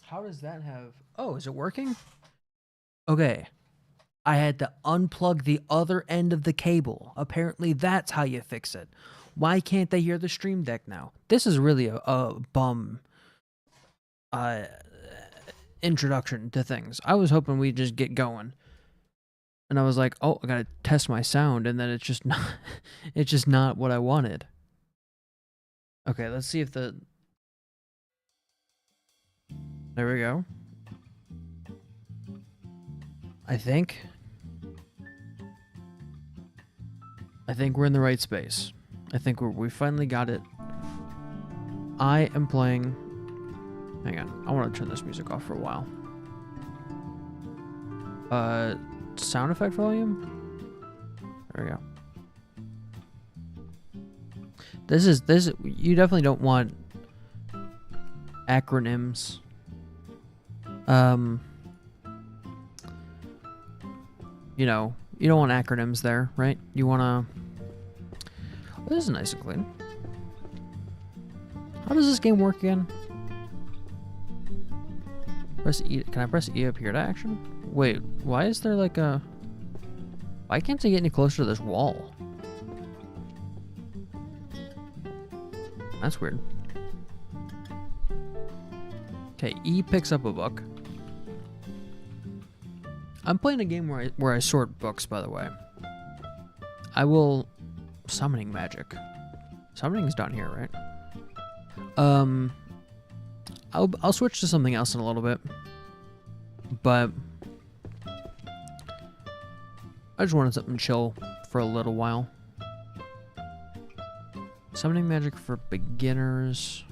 How does that have... Oh, is it working? Okay. I had to unplug the other end of the cable. Apparently that's how you fix it. Why can't they hear the Stream Deck now? This is really a bum uh, introduction to things. I was hoping we'd just get going. And I was like, oh, I gotta test my sound, and then it's just not what I wanted. Okay, let's see if the... There we go. I think we're in the right space. I think we finally got it. I am playing... Hang on, I want to turn this music off for a while. Sound effect volume? There we go. This is... You definitely don't want acronyms. You know, you don't want acronyms there, right? You want to... Oh, this is nice and clean. How does this game work again? Press E. Can I press E up here to action? Wait, why is there like a... Why can't I get any closer to this wall? That's weird. Okay, E picks up a book. I'm playing a game where I sort books, by the way. I will... Summoning magic. Summoning's done here, right? I'll switch to something else in a little bit. But... I just wanted something chill for a little while. Summoning magic for beginners.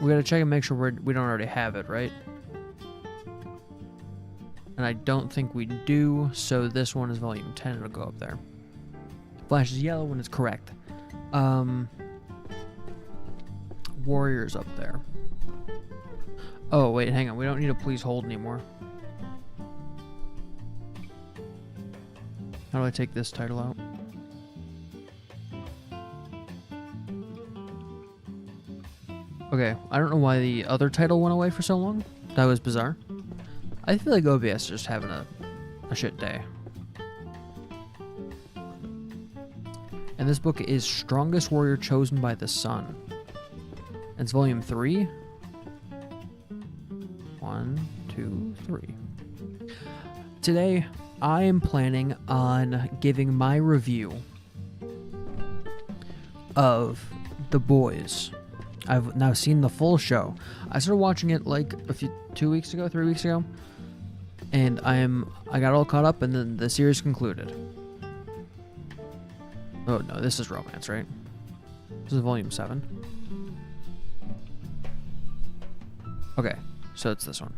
We gotta check and make sure we don't already have it, right? And I don't think we do, so this one is volume 10, it'll go up there. Flashes yellow when it's correct. Warriors up there. Oh, wait, hang on, we don't need a please hold anymore. How do I take this title out? Okay, I don't know why the other title went away for so long. That was bizarre. I feel like OBS is just having a shit day. And this book is Strongest Warrior Chosen by the Sun. And it's volume 3. 1, 2, 3. Today, I am planning on giving my review of The Boys. I've now seen the full show. I started watching it like 3 weeks ago. And I got all caught up, and then the series concluded. Oh no, this is romance, right? This is volume 7. Okay, so it's this one.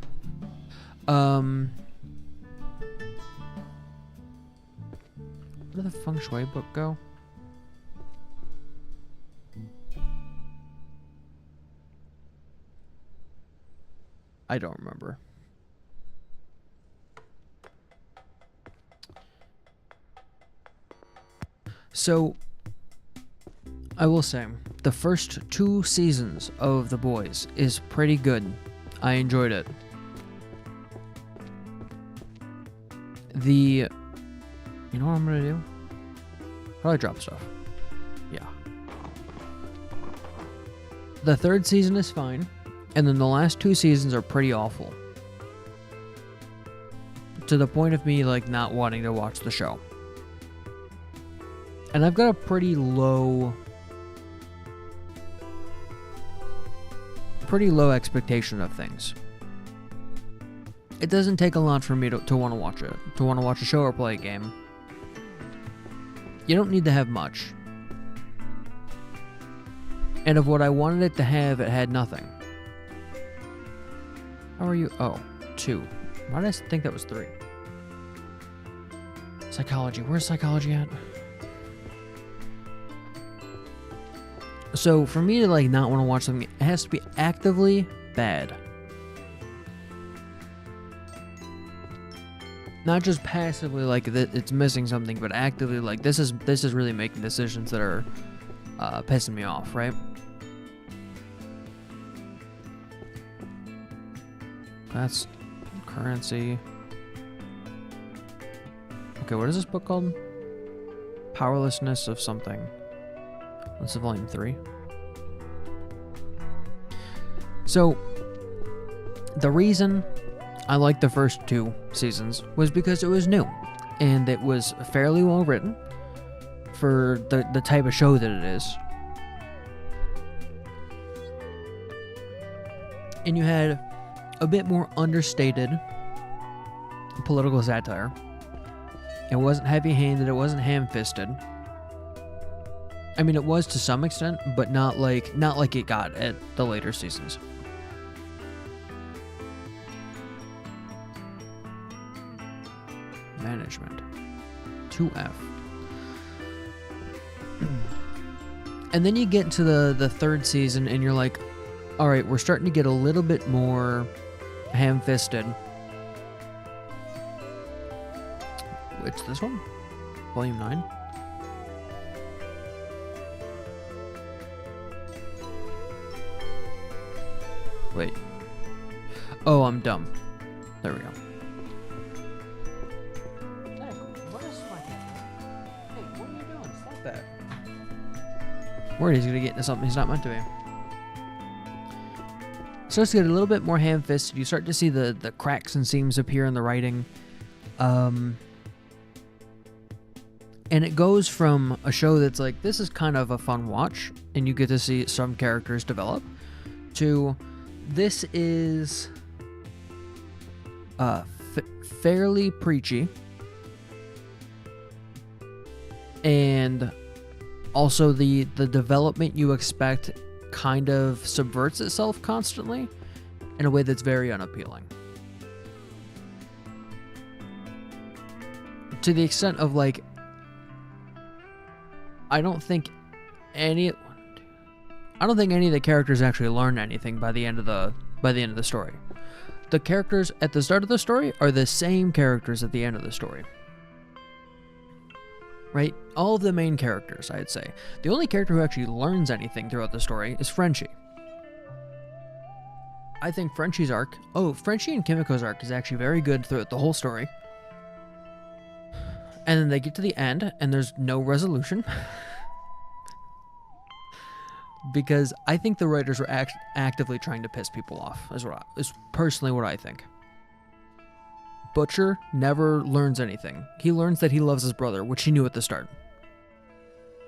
Where did the Feng Shui book go? I don't remember. So, I will say, the first 2 seasons of The Boys is pretty good. I enjoyed it. You know what I'm gonna do? Probably drop stuff. Yeah. The 3rd season is fine, and then the last 2 seasons are pretty awful. To the point of me, like, not wanting to watch the show. And I've got a pretty low expectation of things. It doesn't take a lot for me to want to watch it, to want to watch a show or play a game. You don't need to have much. And of what I wanted it to have, it had nothing. How are you? Oh, 2. Why did I think that was 3? Psychology. Where's psychology at? So, for me to, like, not want to watch something, it has to be actively bad. Not just passively, like, it's missing something, but actively, like, this is really making decisions that are pissing me off, right? That's currency. Okay, what is this book called? Powerlessness of something. This is volume 3. So, the reason I liked the first 2 seasons was because it was new. And it was fairly well written for the type of show that it is. And you had a bit more understated political satire. It wasn't heavy-handed, it wasn't ham-fisted. I mean, it was to some extent, but not like it got at the later seasons. Management. 2F. And then you get into the 3rd season and you're like, alright, we're starting to get a little bit more ham-fisted. It's this one? Volume 9? Wait. Oh, I'm dumb. There we go. Worried he's gonna get into something he's not meant to be. Starts to get a little bit more ham-fisted. You start to see the cracks and seams appear in the writing. And it goes from a show that's like, this is kind of a fun watch, and you get to see some characters develop, to this is fairly preachy. And also the development you expect kind of subverts itself constantly in a way that's very unappealing. To the extent of like, I don't think any of the characters actually learn anything by the end of the story. The characters at the start of the story are the same characters at the end of the story. Right? All of the main characters, I'd say. The only character who actually learns anything throughout the story is Frenchie. I think Frenchie's arc... Oh, Frenchie and Kimiko's arc is actually very good throughout the whole story. And then they get to the end, and there's no resolution. Because I think the writers were actively trying to piss people off, is personally what I think. Butcher never learns anything. He learns that he loves his brother, which he knew at the start.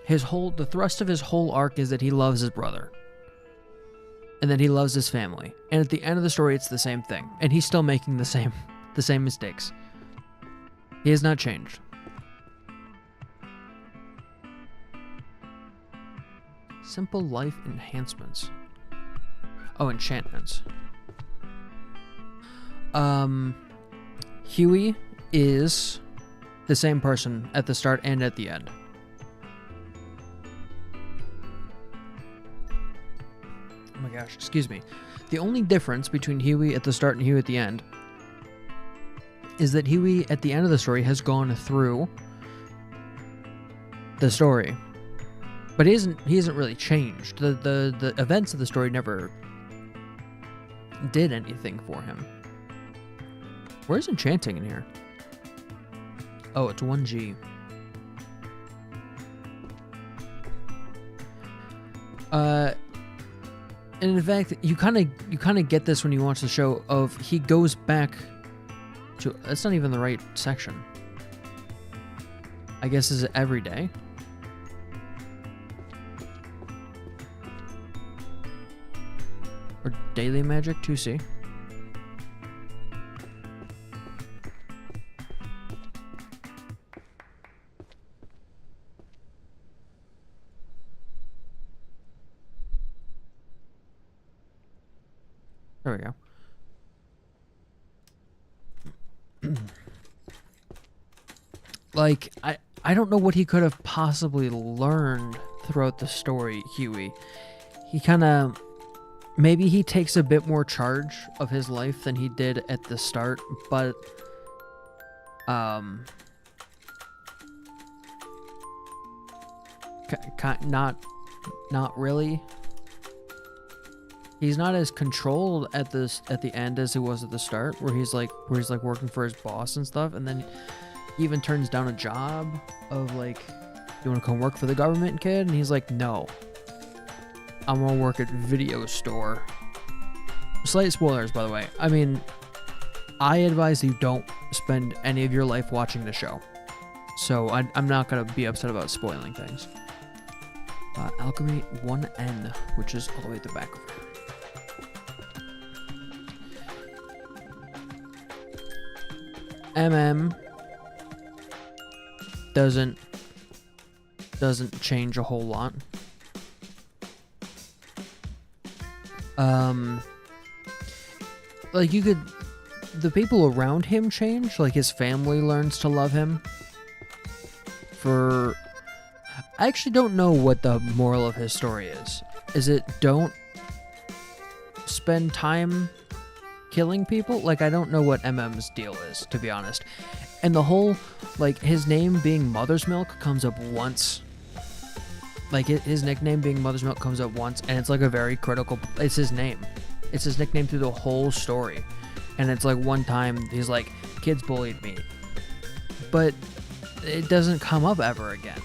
The thrust of his whole arc is that he loves his brother. And that he loves his family. And at the end of the story, it's the same thing. And he's still making the same mistakes. He has not changed. Simple life enhancements. Oh, enchantments. Huey is the same person at the start and at the end. Oh my gosh, excuse me. The only difference between Huey at the start and Huey at the end is that Huey at the end of the story has gone through the story. But he hasn't really changed. The events of the story never did anything for him. Where's enchanting in here? Oh, it's 1G. And in fact, you kind of get this when you watch the show. Of he goes back to, that's not even the right section. I guess is it every day? Or daily magic 2C? There we go. Like, I don't know what he could have possibly learned throughout the story, Huey. He kind of... Maybe he takes a bit more charge of his life than he did at the start, but... Not really. He's not as controlled at the end as he was at the start, where he's like working for his boss and stuff, and then he even turns down a job of like, you want to come work for the government, kid? And he's like, no, I'm gonna work at video store. Slight spoilers, by the way. I mean, I advise you don't spend any of your life watching the show, so I'm not gonna be upset about spoiling things. Alchemy 1N, which is all the way at the back of it. MM doesn't change a whole lot. Like the people around him change, like his family learns to love him. I actually don't know what the moral of his story is. Is it don't spend time killing people? Like, I don't know what MM's deal is, to be honest. And the whole, like, his name being Mother's Milk comes up once. Like, his nickname being Mother's Milk comes up once, and it's like a very critical, it's his name. It's his nickname through the whole story. And it's like one time, he's like, kids bullied me. But it doesn't come up ever again.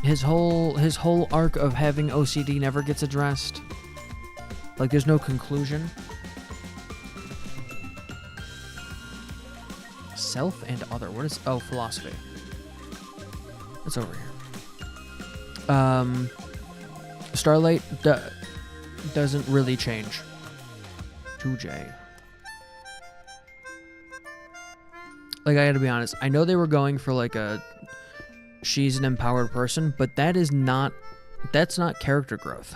His whole arc of having OCD never gets addressed. Like, there's no conclusion. Self and other. What is... Oh, philosophy. It's over here. Starlight doesn't really change. 2J. Like, I gotta be honest. I know they were going for, like, she's an empowered person, but that's not character growth.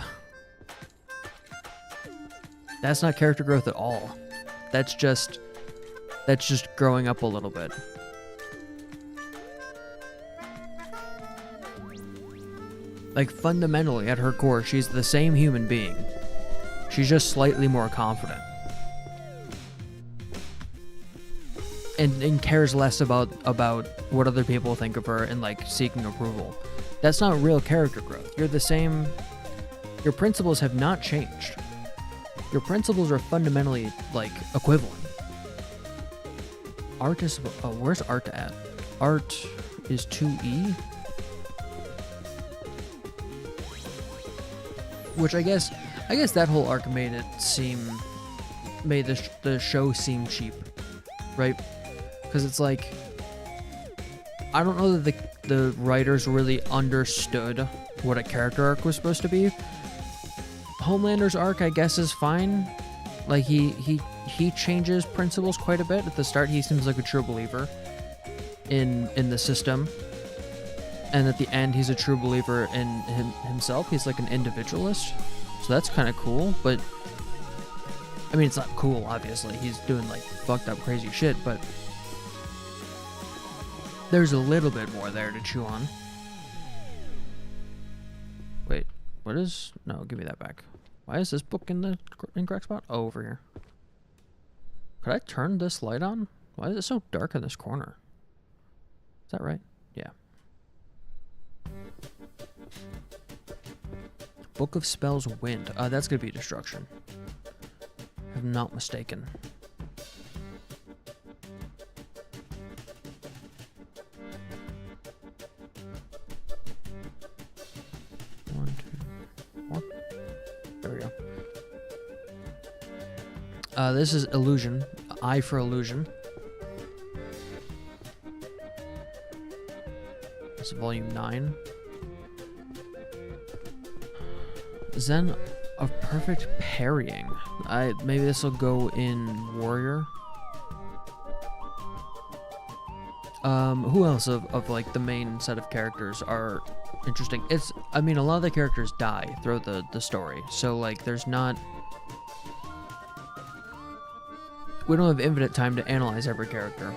That's not character growth at all. That's just growing up a little bit. Like, fundamentally, at her core, she's the same human being. She's just slightly more confident. And cares less about what other people think of her and, like, seeking approval. That's not real character growth. You're the same. Your principles have not changed. Your principles are fundamentally, like, equivalent. Art is... Oh, where's art at? Art is 2E? Which I guess that whole arc made the show seem cheap, right? Because it's like, I don't know that the writers really understood what a character arc was supposed to be. Homelander's arc, I guess, is fine. Like, he changes principles quite a bit. At the start, he seems like a true believer in the system. And at the end, he's a true believer in himself. He's like an individualist. So that's kind of cool. But, I mean, it's not cool, obviously. He's doing, like, fucked up crazy shit. But there's a little bit more there to chew on. Wait, what is... No, give me that back. Why is this book in the incorrect spot? Oh, over here. Could I turn this light on? Why is it so dark in this corner? Is that right? Yeah. Book of Spells Wind. That's gonna be destruction. If I'm not mistaken. One, two, four. There we go. This is Illusion. I for Illusion. This is volume 9. Zen of Perfect Parrying. Maybe this will go in Warrior. Who else of like the main set of characters are interesting? I mean, a lot of the characters die throughout the story, so like there's not... We don't have infinite time to analyze every character.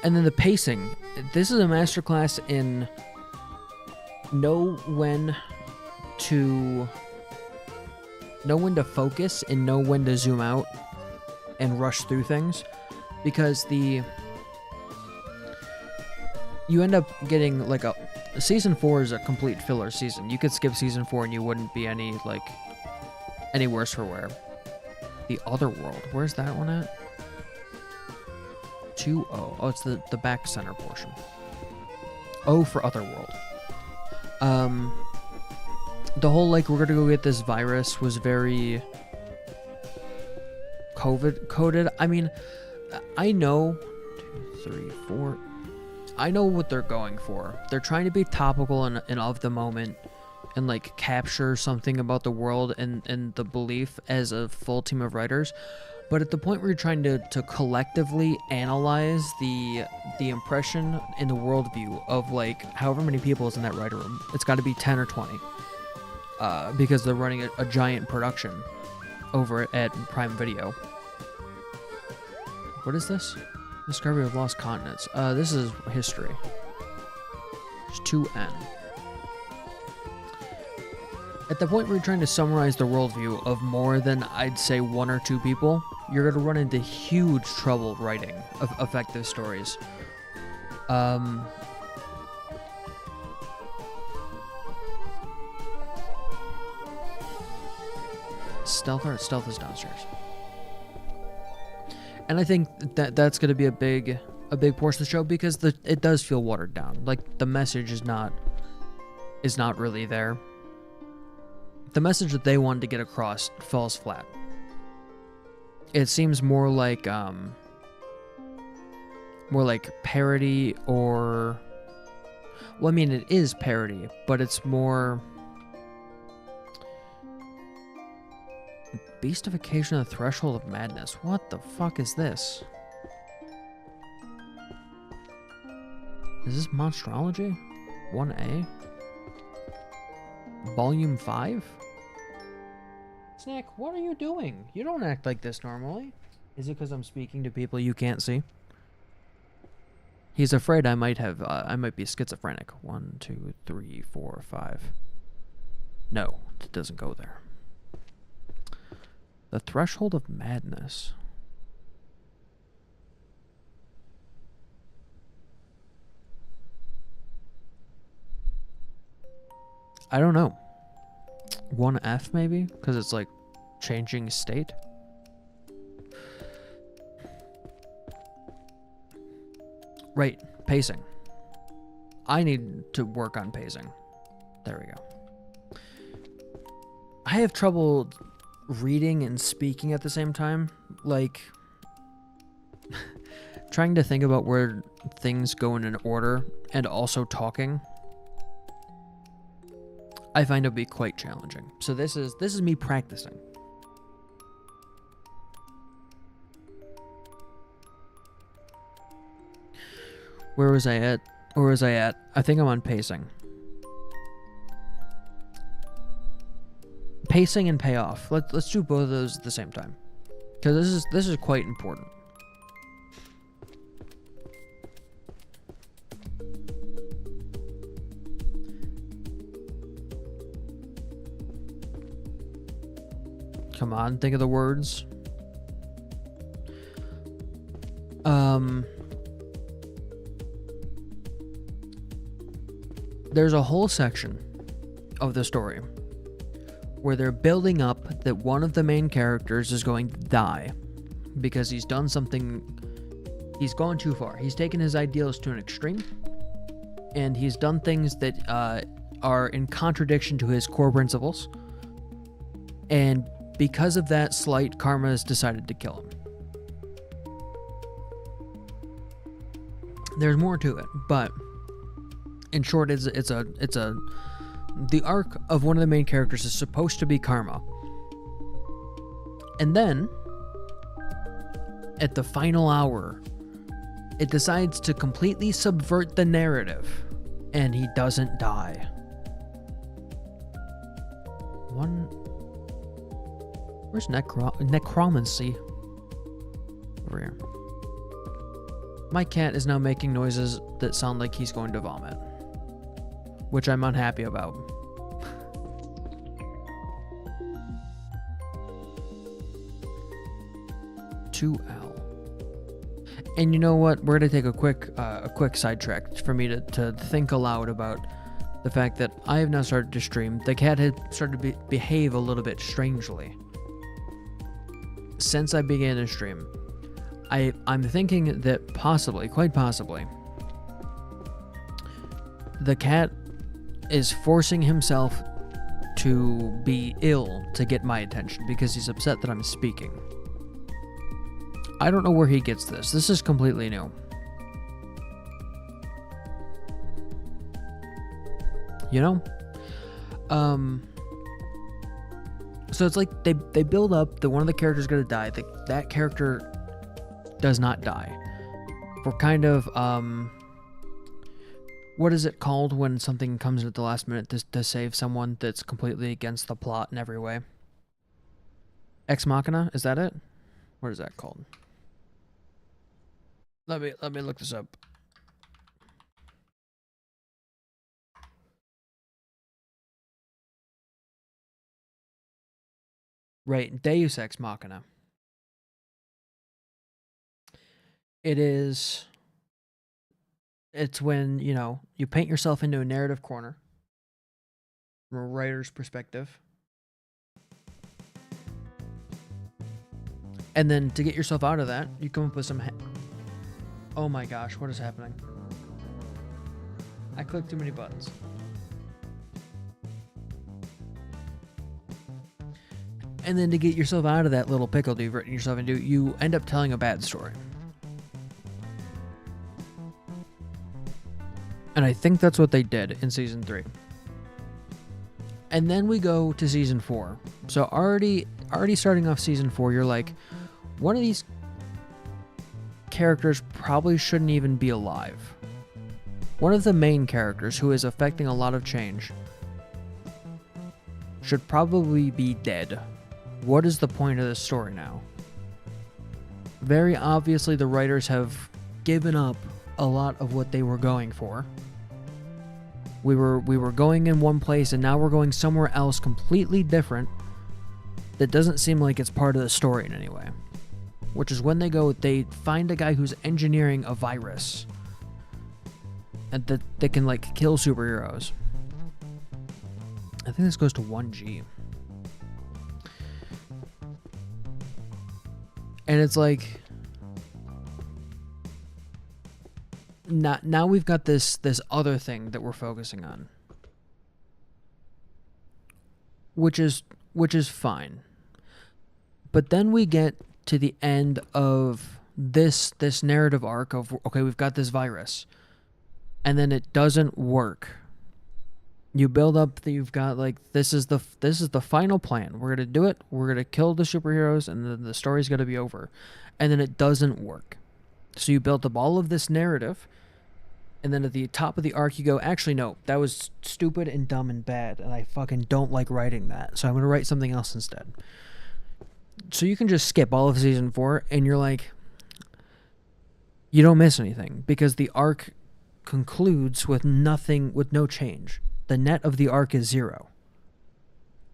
And then the pacing. This is a masterclass in know when to focus and know when to zoom out and rush through things, because you end up getting like season 4 is a complete filler season. You could skip season 4 and you wouldn't be any worse for wear. The Other World. Where's that one at? 2-0. Oh, it's the back center portion. O for Otherworld. The whole, like, we're gonna go get this virus was very COVID coded. I mean, I know 2, 3, 4. I know what they're going for. They're trying to be topical and of the moment and, like, capture something about the world and the belief as a full team of writers. But at the point where you're trying to collectively analyze the impression and the worldview of, like, however many people is in that writer room, it's got to be 10 or 20. Because they're running a giant production over at Prime Video. What is this? Discovery of Lost Continents. This is history. There's 2N. At the point where you're trying to summarize the worldview of more than, I'd say, 1 or 2 people, you're going to run into huge trouble writing effective stories. Stealth is downstairs. And I think that's going to be a big portion of the show because it does feel watered down. Like, the message is not really there. The message that they wanted to get across falls flat. It seems more like parody or, well, I mean, it is parody, but it's more Beastification of the Threshold of Madness. What the fuck is this? Is this Monstrology? 1A? Volume 5? Snack, what are you doing? You don't act like this normally. Is it because I'm speaking to people you can't see? He's afraid I might be schizophrenic. 1, 2, 3, 4, 5. No, it doesn't go there. The Threshold of Madness. I don't know. 1F maybe? Because it's like changing state? Right, pacing. I need to work on pacing. There we go. I have trouble reading and speaking at the same time. Like, trying to think about where things go in an order and also talking, I find it to be quite challenging. So this is me practicing. Where was I at? I think I'm on pacing. Pacing and payoff. Let's do both of those at the same time, because this is quite important. Come on, think of the words. There's a whole section of the story where they're building up that one of the main characters is going to die because he's done something. He's gone too far. He's taken his ideals to an extreme, and he's done things that are in contradiction to his core principles. And because of that slight, Karma has decided to kill him. There's more to it, but in short, the arc of one of the main characters is supposed to be Karma. And then, at the final hour, it decides to completely subvert the narrative, and he doesn't die. Where's necromancy? Over here. My cat is now making noises that sound like he's going to vomit, which I'm unhappy about. $2L. And you know what? We're gonna take a quick sidetrack for me to think aloud about the fact that I have now started to stream. The cat had started to behave a little bit strangely since I began to stream. I'm thinking that possibly, quite possibly, the cat is forcing himself to be ill to get my attention because he's upset that I'm speaking. I don't know where he gets this. This is completely new. You know? So it's like they build up that one of the characters gonna die. That character does not die. We're kind of, what is it called when something comes at the last minute to save someone that's completely against the plot in every way? Ex Machina? Is that it? What is that called? Let me look this up. Right, Deus Ex Machina. It's when, you know, you paint yourself into a narrative corner from a writer's perspective. And then to get yourself out of that, you come up with some... Oh my gosh, what is happening? I clicked too many buttons. And then to get yourself out of that little pickle that you've written yourself into, you end up telling a bad story. And I think that's what they did in Season 3. And then we go to Season 4. So already starting off Season 4, you're like, one of these characters probably shouldn't even be alive. One of the main characters, who is affecting a lot of change, should probably be dead. What is the point of this story now? Very obviously, the writers have given up a lot of what they were going for. We were going in one place, and now we're going somewhere else completely different that doesn't seem like it's part of the story in any way. Which is when they find a guy who's engineering a virus and that can, like, kill superheroes. I think this goes to 1G. And it's like, now we've got this other thing that we're focusing on, which is fine. But then we get to the end of this narrative arc of, okay, we've got this virus, and then it doesn't work. You build up that you've got, like, this is the final plan. We're gonna do it. We're gonna kill the superheroes, and then the story's gonna be over. And then it doesn't work. So you built up all of this narrative, and then at the top of the arc, you go, actually, no, that was stupid and dumb and bad, and I fucking don't like writing that. So I'm gonna write something else instead. So you can just skip all of Season 4, and you're like, you don't miss anything, because the arc concludes with nothing, with no change. The net of the arc is 0.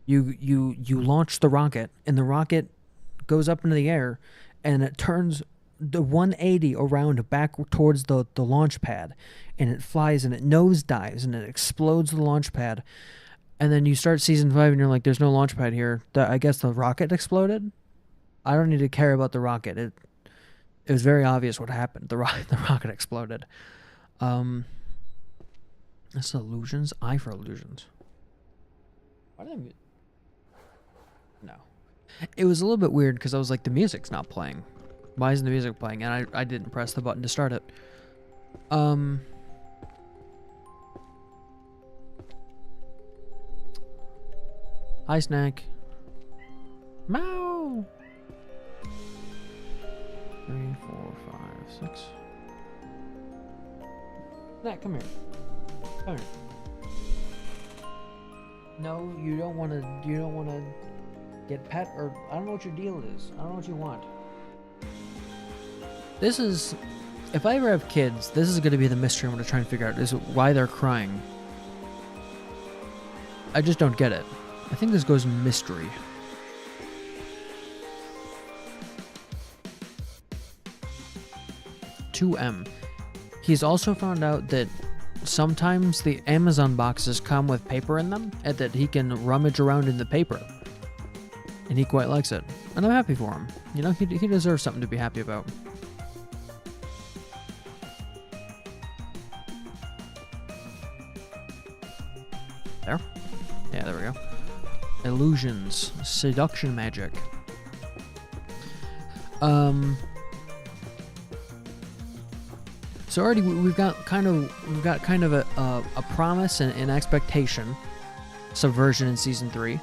You launch the rocket, and the rocket goes up into the air, and it turns the 180 around back towards the launch pad, and it flies, and it nosedives, and it explodes the launch pad. And then you start Season 5, and you're like, there's no launch pad here. I guess the rocket exploded? I don't need to care about the rocket. It was very obvious what happened. The rocket exploded. That's illusions. I for illusions. Why did I... No. It was a little bit weird because I was like, the music's not playing. Why isn't the music playing? And I didn't press the button to start it. Hi, Snack. Meow. 3, 4, 5, 6. Snack, come here. Come here. No, you don't want to get pet, or I don't know what your deal is. I don't know what you want. This is, if I ever have kids, this is going to be the mystery I'm going to try and figure out, is why they're crying. I just don't get it. I think this goes mystery. (2M). He's also found out that sometimes the Amazon boxes come with paper in them, and that he can rummage around in the paper. And he quite likes it. And I'm happy for him. You know, he deserves something to be happy about. There? Yeah, there we go. Illusions. Seduction magic. So already we've got kind of a promise and an expectation subversion in season 3,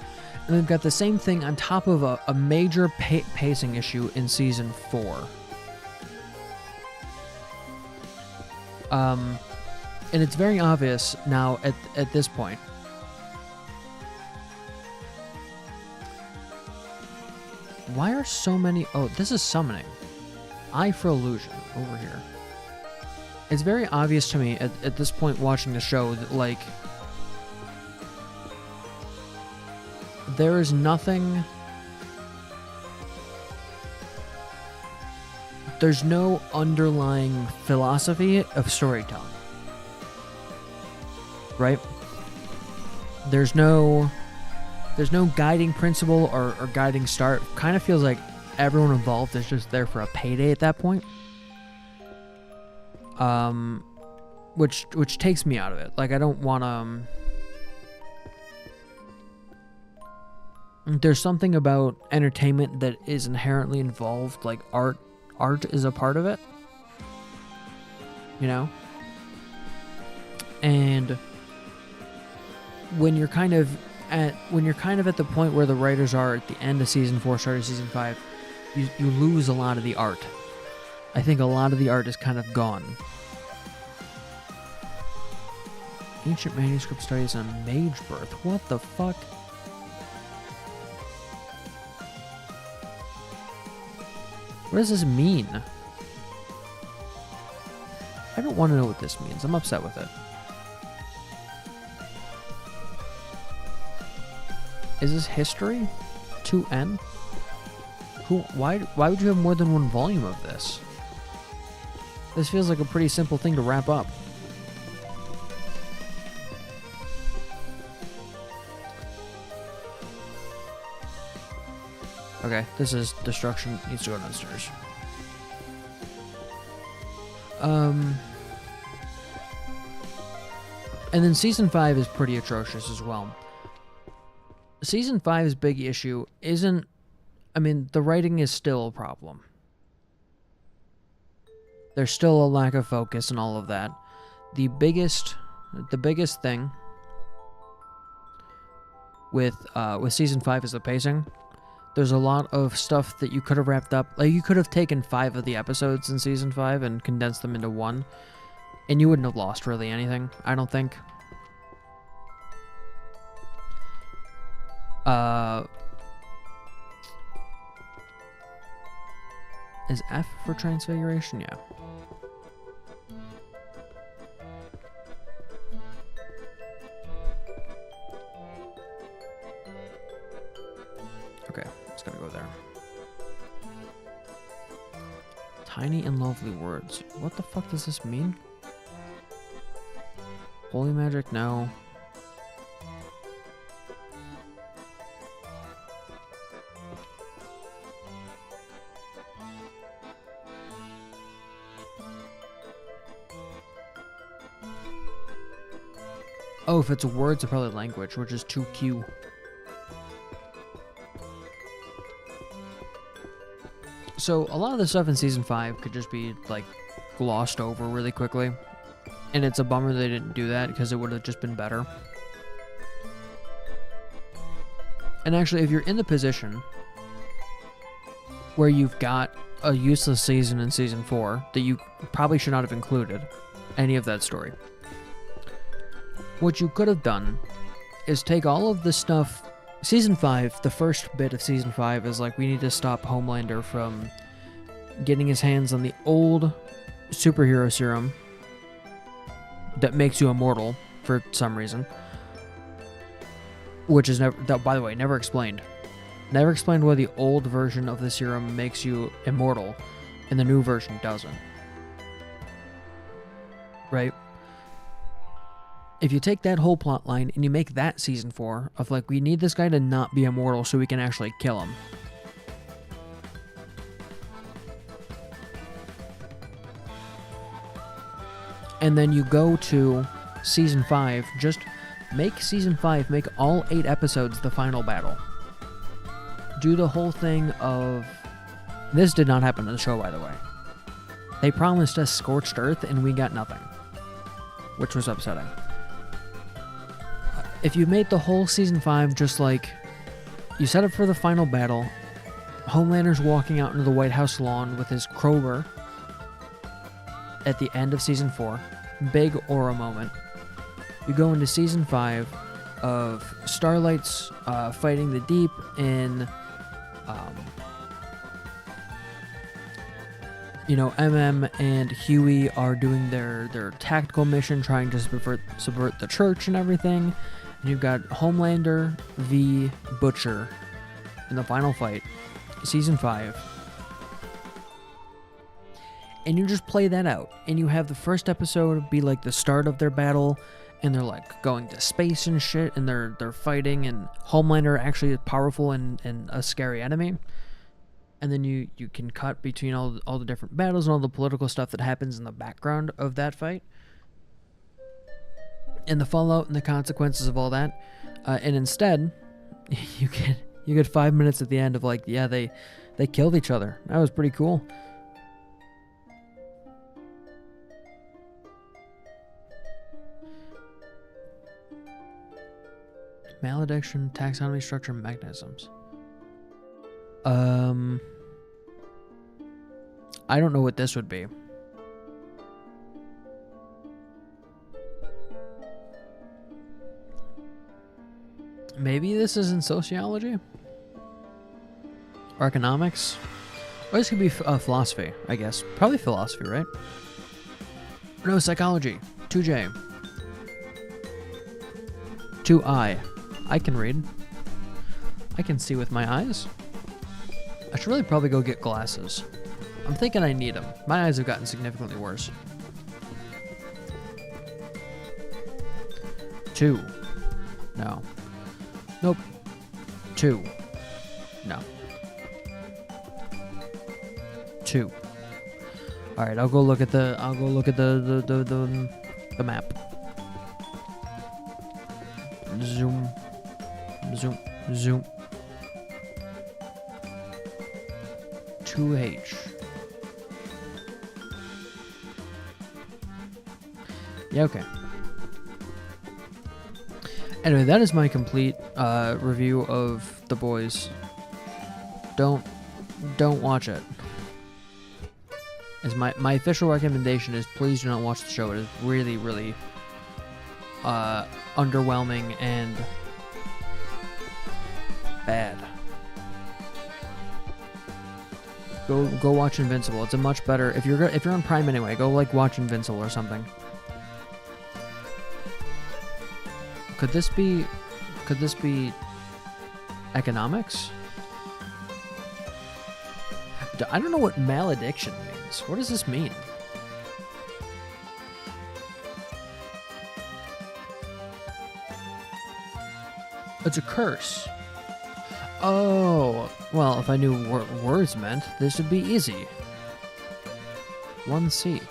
and we've got the same thing on top of a major pacing issue in season 4. And it's very obvious now at this point. Why are so many? Oh, this is summoning. Eye for illusion over here. It's very obvious to me at this point watching the show that, like, there is nothing... There's no underlying philosophy of storytelling. Right? There's no guiding principle or guiding star. It kind of feels like everyone involved is just there for a payday at that point. Which takes me out of it. Like, I don't want to... There's something about entertainment that is inherently involved, like art. Art is a part of it, you know? And when you're kind of at the point where the writers are at the end of season 4, start of season 5, you lose a lot of the art. I think a lot of the art is kind of gone. Ancient manuscript studies on mage birth. What the fuck? What does this mean? I don't want to know what this means. I'm upset with it. Is this history? 2N? Why would you have more than one volume of this? This feels like a pretty simple thing to wrap up. Okay, this is destruction needs to go downstairs. And then season 5 is pretty atrocious as well. Season 5's big issue isn't... I mean, the writing is still a problem. There's still a lack of focus and all of that. The biggest thing with season 5 is the pacing. There's a lot of stuff that you could have wrapped up. Like, you could have taken 5 of the episodes in season 5 and condensed them into 1, and you wouldn't have lost really anything, I don't think. Is F for transfiguration? Yeah. Okay, it's gonna go there. Tiny and lovely words. What the fuck does this mean? Holy magic? No. Oh, if it's words, it's probably language, which is 2Q. So, a lot of the stuff in Season 5 could just be, like, glossed over really quickly. And it's a bummer they didn't do that, because it would have just been better. And actually, if you're in the position where you've got a useless season in Season 4 that you probably should not have included any of that story, what you could have done is take all of the stuff... Season 5, the first bit of Season 5 is like, we need to stop Homelander from getting his hands on the old superhero serum that makes you immortal for some reason. Which is never... That, by the way, never explained. Never explained why the old version of the serum makes you immortal and the new version doesn't. Right? If you take that whole plot line and you make that season 4 of like, we need this guy to not be immortal so we can actually kill him. And then you go to season 5, just make season 5, make all 8 episodes the final battle. Do the whole thing of... This did not happen in the show, by the way. They promised us Scorched Earth and we got nothing, which was upsetting. If you made the whole season 5 just like, you set up for the final battle, Homelander's walking out into the White House lawn with his crowbar at the end of season 4, big aura moment. You go into season 5 of Starlight's fighting the Deep in, MM and Huey are doing their tactical mission, trying to subvert the church and everything. And you've got Homelander v. Butcher in the final fight, season 5. And you just play that out. And you have the first episode be like the start of their battle, and they're like going to space and shit, and they're fighting, and Homelander actually is powerful and a scary enemy. And then you can cut between all the different battles and all the political stuff that happens in the background of that fight, and the fallout and the consequences of all that. And instead, you get 5 minutes at the end of like, yeah, they killed each other. That was pretty cool. Malediction, taxonomy, structure, mechanisms. I don't know what this would be. Maybe this is in sociology? Or economics? Or this could be philosophy, I guess. Probably philosophy, right? No, psychology. 2J. 2I. I can read. I can see with my eyes. I should really probably go get glasses. I'm thinking I need them. My eyes have gotten significantly worse. 2. No. Nope. 2. No. 2. All right, I'll go look at the map. Zoom. Zoom. Zoom. 2H. Yeah, okay. Anyway, that is my complete review of The Boys. Don't watch it. As my official recommendation is, please do not watch the show. It is really, really underwhelming and bad. Go watch Invincible. It's a much better, if you're on Prime anyway, go like watch Invincible or something. Could this be economics? I don't know what malediction means. What does this mean? It's a curse. Oh, well, if I knew what words meant, this would be easy. 1C.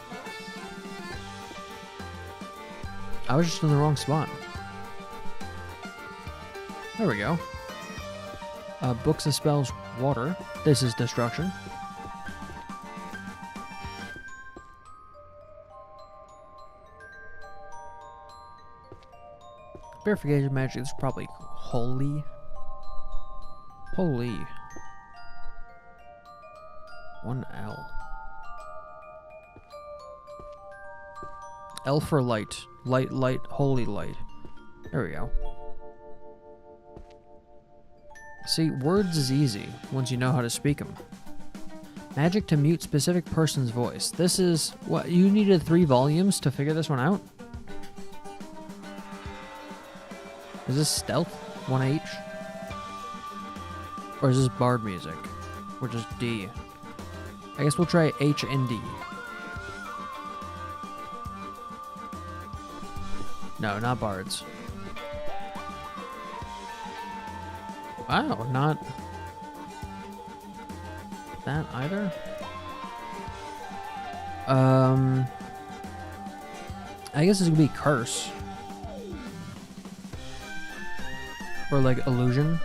I was just in the wrong spot. There we go. Books and spells, water. This is destruction. Purification magic is probably holy. Holy. 1L. L for light. Light, light, holy light. There we go. See, words is easy once you know how to speak them. Magic to mute specific person's voice. This is what you needed 3 volumes to figure this one out? Is this stealth? 1H? Or is this bard music? Which is D. I guess we'll try H and D. No, not bards. Wow, not that either. I guess it's gonna be curse. Or like illusion.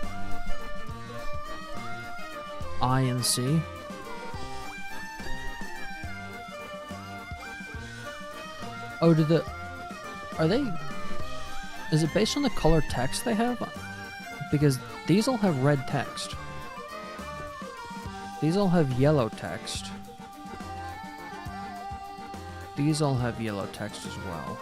I and C. Oh, are they, is it based on the color text they have? Because these all have red text. These all have yellow text. These all have yellow text as well.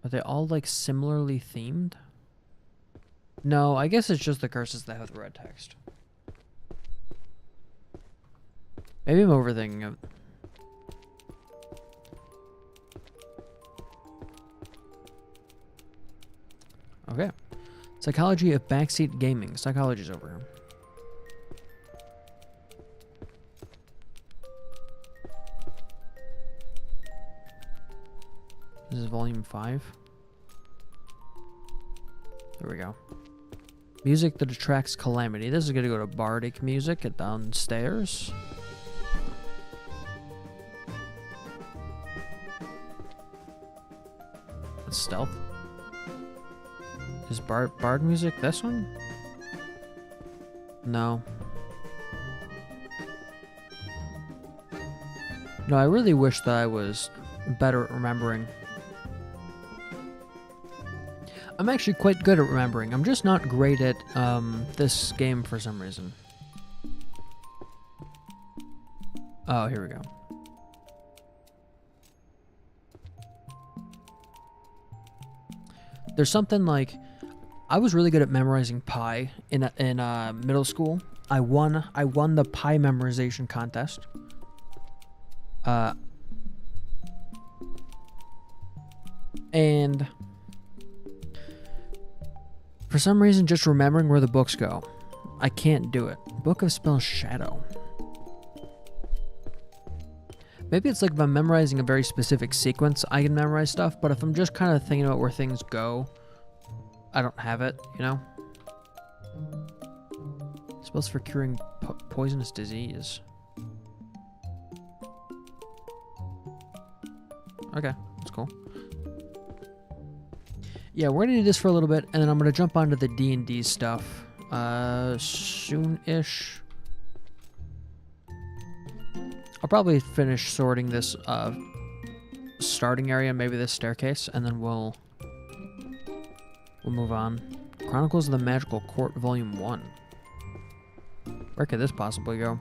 Are they all like similarly themed? No, I guess it's just the curses that have the red text. Maybe I'm overthinking it. Okay. Psychology of backseat gaming. Psychology's over here. This is volume 5. There we go. Music that attracts calamity. This is gonna go to bardic music at downstairs. That's stealth. Is bard music this one? No. No, I really wish that I was better at remembering. I'm actually quite good at remembering. I'm just not great at this game for some reason. Oh, here we go. There's something like, I was really good at memorizing pi in middle school. I won the pi memorization contest. And for some reason, just remembering where the books go, I can't do it. Book of Spells Shadow. Maybe it's like if I'm memorizing a very specific sequence, I can memorize stuff, but if I'm just kind of thinking about where things go, I don't have it, you know? Spells for curing poisonous disease. Okay, that's cool. Yeah, we're gonna do this for a little bit, and then I'm gonna jump onto the D&D stuff soon-ish. I'll probably finish sorting this starting area, maybe this staircase, and then we'll move on. Chronicles of the Magical Court, Volume 1. Where could this possibly go?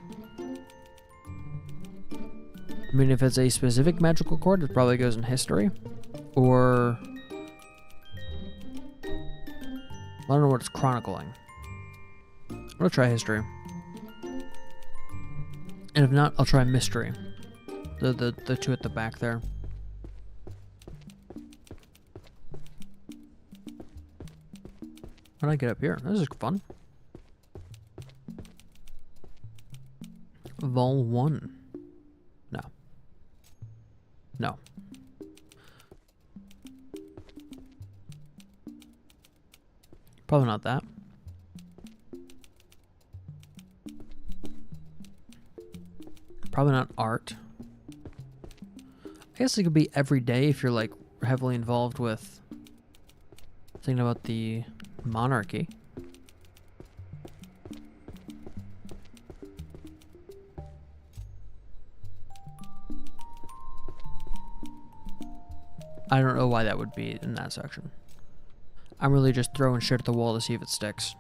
I mean, if it's a specific magical court, it probably goes in history. Or I don't know what it's chronicling. I'm gonna try history. And if not, I'll try mystery. The two at the back there. How did I get up here? This is fun. Vol 1. No. No. Probably not that. Probably not art. I guess it could be every day if you're like heavily involved with thinking about the monarchy. I don't know why that would be in that section. I'm really just throwing shit at the wall to see if it sticks.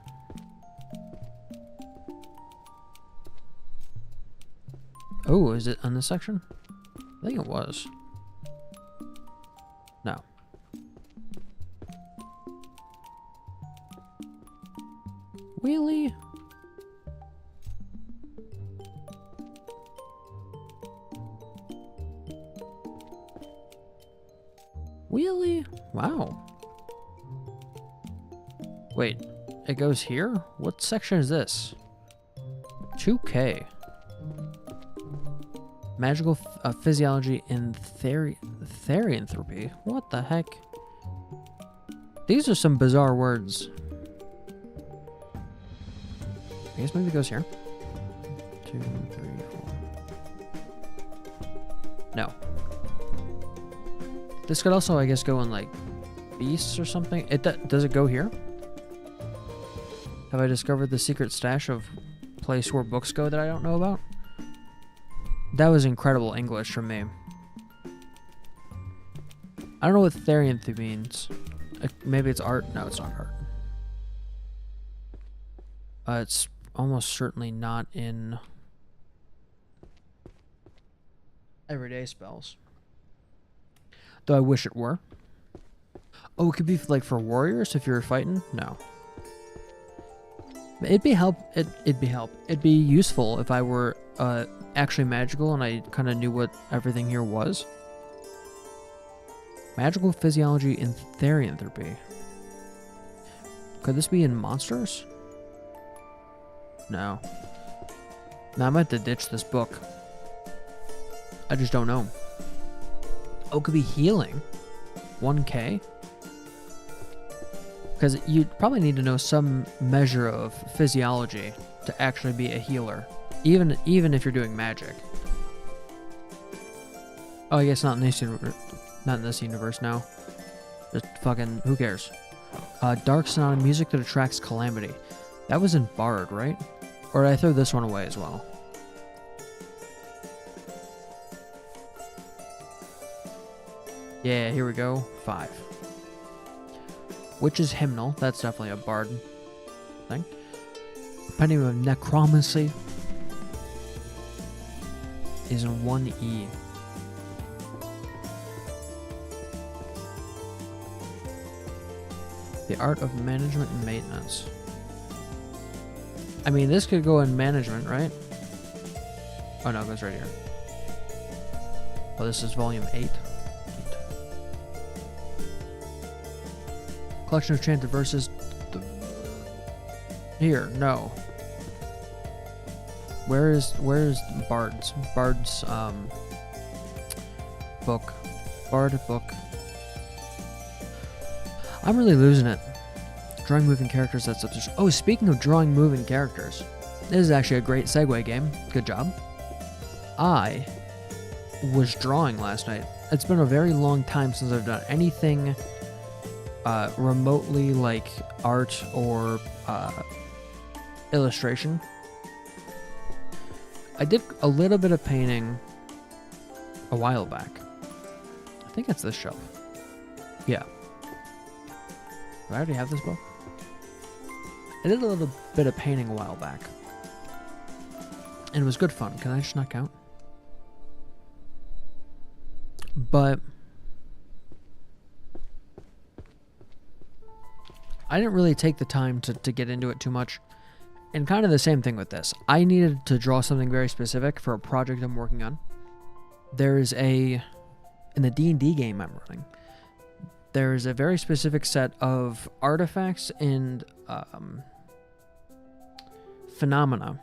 Oh, is it on this section? I think it was. No. Wheelie? Wheelie? Wow. Wait, it goes here? What section is this? 2K. Magical physiology and therianthropy. What the heck? These are some bizarre words. I guess maybe it goes here. 2, 3, 4. No. This could also, I guess, go in like beasts or something. Does it go here? Have I discovered the secret stash of place where books go that I don't know about? That was incredible English from me. I don't know what therianthropy means. Maybe it's art. No, it's not art. It's almost certainly not in everyday spells. Though I wish it were. Oh, it could be like for warriors if you're fighting? No. It'd be useful if I were actually magical and I kind of knew what everything here was. Magical physiology and therianthropy. Could this be in monsters? No. Now I might have to ditch this book. I just don't know. Oh, it could be healing. 1K. Because you'd probably need to know some measure of physiology to actually be a healer. Even if you're doing magic. Oh, I guess not in this universe now. Just fucking, who cares? Dark sonata music that attracts calamity. That was in Bard, right? Or did I throw this one away as well? Yeah, here we go. 5. Witch's Hymnal. That's definitely a Bard thing. Compendium of Necromancy is in 1E. The Art of Management and Maintenance. I mean, this could go in management, right? Oh no, it goes right here. Oh, this is volume 8. Collection of chanted verses. Here, no. Where is Bard's book? Bard book. I'm really losing it. Drawing moving characters, that's up to... Oh, speaking of drawing moving characters, this is actually a great segue game. Good job. I was drawing last night. It's been a very long time since I've done anything remotely like art or illustration. I did a little bit of painting a while back. I think it's this shelf. Yeah. Do I already have this book? I did a little bit of painting a while back. And it was good fun. Can I just not count? But I didn't really take the time to get into it too much. And kind of the same thing with this. I needed to draw something very specific for a project I'm working on. There's in the D&D game I'm running, there's a very specific set of artifacts and phenomena,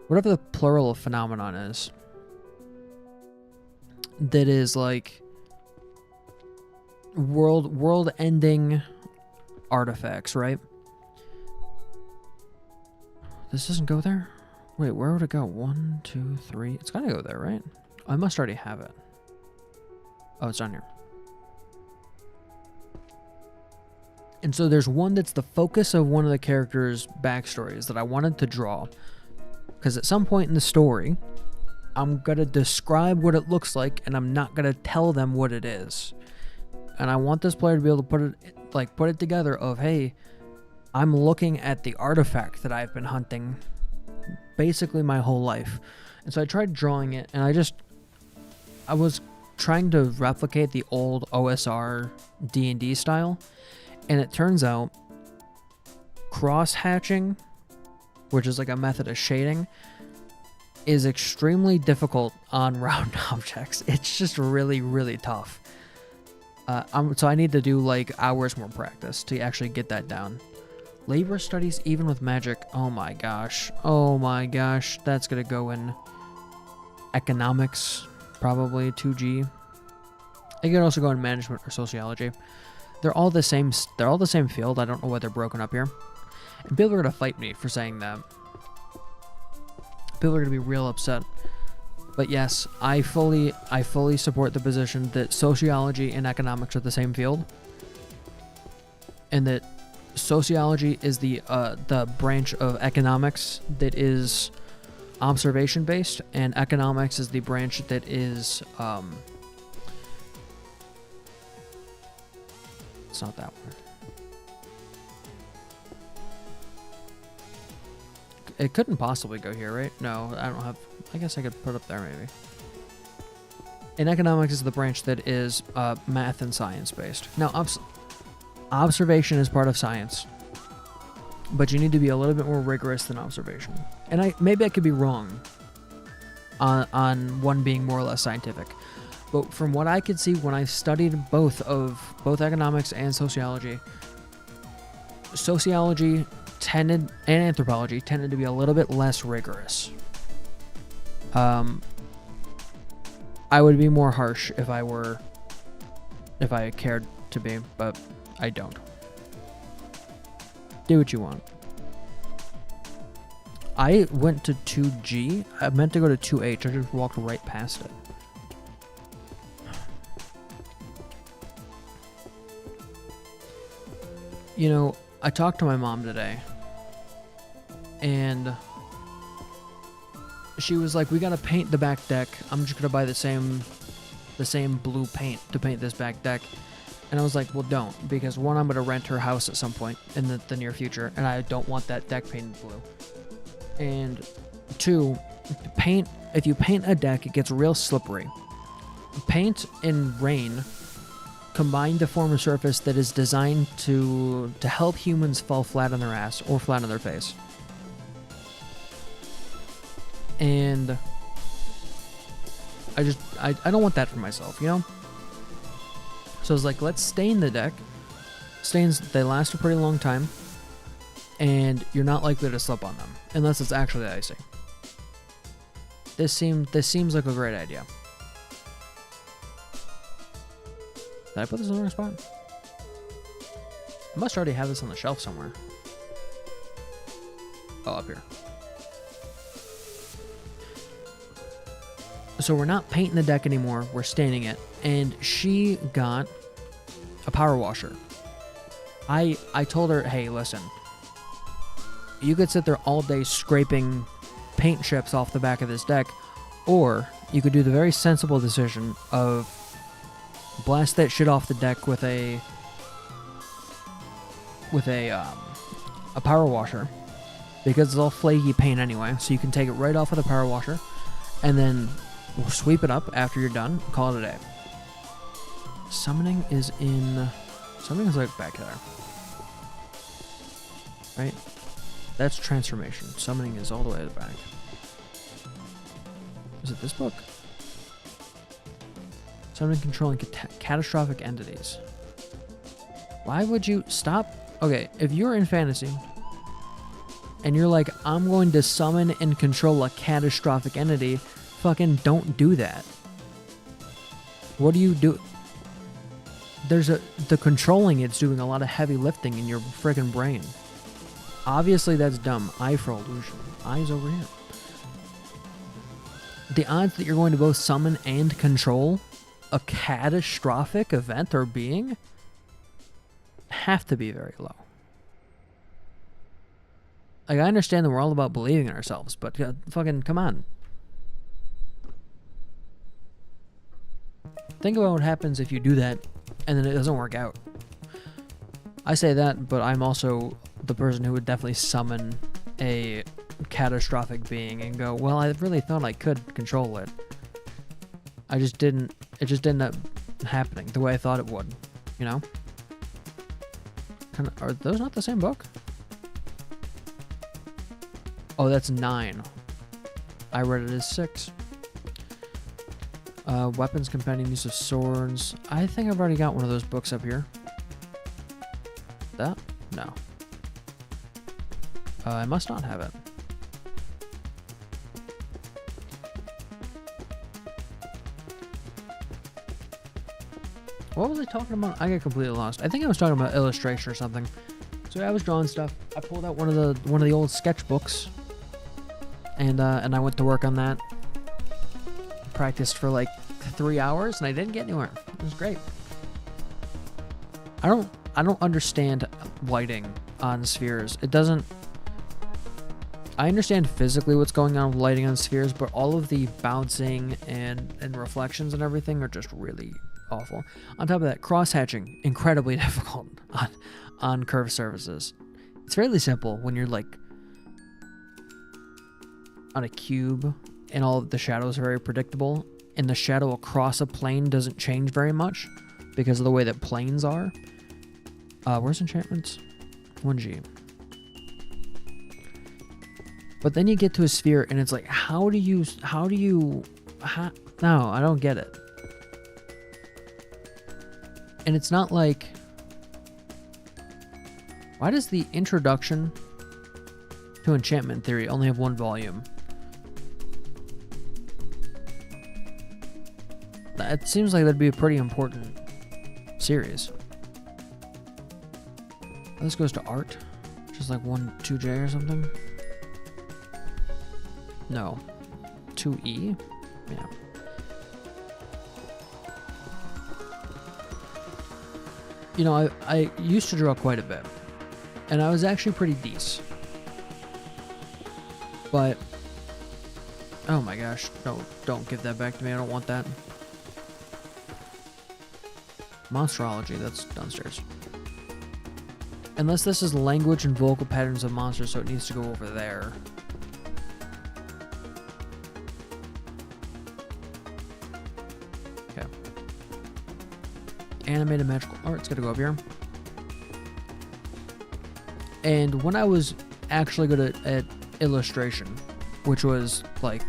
whatever the plural of phenomenon is, that is like world-ending artifacts, right? This doesn't go there? Wait, where would it go? 1, 2, 3. It's gotta go there, right? I must already have it. Oh, it's on here. And so there's one that's the focus of one of the characters' backstories that I wanted to draw. Because at some point in the story, I'm going to describe what it looks like, and I'm not going to tell them what it is. And I want this player to be able to put it together of, hey, I'm looking at the artifact that I've been hunting basically my whole life. And so I tried drawing it, and I was trying to replicate the old OSR D&D style, and it turns out cross-hatching, which is like a method of shading, is extremely difficult on round objects. It's just really, really tough. So I need to do like hours more practice to actually get that down. Labor studies even with magic. Oh my gosh. Oh my gosh. That's gonna go in economics, probably 2G. It could also go in management or sociology. They're all the same field. I don't know why they're broken up here. And people are gonna fight me for saying that. People are gonna be real upset. But yes, I fully support the position that sociology and economics are the same field. And that sociology is the branch of economics that is observation based, and economics is the branch that is it's not that one. It couldn't possibly go here, right? No, I don't have. I guess I could put it up there maybe. And economics is the branch that is math and science based. Now, observation is part of science, but you need to be a little bit more rigorous than observation. And maybe I could be wrong on one being more or less scientific, but from what I could see when I studied both economics and sociology tended, and anthropology tended to be a little bit less rigorous. I would be more harsh if I cared to be, but I don't. Do what you want. I went to 2G. I meant to go to 2H. I just walked right past it. You know, I talked to my mom today, and she was like, "We gotta paint the back deck. I'm just gonna buy the same blue paint to paint this back deck." And I was like, "Well, don't, because one, I'm gonna rent her house at some point in the near future, and I don't want that deck painted blue. And two, if you paint a deck, it gets real slippery. Paint and rain combine to form a surface that is designed to help humans fall flat on their ass or flat on their face. And I don't want that for myself, you know? So I was like, let's stain the deck. Stains, they last a pretty long time, and you're not likely to slip on them, unless it's actually icing. This seems like a great idea. Did I put this in the wrong spot? I must already have this on the shelf somewhere. Oh, up here. So we're not painting the deck anymore, we're staining it. And she got a power washer. I told her, hey, listen, you could sit there all day scraping paint chips off the back of this deck, or you could do the very sensible decision of blast that shit off the deck with a power washer, because it's all flaky paint anyway, so you can take it right off with a power washer, and then we'll sweep it up after you're done, call it a day. Summoning is like back there. Right? That's transformation. Summoning is all the way at the back. Is it this book? Summoning, controlling catastrophic entities. Why would you stop? Okay, if you're in fantasy and you're like, I'm going to summon and control a catastrophic entity, fucking don't do that. What do you do? The controlling it's doing a lot of heavy lifting in your friggin' brain. Obviously that's dumb. Eye for illusion. Eyes over here. The odds that you're going to both summon and control a catastrophic event or being have to be very low. Like, I understand that we're all about believing in ourselves, but fucking come on. Think about what happens if you do that and then it doesn't work out. I say that, but I'm also the person who would definitely summon a catastrophic being and go, well, I really thought I could control it. I just didn't. It just ended up happening the way I thought it would, you know? Are those not the same book? Oh, that's 9. I read it as 6. Weapons, Compendium, Use of Swords. I think I've already got one of those books up here. That? No. I must not have it. What was I talking about? I got completely lost. I think I was talking about illustration or something. So yeah, I was drawing stuff. I pulled out one of the old sketchbooks, and I went to work on that. Practiced for like 3 hours, and I didn't get anywhere. It was great. I don't understand lighting on spheres. It doesn't. I understand physically what's going on with lighting on spheres, but all of the bouncing and reflections and everything are just really awful. On top of that, cross-hatching, incredibly difficult on curved surfaces. It's fairly simple when you're like on a cube and all of the shadows are very predictable, and the shadow across a plane doesn't change very much because of the way that planes are. Where's enchantments? 1G. But then you get to a sphere and it's like, no, I don't get it. And it's not like, why does the introduction to enchantment theory only have 1 volume? It seems like that'd be a pretty important series. This goes to art, which is like 2J or something. No, 2E. Yeah. You know, I used to draw quite a bit, and I was actually pretty decent. But, oh my gosh, no, don't give that back to me. I don't want that. Monsterology, that's downstairs. Unless this is language and vocal patterns of monsters, so it needs to go over there. Okay. Animated magical art, it's gonna go up here. And when I was actually good at illustration, which was like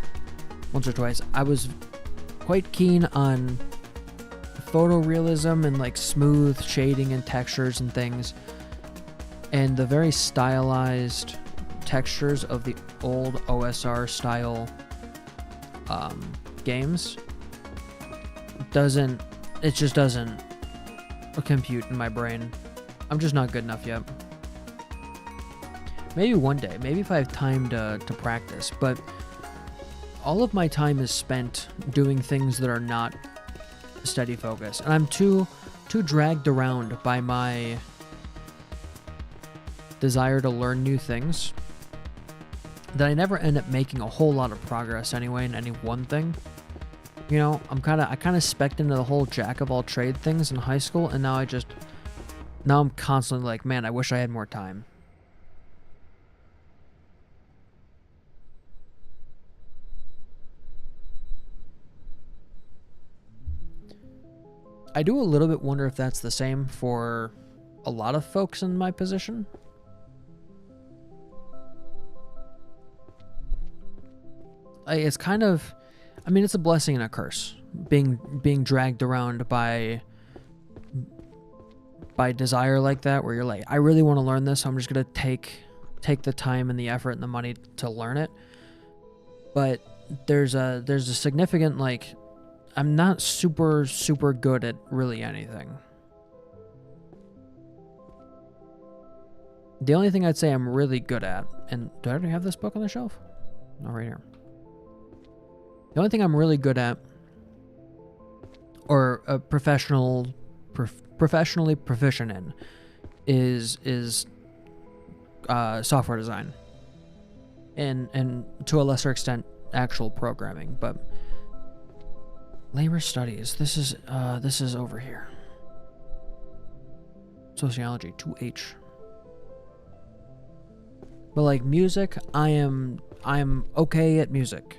once or twice, I was quite keen on photorealism and like smooth shading and textures and things, and the very stylized textures of the old OSR style games just doesn't compute in my brain. I'm just not good enough yet. Maybe one day, maybe if I have time to practice, but all of my time is spent doing things that are not steady focus, and I'm too dragged around by my desire to learn new things that I never end up making a whole lot of progress anyway in any one thing. You know, I kind of specced into the whole jack of all trade things in high school, and now I'm constantly like, man, I wish I had more time. I do a little bit wonder if that's the same for a lot of folks in my position. It's kind of, I mean, it's a blessing and a curse being dragged around by desire like that, where you're like, I really want to learn this, so I'm just gonna take the time and the effort and the money to learn it. But there's a significant, like, I'm not super good at really anything. The only thing I'd say I'm really good at, and do I already have this book on the shelf? No, right here. The only thing I'm really good at, or professionally proficient in, is software design, and to a lesser extent actual programming. But labor studies. This is over here. Sociology 2H. But like music, I'm okay at music.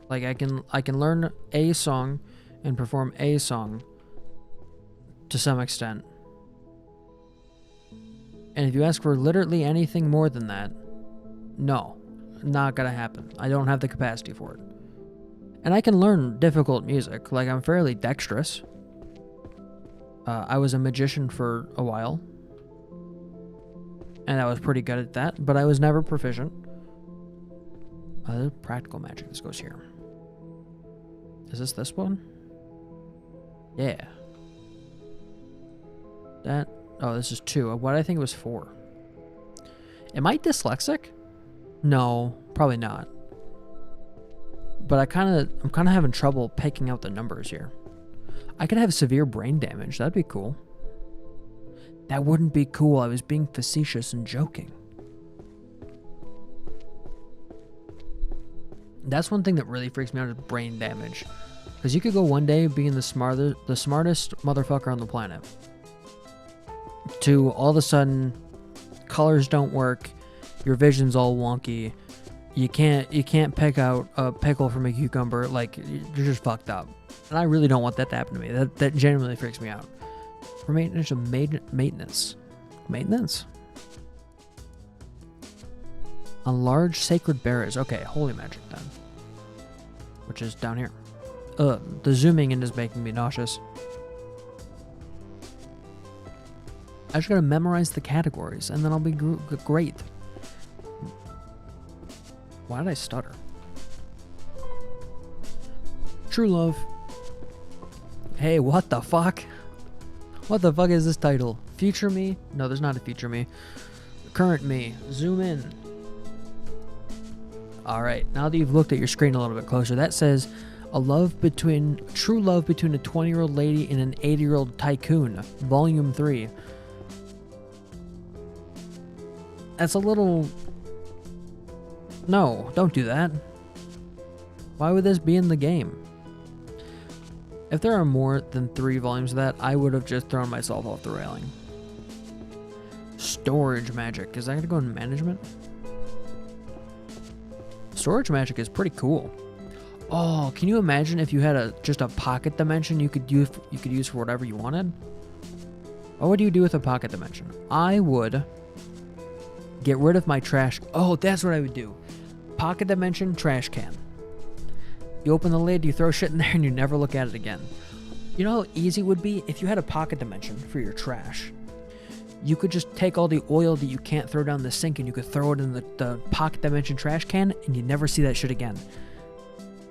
Like I can learn a song and perform a song to some extent. And if you ask for literally anything more than that, no, not gonna happen. I don't have the capacity for it. And I can learn difficult music. Like, I'm fairly dexterous. I was a magician for a while. and I was pretty good at that, but I was never proficient. Practical magic. This goes here. Is this one? Yeah. That. Oh, this is 2. What I think it was 4. Am I dyslexic? No, probably not. But I'm kind of having trouble picking out the numbers here. I could have severe brain damage. That'd be cool. That wouldn't be cool. I was being facetious and joking. That's one thing that really freaks me out is brain damage. Because you could go one day being the smartest motherfucker on the planet, to all of a sudden, colors don't work, your vision's all wonky, you can't pick out a pickle from a cucumber, like, you're just fucked up. And I really don't want that to happen to me. That genuinely freaks me out. For maintenance. On large sacred bearers. Okay, holy magic then. Which is down here. The zooming in is making me nauseous. I just gotta memorize the categories, and then I'll be great. Why did I stutter? True love. Hey, what the fuck? What the fuck is this title? Future me? No, there's not a future me. Current me. Zoom in. Alright, now that you've looked at your screen a little bit closer, that says true love between a 20-year-old lady and an 80-year-old tycoon, Volume 3. That's a little... No, don't do that. Why would this be in the game? If there are more than 3 volumes of that, I would have just thrown myself off the railing. Storage magic. Is that going to go in management? Storage magic is pretty cool. Oh, can you imagine if you had just a pocket dimension you could use for whatever you wanted? What would you do with a pocket dimension? I would get rid of my trash. Oh, that's what I would do. Pocket dimension, trash can. You open the lid, you throw shit in there, and you never look at it again. You know how easy it would be if you had a pocket dimension for your trash? You could just take all the oil that you can't throw down the sink and you could throw it in the pocket dimension trash can, and you'd never see that shit again.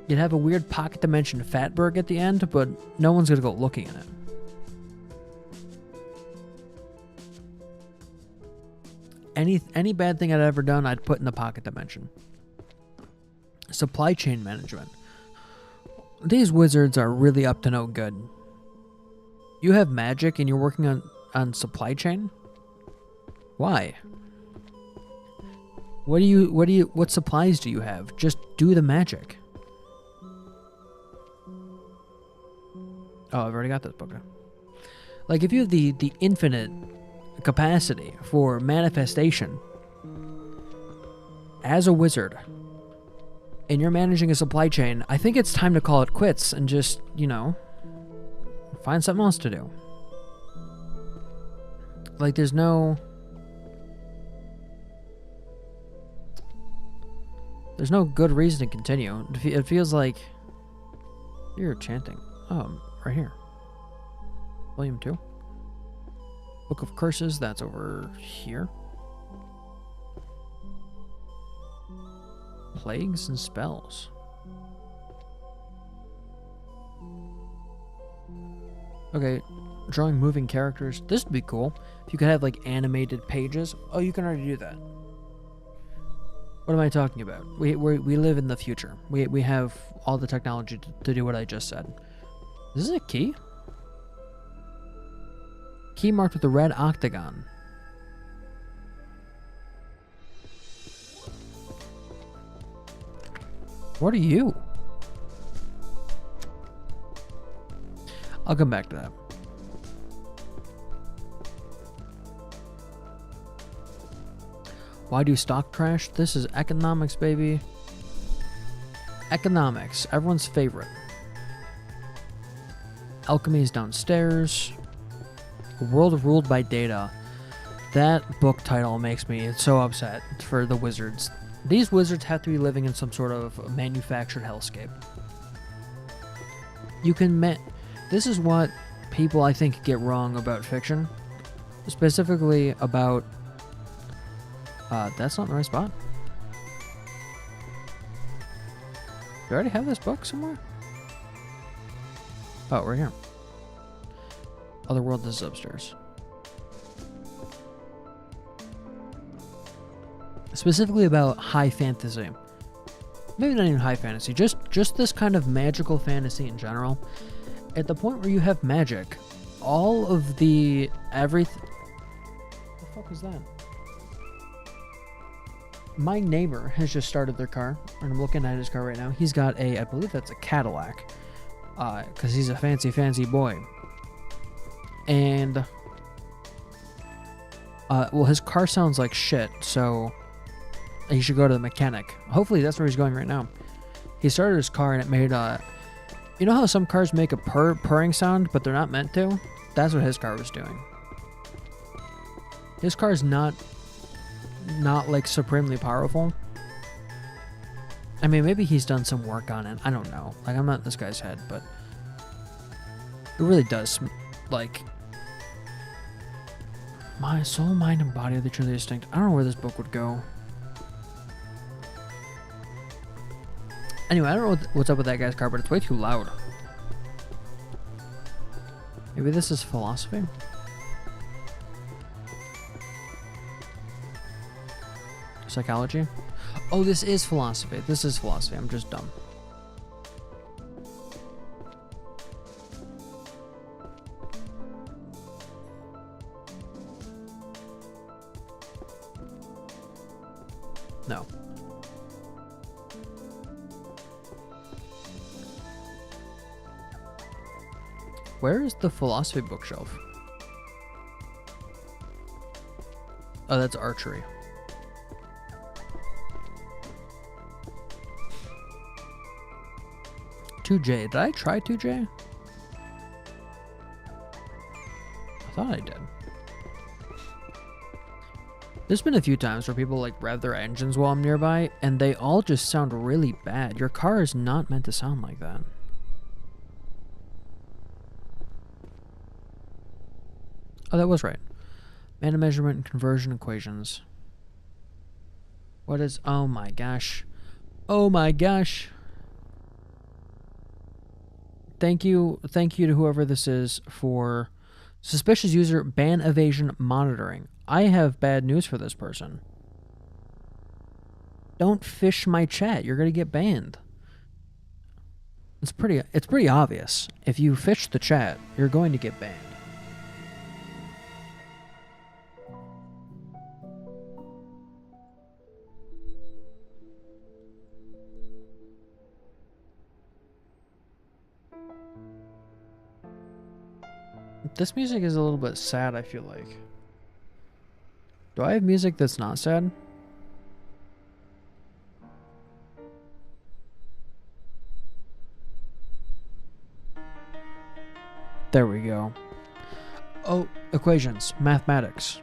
You'd have a weird pocket dimension fatberg at the end, but no one's gonna go looking in it. Any bad thing I'd ever done, I'd put in the pocket dimension. Supply chain management. These wizards are really up to no good. You have magic and you're working on supply chain? Why? What supplies do you have? Just do the magic. Oh, I've already got this book now. Like, if you have the infinite capacity for manifestation as a wizard and you're managing a supply chain, I think it's time to call it quits and just, find something else to do. Like, there's no good reason to continue. It feels like you're chanting. Oh, right here. Volume 2. Book of Curses, that's over here. Plagues and spells. Okay, drawing moving characters. This would be cool. If you could have, like, animated pages. Oh, you can already do that. What am I talking about? We live in the future. We have all the technology to do what I just said. Is this a key? Key marked with a red octagon. What are you? I'll come back to that. Why do stock trash? This is economics, baby. Economics, everyone's favorite. Alchemy is downstairs. A world ruled by data. That book title makes me so upset for the wizards. These wizards have to be living in some sort of manufactured hellscape. This is what people, I think, get wrong about fiction. Specifically about That's not the right spot. Do I already have this book somewhere? Oh, we're here. Otherworld is upstairs. Specifically about high fantasy. Maybe not even high fantasy, just this kind of magical fantasy in general. At the point where you have magic, all of the everything. What the fuck is that? My neighbor has just started their car, and I'm looking at his car right now. He's got I believe that's a Cadillac, because he's a fancy boy. And, well, his car sounds like shit, so he should go to the mechanic. Hopefully that's where he's going right now. He started his car and it made, you know how some cars make a purring sound, but they're not meant to? That's what his car was doing. His car is not like supremely powerful. I mean, maybe he's done some work on it. I don't know. Like, I'm not in this guy's head, but it really does, like, my soul, mind, and body are the truly distinct. I don't know where this book would go. Anyway, I don't know what's up with that guy's car, but it's way too loud. Maybe this is philosophy? Psychology? Oh, this is philosophy. This is philosophy. I'm just dumb. No. Where is the philosophy bookshelf? Oh, that's archery. J. Did I try 2J? I thought I did. There's been a few times where people like rev their engines while I'm nearby, and they all just sound really bad. Your car is not meant to sound like that. Oh, that was right. Mana measurement and conversion equations. What is... Oh my gosh. Oh my gosh. Thank you to whoever this is for suspicious user ban evasion monitoring. I have bad news for this person. Don't fish my chat. You're gonna get banned. It's pretty obvious. If you fish the chat, you're going to get banned. This music is a little bit sad, I feel like. Do I have music that's not sad? There we go. Oh, equations, mathematics.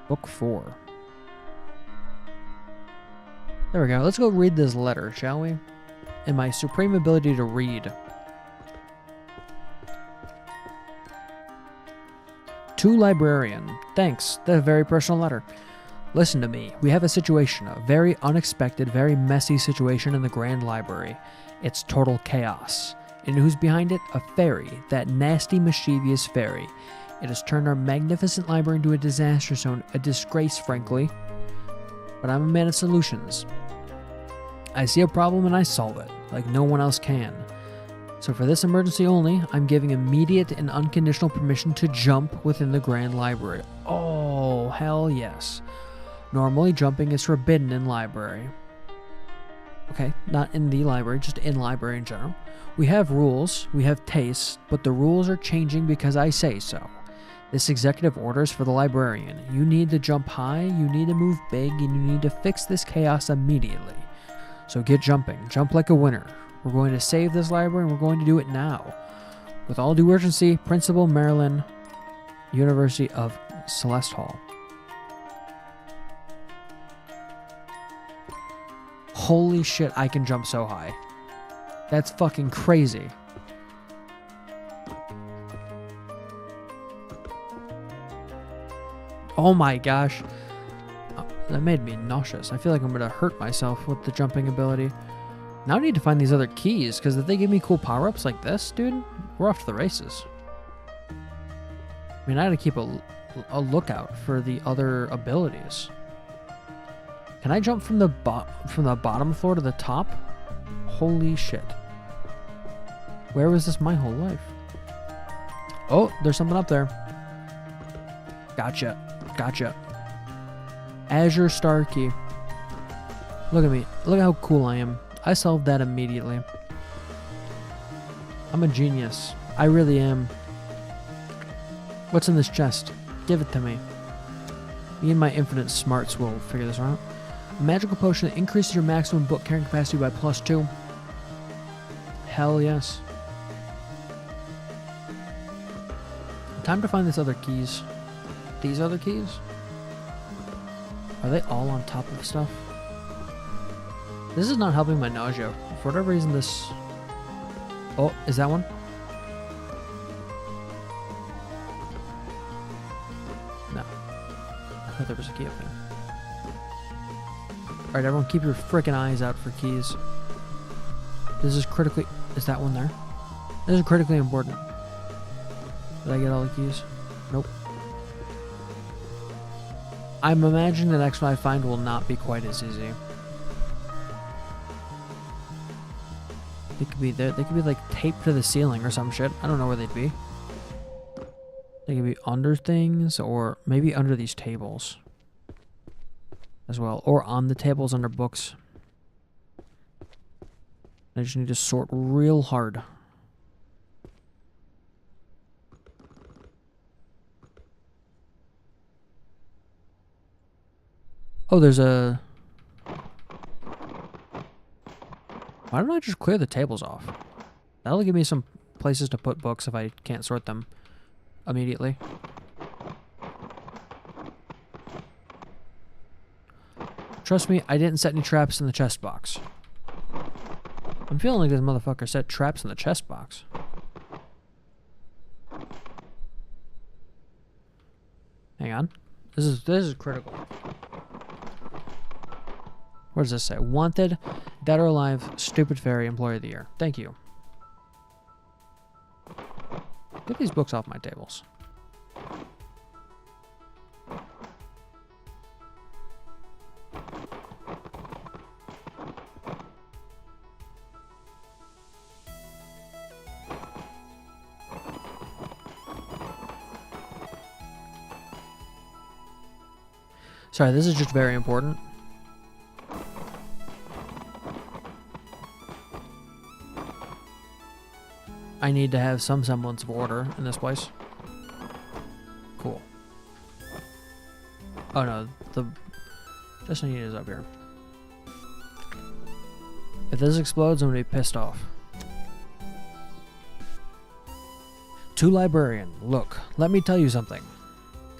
Book 4. There we go. Let's go read this letter, shall we? And my supreme ability to read. To librarian. Thanks. That's a very personal letter. Listen to me. We have a situation, a very unexpected, very messy situation in the Grand Library. It's total chaos. And who's behind it? A fairy. That nasty, mischievous fairy. It has turned our magnificent library into a disaster zone. A disgrace, frankly. But I'm a man of solutions. I see a problem and I solve it, like no one else can. So for this emergency only, I'm giving immediate and unconditional permission to jump within the Grand Library. Oh, hell yes. Normally, jumping is forbidden in library. Okay, not in the library, just in library in general. We have rules, we have tastes, but the rules are changing because I say so. This executive order is for the librarian. You need to jump high, you need to move big, and you need to fix this chaos immediately. So get jumping. Jump like a winner. We're going to save this library, and we're going to do it now. With all due urgency, Principal Marilyn, University of Celeste Hall. Holy shit, I can jump so high. That's fucking crazy. Oh my gosh. Oh, that made me nauseous. I feel like I'm going to hurt myself with the jumping ability. Now I need to find these other keys, because if they give me cool power-ups like this, dude, we're off to the races. I mean, I gotta keep a lookout for the other abilities. Can I jump from the bottom floor to the top? Holy shit. Where was this my whole life? Oh, there's something up there. Gotcha. Gotcha. Azure Star Key. Look at me. Look at how cool I am. I solved that immediately. I'm a genius. I really am. What's in this chest? Give it to me. Me and my infinite smarts will figure this out. A magical potion that increases your maximum book carrying capacity by +2. Hell yes. Time to find these other keys. These other keys? Are they all on top of stuff? This is not helping my nausea. For whatever reason this... Oh, is that one? No. I thought there was a key up there. Alright, everyone, keep your frickin' eyes out for keys. This is critically... Is that one there? This is critically important. Did I get all the keys? Nope. I'm imagining the next one I find will not be quite as easy. They could be there. They could be like taped to the ceiling or some shit. I don't know where they'd be. They could be under things or maybe under these tables as well. Or on the tables under books. I just need to sort real hard. Oh, there's a... Why don't I just clear the tables off? That'll give me some places to put books if I can't sort them immediately. Trust me, I didn't set any traps in the chest box. I'm feeling like this motherfucker set traps in the chest box. Hang on. This is critical. What does this say? Wanted, dead or alive, stupid fairy, employee of the year. Thank you. Get these books off my tables. Sorry, this is just very important. I need to have some semblance of order in this place. Cool. Oh no, the Destiny is up here. If this explodes, I'm gonna be pissed off. To librarian, look, let me tell you something.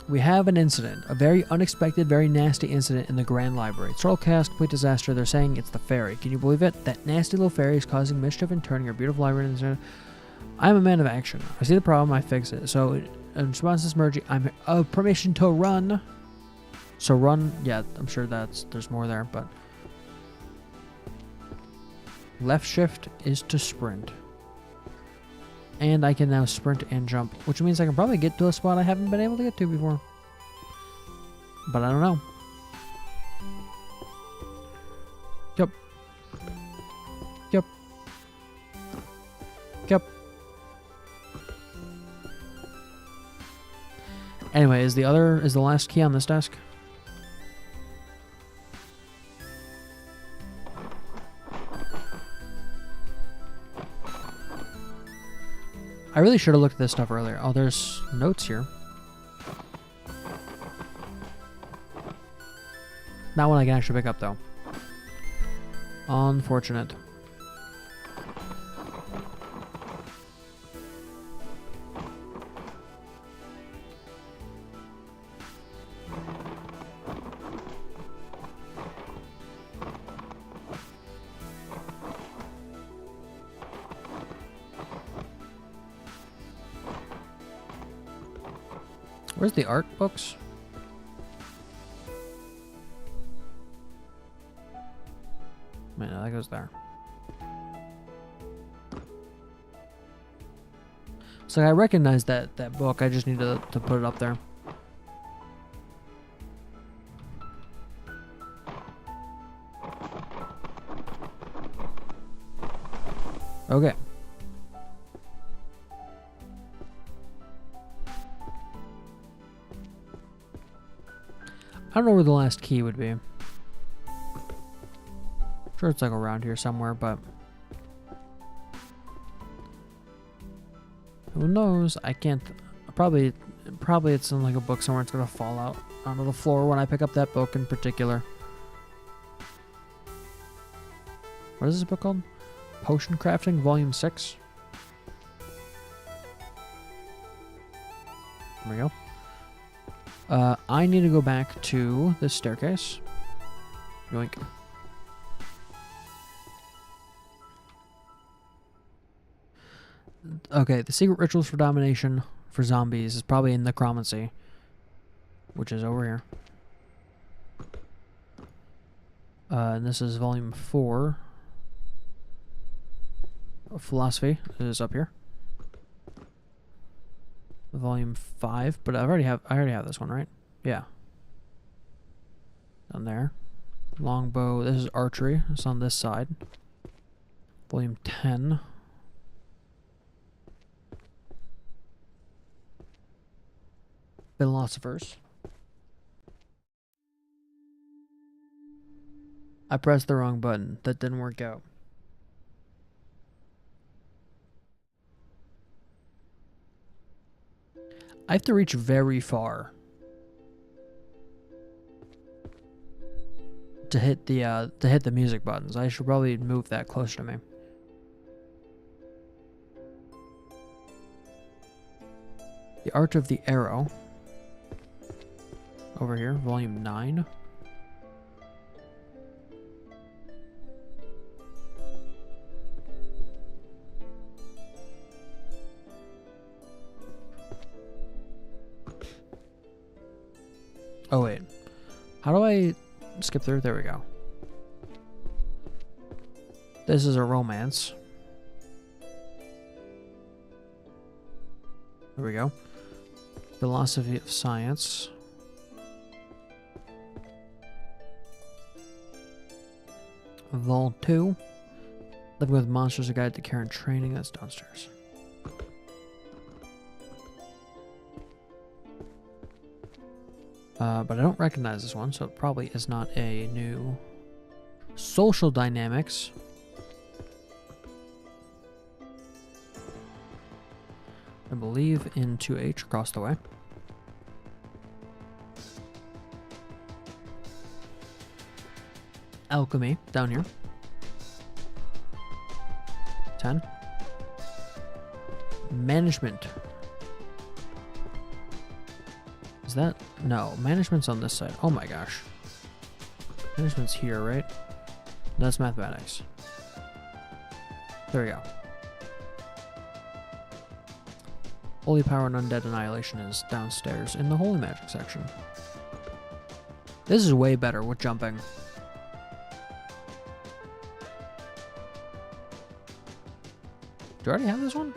We have an incident, a very unexpected, very nasty incident in the Grand Library. Total chaos, complete disaster. They're saying it's the fairy. Can you believe it? That nasty little fairy is causing mischief and turning our beautiful library into... I'm a man of action. I see the problem, I fix it. So, in response to this merge, I'm permission to run. So run, yeah, I'm sure there's more there, but... Left shift is to sprint. And I can now sprint and jump, which means I can probably get to a spot I haven't been able to get to before. But I don't know. Yep. Yep. Yep. Anyway, is the last key on this desk? I really should have looked at this stuff earlier. Oh, there's notes here. Not one I can actually pick up, though. Unfortunate. Where's the art books? that goes there. So I recognize that book. I just need to put it up there. Okay. I don't know where the last key would be. Sure, it's like around here somewhere, but who knows? I can't. Probably it's in like a book somewhere. It's gonna fall out onto the floor when I pick up that book in particular. What is this book called? Potion Crafting, Volume 6. There we go. I need to go back to this staircase. Yoink. Okay, the secret rituals for domination for zombies is probably in necromancy, which is over here. And this is volume 4. Philosophy is up here. Volume 5, but I already have this one, right? Yeah. Down there. Longbow, this is archery. It's on this side. Volume 10. Philosophers. I pressed the wrong button. That didn't work out. I have to reach very far to hit the music buttons. I should probably move that closer to me. The Art of the Arrow. Over here, volume 9. Oh wait, how do I skip through? There we go. This is a romance. There we go. Philosophy of Science. Vol 2. Living with Monsters, a Guide to Care and Training. That's downstairs. But I don't recognize this one, so it probably is not a new social dynamics. I believe in 2H across the way. Alchemy down here. 10. Management. Is that? No, management's on this side. Oh my gosh. Management's here, right? That's mathematics. There we go. Holy Power and Undead Annihilation is downstairs in the Holy Magic section. This is way better with jumping. Do I already have this one?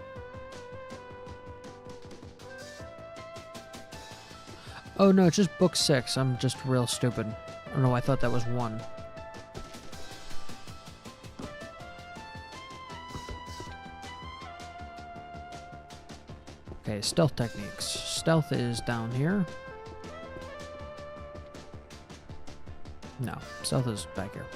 Oh no, it's just book 6. I'm just real stupid. Oh no, I thought that was 1. Okay, stealth techniques. Stealth is down here. No, stealth is back here.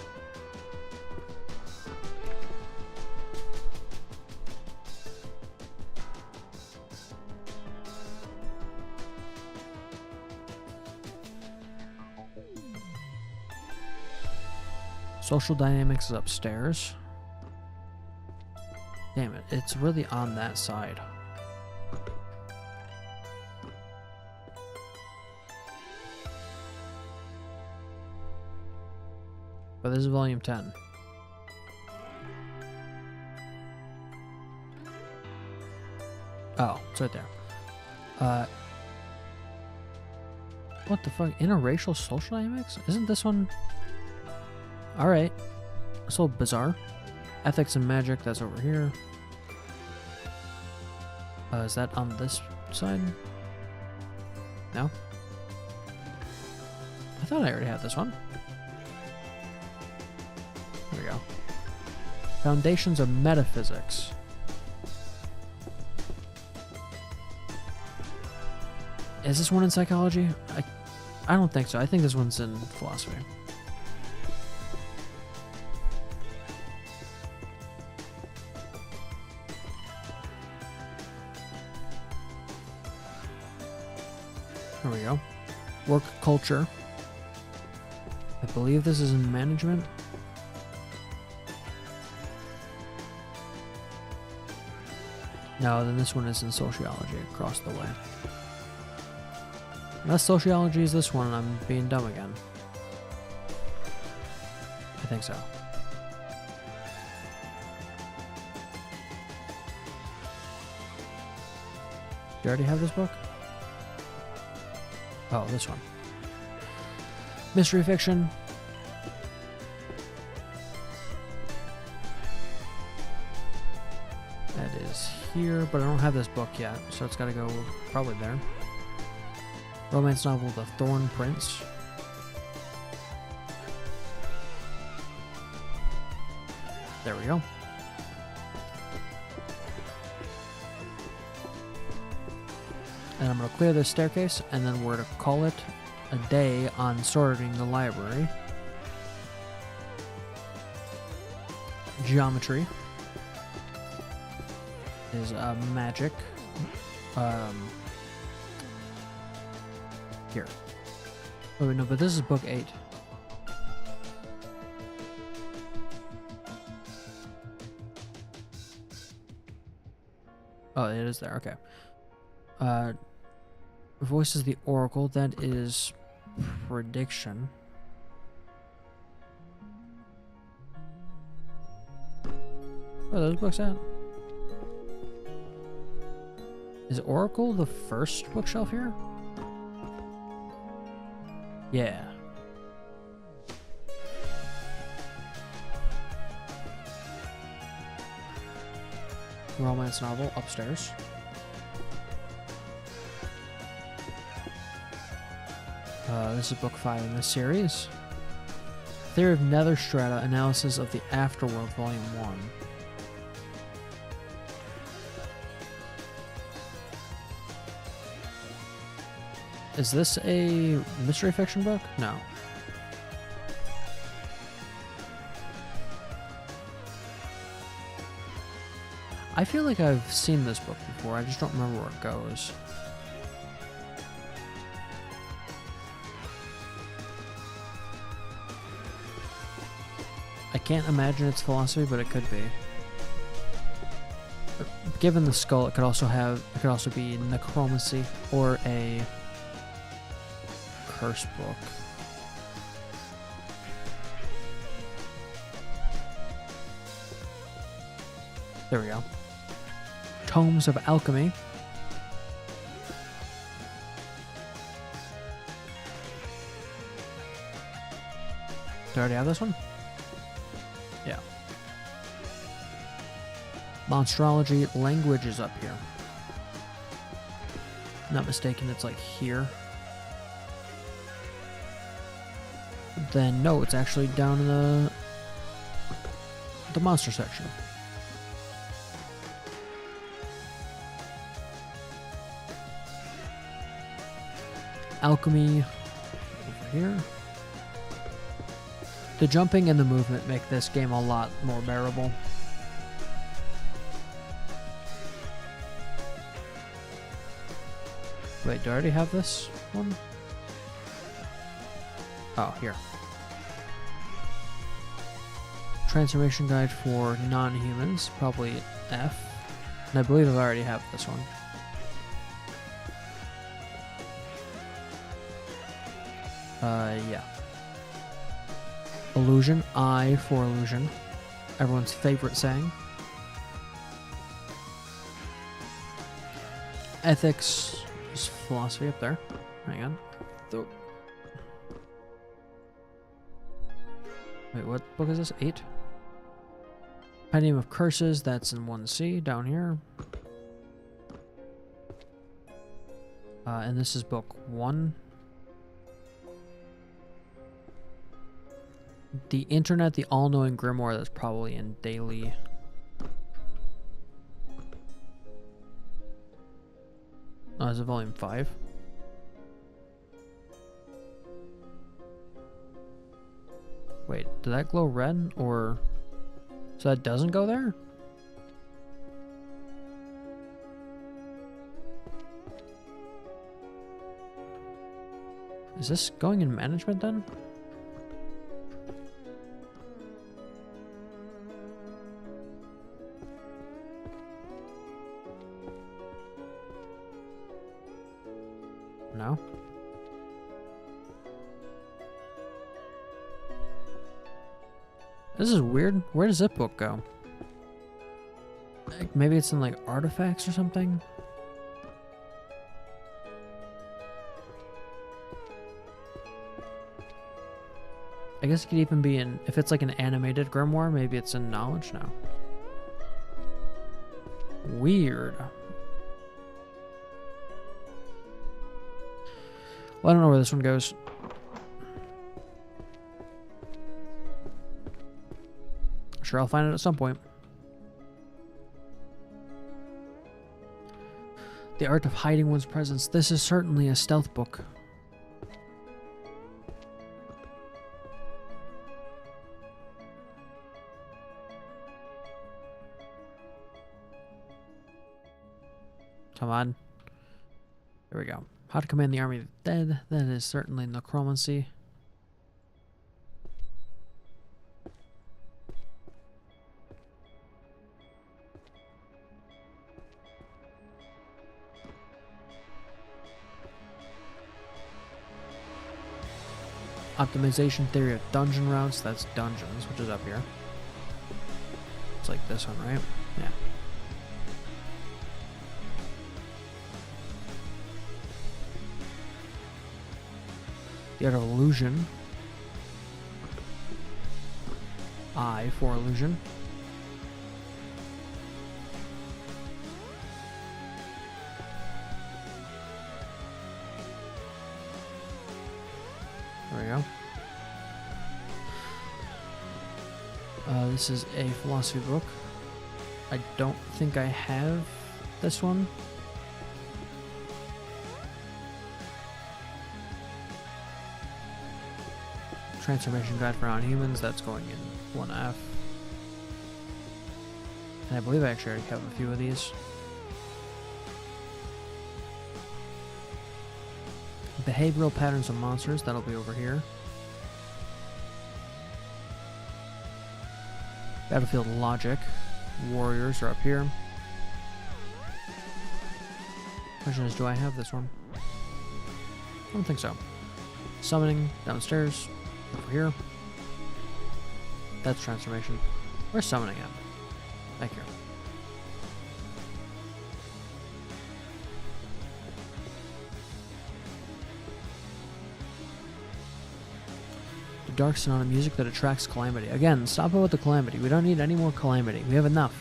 Social dynamics is upstairs. Damn it, it's really on that side. But this is volume 10. Oh, it's right there. What the fuck? Interracial social dynamics? Isn't this one... Alright. it's a little bizarre. Ethics and magic, that's over here. Is that on this side? No? I thought I already had this one. There we go. Foundations of Metaphysics. Is this one in psychology? I don't think so. I think this one's in philosophy. There we go. Work culture. I believe this is in management. No, then this one is in sociology across the way. Unless sociology is this one, I'm being dumb again. I think so. Do you already have this book? Oh, this one. Mystery fiction. That is here, but I don't have this book yet, so it's gotta go probably there. Romance novel, The Thorn Prince. There we go. And I'm going to clear this staircase, and then we're to call it a day on sorting the library. Geometry is magic. Here. Oh, wait, no, but this is book 8. Oh, it is there. Okay. Voices the Oracle. That is prediction. Where are those books at? Is Oracle the first bookshelf here? Yeah. Romance novel upstairs. This is book 5 in this series. Theory of Nether Strata, Analysis of the Afterworld, Volume 1. Is this a mystery fiction book? No. I feel like I've seen this book before, I just don't remember where it goes. I can't imagine it's philosophy, but it could be. Given the skull, it could also be necromancy or a curse book. There we go. Tomes of Alchemy. Do I already have this one? Yeah. Monstrology language is up here. Not mistaken, it's like here. Then no, it's actually down in the monster section. Alchemy over here. The jumping and the movement make this game a lot more bearable. Wait, do I already have this one? Oh, here. Transformation guide for non-humans, probably F. And I believe I already have this one. Yeah. Illusion, I for illusion. Everyone's favorite saying. Ethics is philosophy up there. Hang on. Wait, what book is this? 8? Pendium of Curses, that's in 1C down here. And this is book 1. The Internet, the All-Knowing Grimoire, that's probably in daily. Oh, is it volume 5? Wait, did that glow red, or... So that doesn't go there? Is this going in management then? No? This is weird. Where does this book go? Like, maybe it's in like artifacts or something? I guess it could even be in, if it's like an animated grimoire, maybe it's in knowledge now. Weird. Well, I don't know where this one goes. Sure, I'll find it at some point. The Art of Hiding One's Presence. This is certainly a stealth book. Come on. There we go. How to Command the Army of the Dead. That is certainly necromancy. Optimization theory of dungeon routes. That's dungeons, which is up here. It's like this one, right? Yeah. The Art of Illusion. I for illusion. There we go. This is a philosophy book. I don't think I have this one. Transformation Guide for Non-Humans, that's going in 1F. And I believe I actually already have a few of these. Behavioral Patterns of Monsters, that'll be over here. Battlefield Logic, Warriors are up here. Question is, do I have this one? I don't think so. Summoning, downstairs, over here. That's Transformation. Where's Summoning at? Thank you. Dark Sonata music that attracts calamity. Again, stop it with the calamity. We don't need any more calamity. We have enough.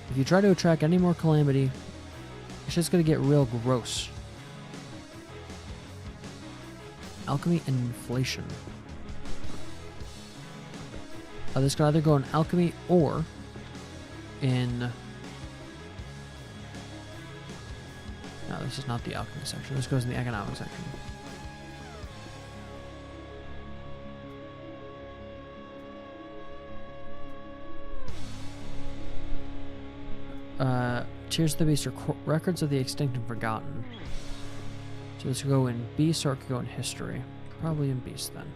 If you try to attract any more calamity, it's just going to get real gross. Alchemy and inflation. This could either go in alchemy or in... No, this is not the alchemy section. This goes in the economic section. Tears of the Beast are records of the extinct and forgotten. So this could go in Beast or it could go in history. Probably in Beast then.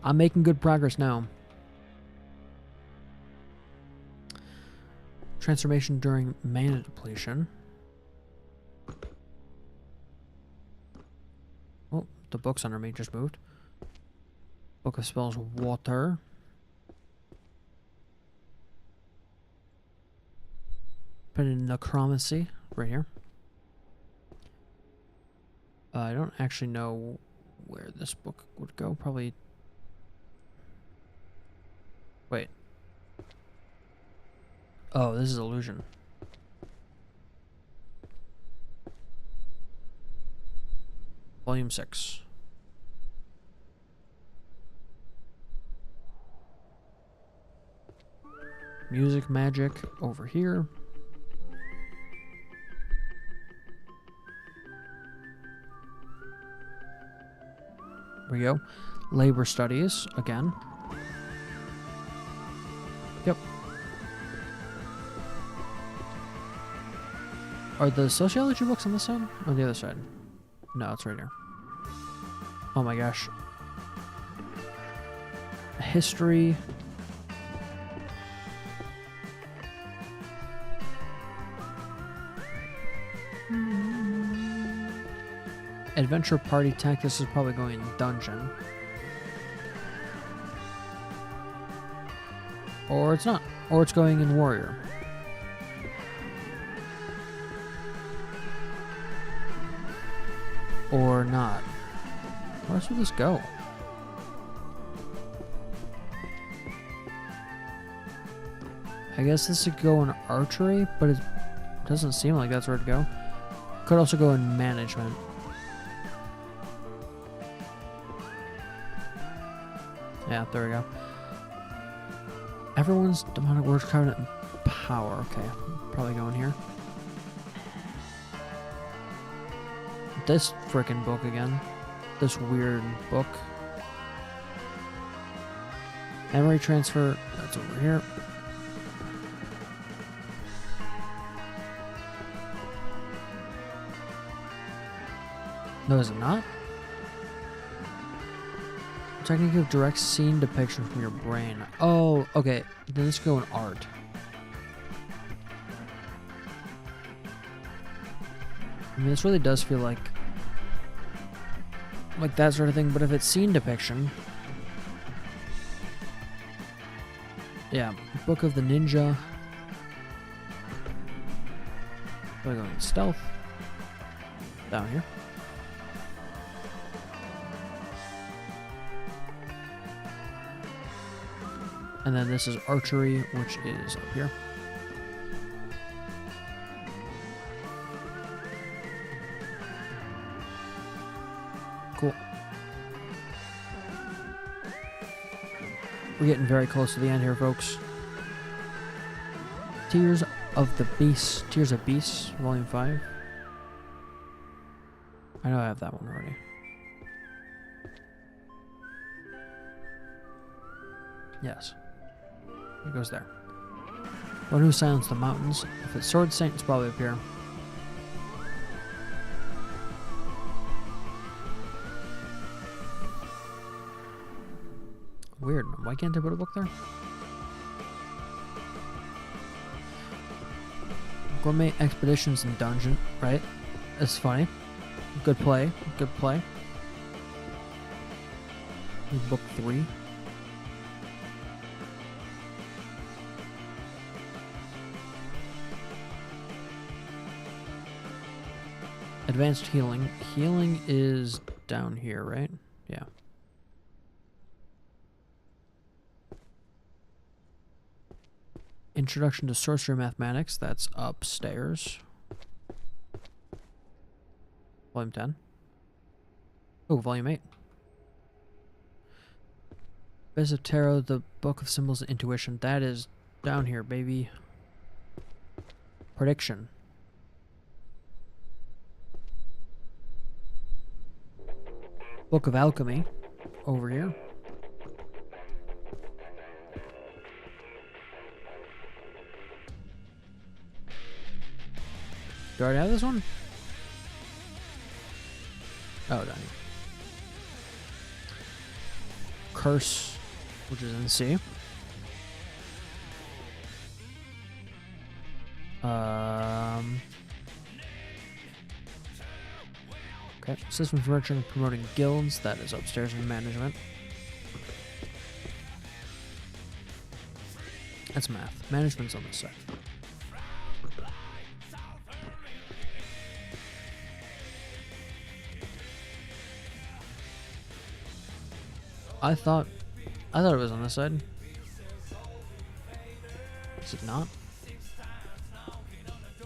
I'm making good progress now. Transformation during mana depletion. Oh, the books under me just moved. Book of Spells, Water. Put in Necromancy right here. I don't actually know where this book would go. Probably. Wait. Oh, this is illusion. Volume 6. Music magic over here. There we go. Labor studies again. Yep. Are the sociology books on this side or the other side? No, it's right here. Oh my gosh. History. Adventure Party Tech. This is probably going dungeon. Or it's not. Or it's going in warrior. Or not. Where else would this go? I guess this would go in archery, but it doesn't seem like that's where it'd go. Could also go in management. Yeah, there we go. Everyone's demonic words covenant and power. Okay, probably going here. This frickin' book again. This weird book. Memory transfer. That's over here. No, is it not? Technique of direct scene depiction from your brain. Oh, okay. Then let's go in art. I mean, this really does feel like that sort of thing, but if it's scene depiction... Yeah, Book of the Ninja. Probably going stealth. Down here. And then this is archery, which is up here. Cool. We're getting very close to the end here, folks. Tears of the Beast. Tears of Beasts, Volume 5. I know I have that one already. Yes. It goes there. One who silenced the mountains. If it's Sword Saint, it's probably up here. Weird. Why can't I put a book there? Gourmet Expeditions in Dungeon, right? That's funny. Good play. Good play. Book 3. Advanced healing. Healing is down here, right? Yeah. Introduction to Sorcery Mathematics. That's upstairs. Volume 10. Oh, Volume 8. Best of Tarot, the Book of Symbols and Intuition. That is down here, baby. Prediction. Book of Alchemy. Over here. Do I already have this one? Oh, down here. Curse, which is in C. Okay, system for nurturing and promoting guilds. That is upstairs in management. That's math. Management's on this side. I thought it was on this side. Is it not?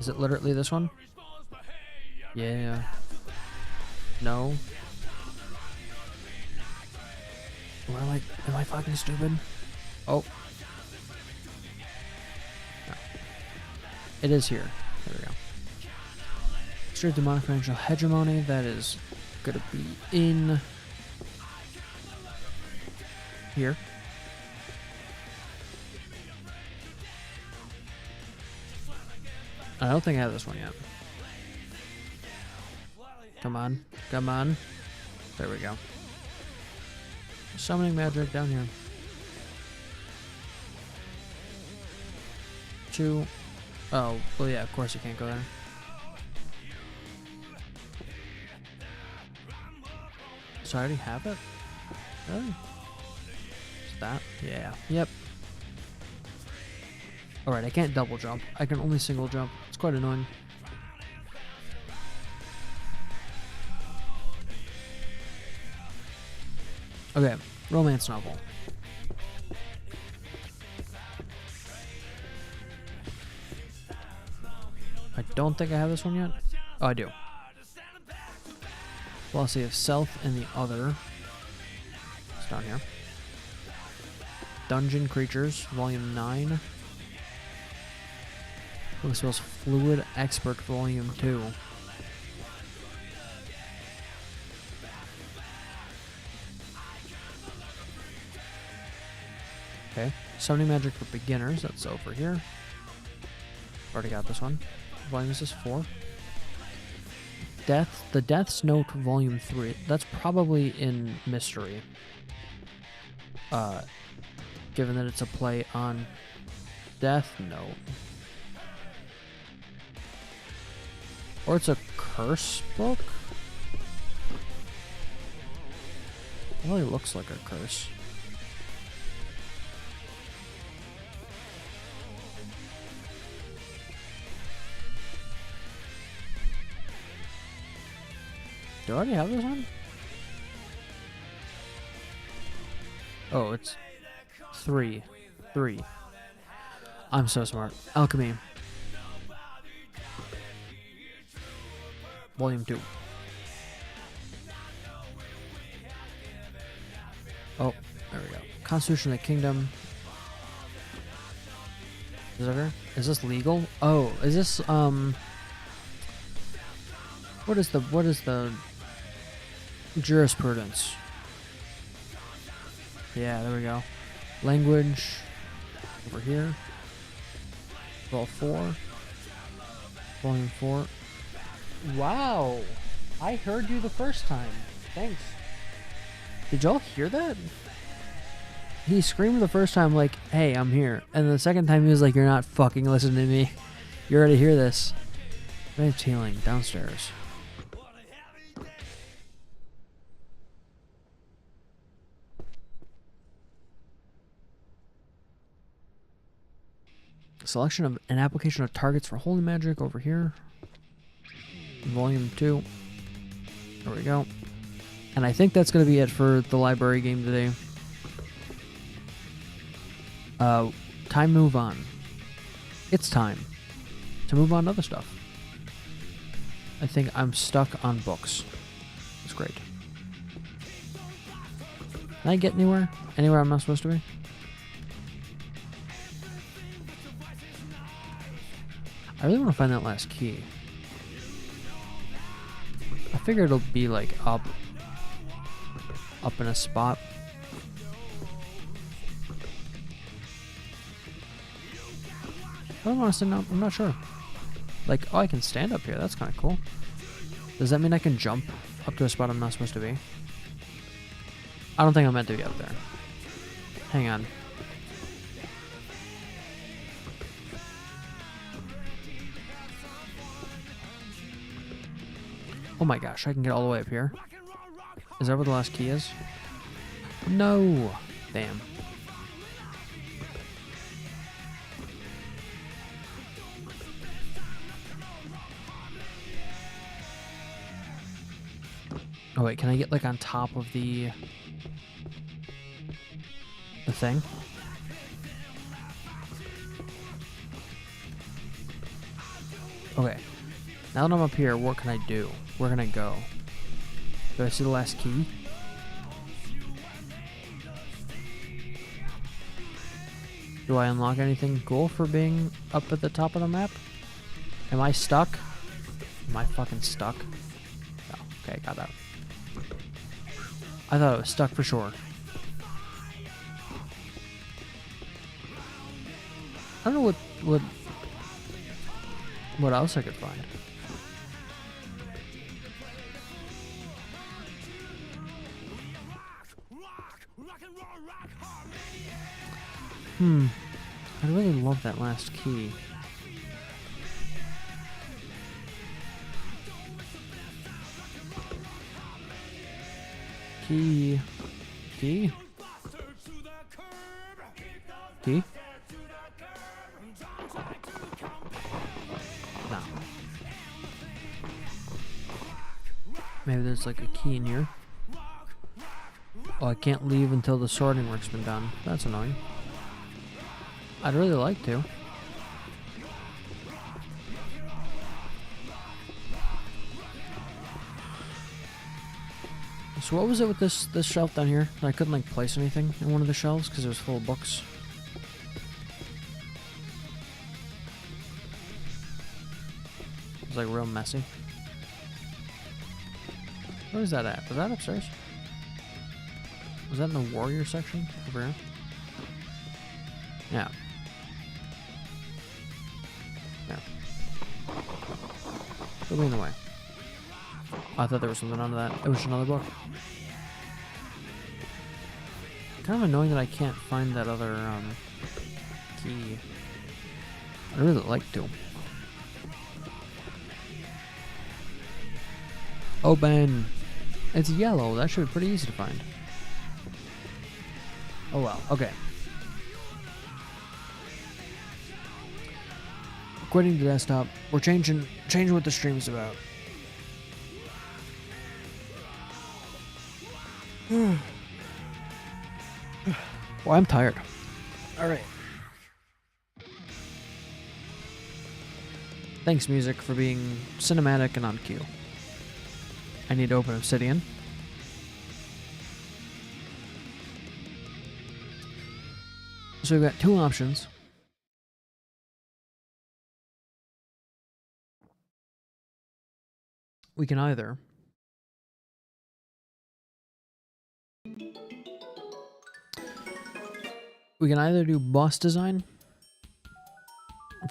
Is it literally this one? Yeah. No. Am I fucking stupid? Oh. No. It is here. There we go. Extreme demonic financial hegemony. That is gonna be in here. I don't think I have this one yet. Come on. Come on. There we go. Summoning magic down here. 2. Oh, well, yeah, of course you can't go there. So I already have it? Really? Is that? Yeah. Yep. Alright, I can't double jump. I can only single jump. It's quite annoying. Okay, romance novel. I don't think I have this one yet. Oh, I do. Philosophy of Self and the Other. It's down here. Dungeon Creatures, Volume 9. This was Fluid Expert, Volume 2. Okay. Summoning Magic for Beginners, that's over here. Already got this one. Volume is this 4. The Death's Note Volume 3. That's probably in Mystery. Given that it's a play on Death Note. Or it's a curse book? It really looks like a curse. Do I already have this one? Oh, it's 3. I'm so smart. Alchemy. Volume 2. Oh, there we go. Constitution of the Kingdom. Is this legal? Oh, is this what is the jurisprudence? Yeah, there we go. Language over here. Vol 4. Volume 4. Wow. I heard you the first time. Thanks. Did y'all hear that? He screamed the first time like, hey, I'm here. And the second time he was like, you're not fucking listening to me. You already hear this. Rave's healing downstairs. Selection of an application of targets for holy magic over here. Volume 2. There we go. And I think that's going to be it for the library game today. Time to move on. It's time to move on to other stuff. I think I'm stuck on books. It's great. Can I get anywhere? Anywhere I'm not supposed to be? I really want to find that last key. I figure it'll be like up in a spot. I don't want to stand up. I'm not sure. Like, oh, I can stand up here. That's kind of cool. Does that mean I can jump up to a spot I'm not supposed to be? I don't think I'm meant to be up there. Hang on. Oh my gosh, I can get all the way up here. Is that where the last key is? No! Damn. Oh wait, can I get like on top of the... the thing. Okay. Now that I'm up here, what can I do? Where can I go? Do I see the last key? Do I unlock anything cool for being up at the top of the map? Am I stuck? Am I fucking stuck? Oh, okay, got out. I thought I was stuck for sure. I don't know what else I could find. I really love that last key. Key. Key? Key? No. Maybe there's like a key in here. Oh, I can't leave until the sorting work's been done. That's annoying. I'd really like to. So what was it with this shelf down here? I couldn't like place anything in one of the shelves because it was full of books. It was like real messy. Where is that at? Was that upstairs? Was that in the warrior section over here? Yeah. Yeah. Go in the way. I thought there was something under that. It was another book. Kind of annoying that I can't find that other key. I'd really like to. Oh, Ben. It's yellow. That should be pretty easy to find. Oh well. Okay. Quitting the desktop. We're changing what the stream's about. Well, I'm tired. All right. Thanks, music, for being cinematic and on cue. I need to open Obsidian. So we've got two options. We can either do boss design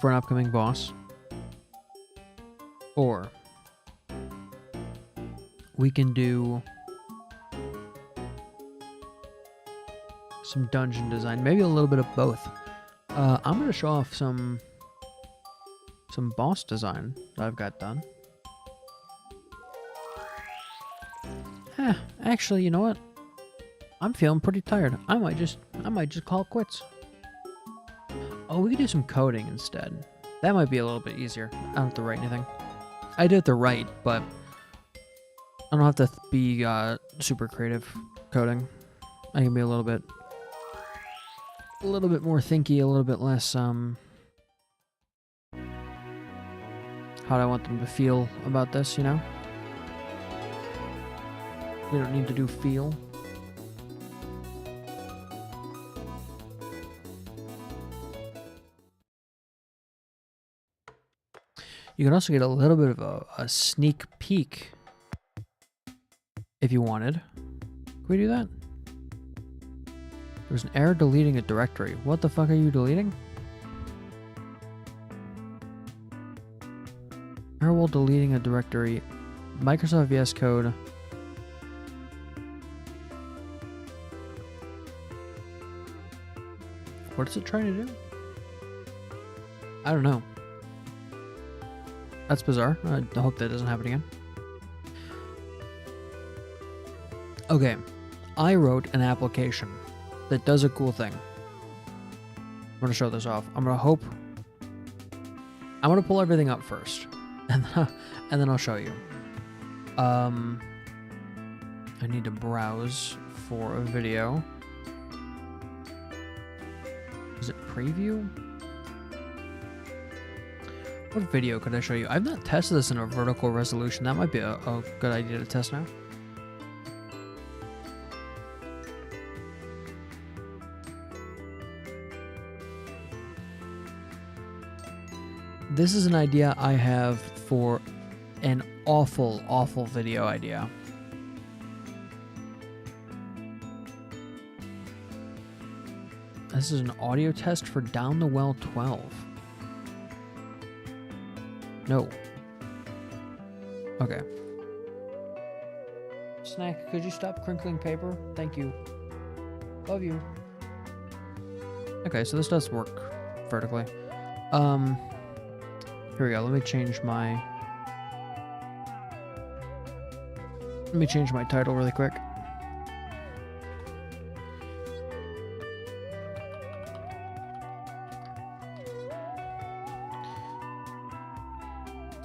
for an upcoming boss, or we can do some dungeon design, maybe a little bit of both. I'm going to show off some boss design that I've got done. Actually, you know what? I'm feeling pretty tired. I might just call it quits. Oh, we could do some coding instead. That might be a little bit easier. I don't have to write anything. I do have to write, but I don't have to be super creative coding. I can be a little bit more thinky, a little bit less how do I want them to feel about this, you know? We don't need to do feel. You can also get a little bit of a sneak peek if you wanted. Can we do that? There's an error deleting a directory. What the fuck are you deleting? Error while deleting a directory. Microsoft VS Code. What is it trying to do? I don't know. That's bizarre. I hope that doesn't happen again. Okay. I wrote an application that does a cool thing. I'm going to show this off. I'm going to pull everything up first. And then I'll show you. I need to browse for a video. Is it preview? What video could I show you? I've not tested this in a vertical resolution. That might be a good idea to test now. This is an idea I have for an awful, awful video idea. This is an audio test for Down the Well 12. No. Okay. Snack, could you stop crinkling paper? Thank you. Love you. Okay, so this does work vertically. Here we go. Let me change my title really quick.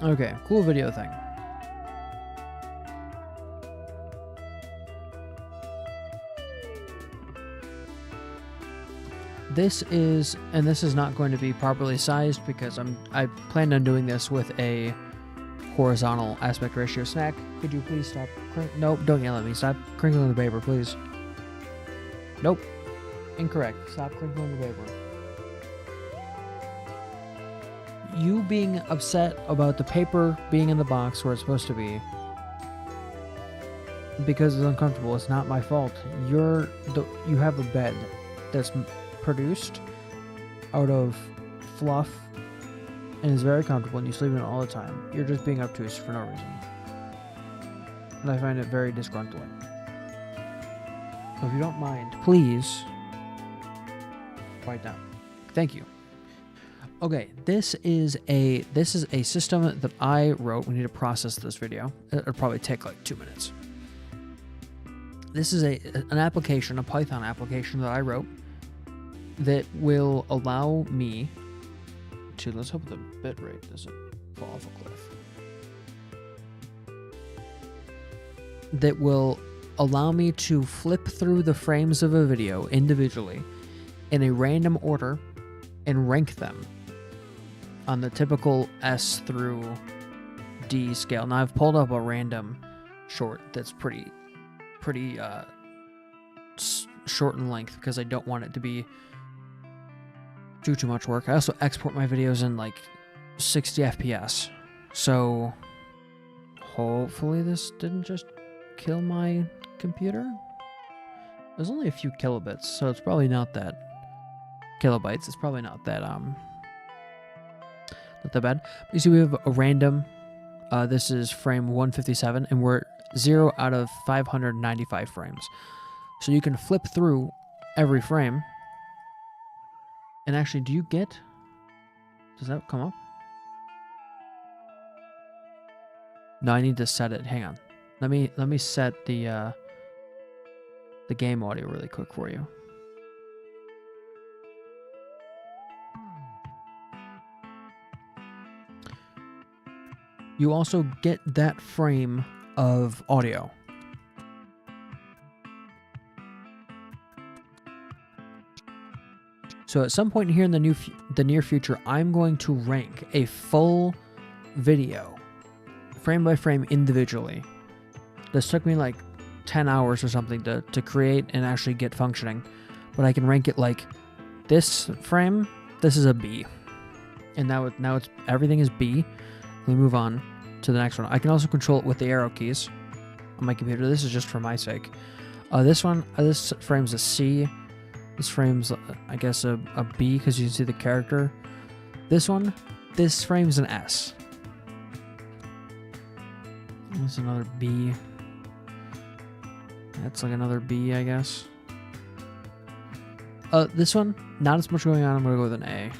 Okay, cool video thing. This is not going to be properly sized because I planned on doing this with a horizontal aspect ratio. Snack, could you please stop? Nope, don't yell at me. Stop crinkling the paper, please. Nope, incorrect. Stop crinkling the paper. You being upset about the paper being in the box where it's supposed to be because it's uncomfortable, it's not my fault. You have a bed that's produced out of fluff and is very comfortable and you sleep in it all the time. You're just being obtuse for no reason. And I find it very disgruntling. So if you don't mind, please quiet down. Thank you. Okay, this is a system that I wrote. We need to process this video. It'll probably take like 2 minutes. This is an application, a Python application that I wrote that will allow me to, let's hope the bitrate doesn't fall off a cliff. That will allow me to flip through the frames of a video individually in a random order and rank them on the typical S through D scale. Now I've pulled up a random short that's pretty short in length because I don't want it to be too much work. I also export my videos in like 60 FPS. So hopefully this didn't just kill my computer. There's only a few kilobits, so it's probably not that kilobytes. It's probably not that not that bad. But you see we have a random. This is frame 157, and we're 0 out of 595 frames. So you can flip through every frame. And actually, does that come up? No, I need to set it. Hang on. Let me set the game audio really quick for you. You also get that frame of audio. So at some point here in the near future, I'm going to rank a full video, frame by frame individually. This took me like 10 hours or something to create and actually get functioning. But I can rank it like this frame, this is a B. And now it's everything is B. We move on to the next one. I can also control it with the arrow keys on my computer. This is just for my sake. This frame's a C. This frame's, I guess, a B because you can see the character. This frame's an S. There's another B. That's like another B, I guess. This one, not as much going on. I'm going to go with an A.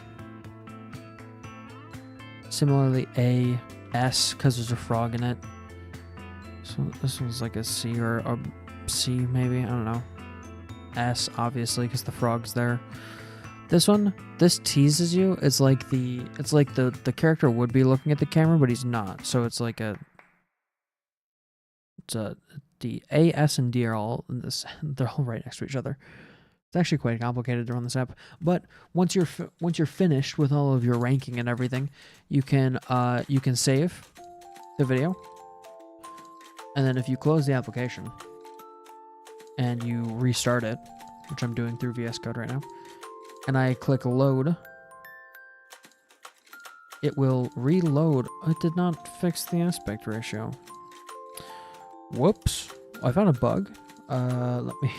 Similarly, A, S, because there's a frog in it. So this one's like a C or a C, maybe. I don't know. S, obviously, because the frog's there. This one, this teases you. It's like the character would be looking at the camera, but he's not. So it's like the A, S, and D are all in this. They're all right next to each other. It's actually quite complicated to run this app, but once you're finished with all of your ranking and everything, you can save the video, and then if you close the application and you restart it, which I'm doing through VS Code right now, and I click load, it will reload. It did not fix the aspect ratio. Whoops! I found a bug. Let me.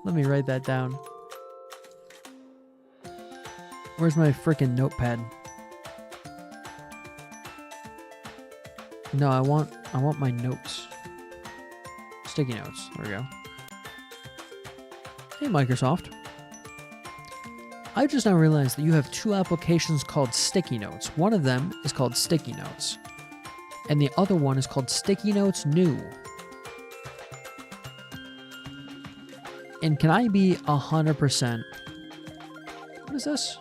Let me write that down. Where's my freaking notepad? No, I want my notes. Sticky notes. There we go. Hey, Microsoft. I just now realized that you have two applications called Sticky Notes. One of them is called Sticky Notes, and the other one is called Sticky Notes New. And can I be 100%? What is this?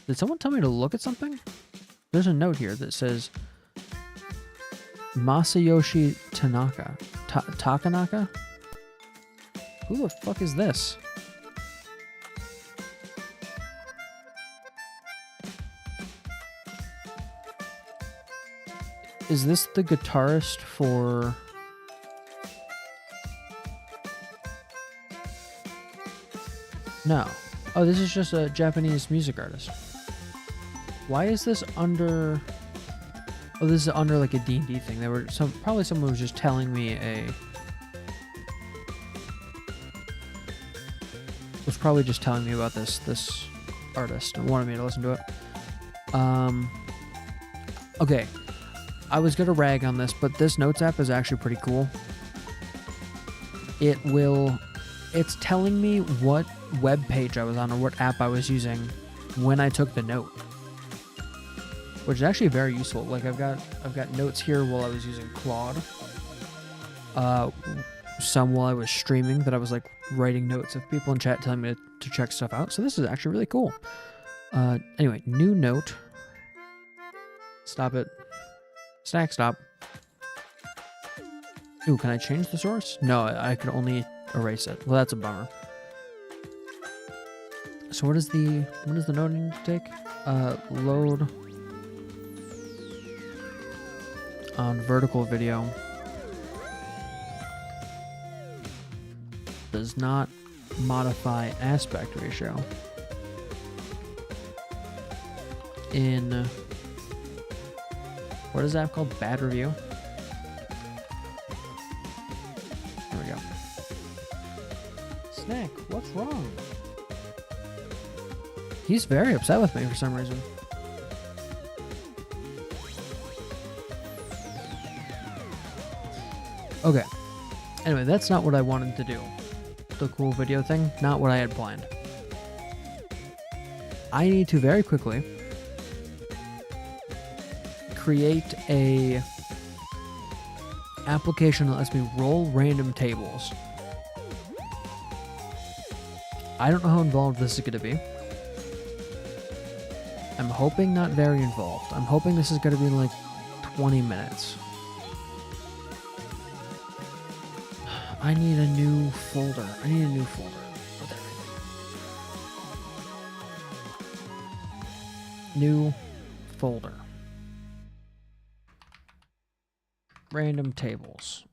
Did someone tell me to look at something? There's a note here that says Masayoshi Tanaka. Takanaka? Who the fuck is this? Is this the guitarist for... No. Oh, this is just a Japanese music artist. Why is this under... Oh, this is under like a D&D thing. They were probably someone was just telling me was probably just telling me about this artist and wanted me to listen to it. Okay. I was gonna rag on this, but this Notes app is actually pretty cool. It's telling me what web page I was on or what app I was using when I took the note, which is actually very useful. Like I've got notes here while I was using Claude, some while I was streaming that I was like writing notes of people in chat telling me to check stuff out. So this is actually really cool. Anyway, new note. Stop it. Stack stop. Ooh, can I change the source? No, I can only erase it. Well, that's a bummer. So what is the note need to take? Load on vertical video. Does not modify aspect ratio. In what is that called? Bad review. There we go. Snack, what's wrong? He's very upset with me for some reason. Okay. Anyway, that's not what I wanted to do. The cool video thing, not what I had planned. I need to very quickly create a application that lets me roll random tables. I don't know how involved this is going to be. I'm hoping not very involved. I'm hoping this is going to be in like 20 minutes. I need a new folder. I need a new folder with everything. New folder. Random tables.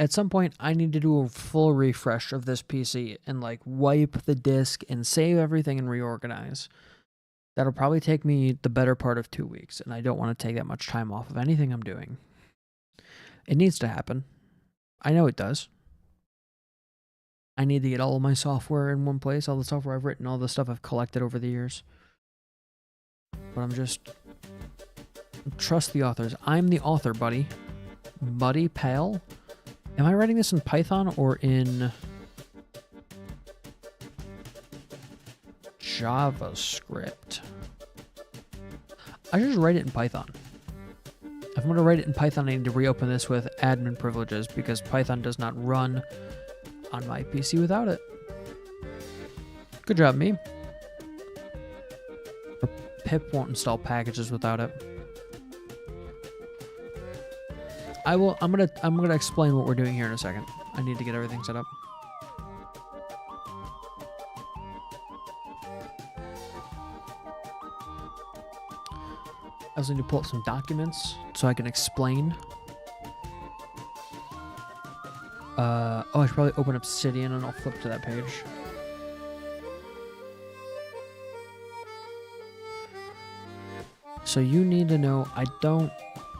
At some point, I need to do a full refresh of this PC and like wipe the disk and save everything and reorganize. That'll probably take me the better part of 2 weeks, and I don't want to take that much time off of anything I'm doing. It needs to happen. I know it does. I need to get all of my software in one place, all the software I've written, all the stuff I've collected over the years. But I'm just... Trust the authors. I'm the author, buddy. Buddy, pal. Am I writing this in Python or in JavaScript? I just write it in Python. If I'm going to write it in Python, I need to reopen this with admin privileges because Python does not run on my PC without it. Good job, me. Or pip won't install packages without it. I'm gonna explain what we're doing here in a second. I need to get everything set up. I also need to pull up some documents so I can explain. Oh, I should probably open Obsidian and I'll flip to that page. So you need to know,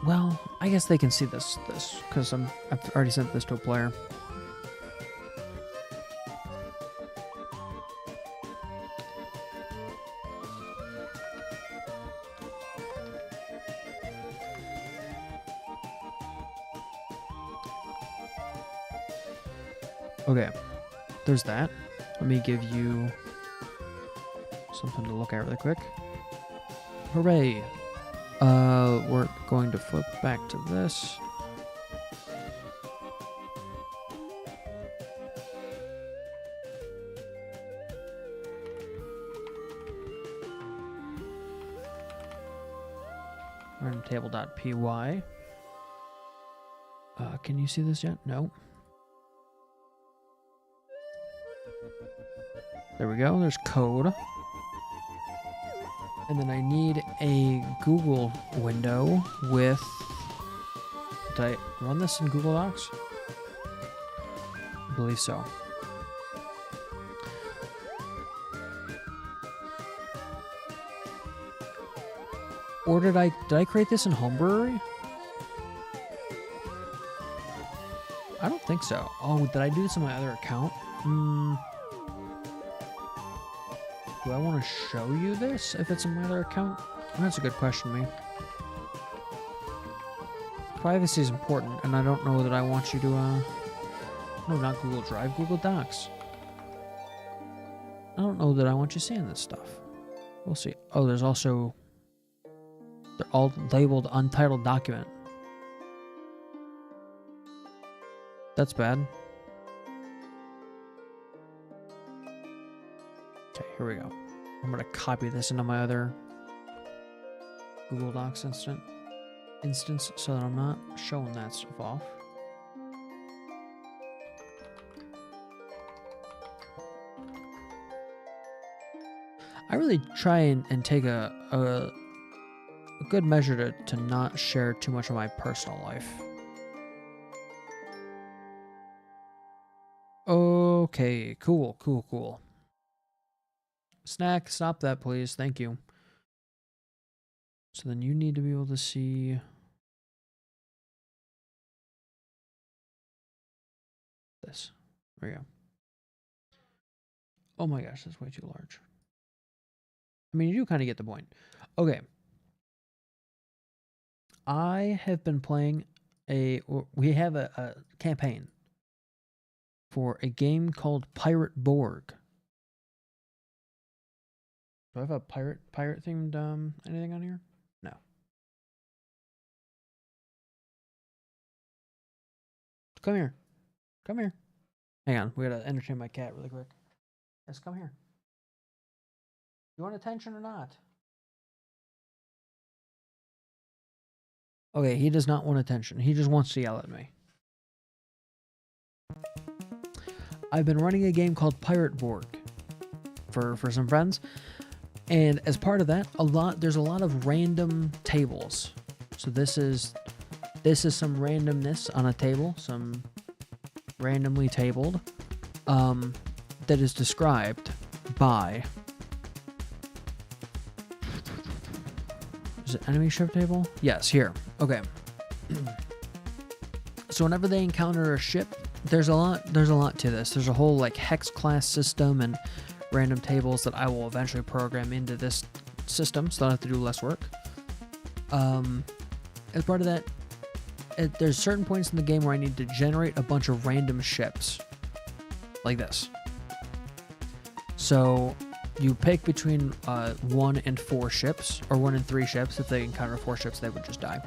well, I guess they can see this, because I've already sent this to a player. Okay, there's that. Let me give you something to look at really quick. Hooray! We're going to flip back to this. Randomtable.py. Can you see this yet? No. There we go. There's code. And then I need a Google window with... Did I run this in Google Docs? I believe so. Or did I create this in Homebrewery? I don't think so. Oh, did I do this on my other account? Do I want to show you this if it's in my other account? That's a good question, mate. Privacy is important, and I don't know that I want you to, no, not Google Drive, Google Docs. I don't know that I want you seeing this stuff. We'll see. Oh, there's also... They're all labeled untitled document. That's bad. Okay, here we go. I'm gonna copy this into my other Google Docs instance so that I'm not showing that stuff off. I really try and take a good measure to not share too much of my personal life. Okay, cool. Snack, stop that, please. Thank you. So then you need to be able to see this. There we go. Oh my gosh, that's way too large. I mean, you do kind of get the point. Okay. I have been playing we have a campaign for a game called Pirate Borg. Do I have a pirate themed anything on here? No. Come here. Hang on, we gotta entertain my cat really quick. Yes, come here. You want attention or not? Okay, he does not want attention. He just wants to yell at me. I've been running a game called Pirate Borg for some friends. And as part of that, there's a lot of random tables. So this is some randomness on a table, some randomly tabled, that is described by... Is it enemy ship table? Yes, here. Okay. So whenever they encounter a ship, there's a lot to this. There's a whole like hex class system and random tables that I will eventually program into this system, so I don't have to do less work. As part of that, there's certain points in the game where I need to generate a bunch of random ships, like this. So you pick between 1 and 4 ships, or 1 and 3 ships. If they encounter 4 ships, they would just die.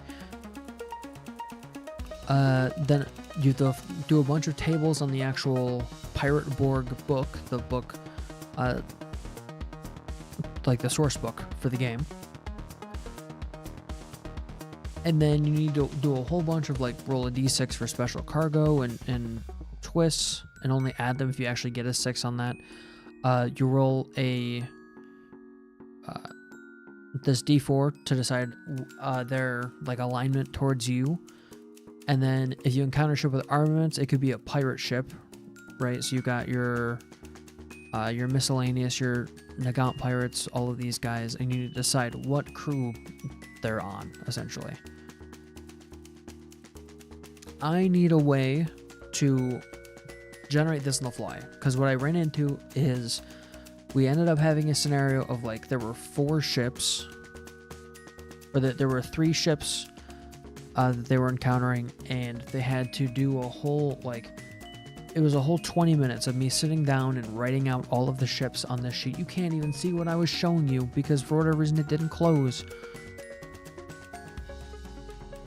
Then you do a bunch of tables on the actual Pirate Borg book, the book, like the source book for the game. And then you need to do a whole bunch of like roll a d6 for special cargo and twists, and only add them if you actually get a 6 on that. You roll a this d4 to decide their like alignment towards you. And then if you encounter a ship with armaments, it could be a pirate ship, right? So you got your miscellaneous, your Nagant pirates, all of these guys, and you need to decide what crew they're on, essentially. I need a way to generate this on the fly, because what I ran into is we ended up having a scenario of like there were 4 ships, or that there were 3 ships that they were encountering, and they had to do a whole it was a whole 20 minutes of me sitting down and writing out all of the ships on this sheet. You can't even see what I was showing you because for whatever reason it didn't close.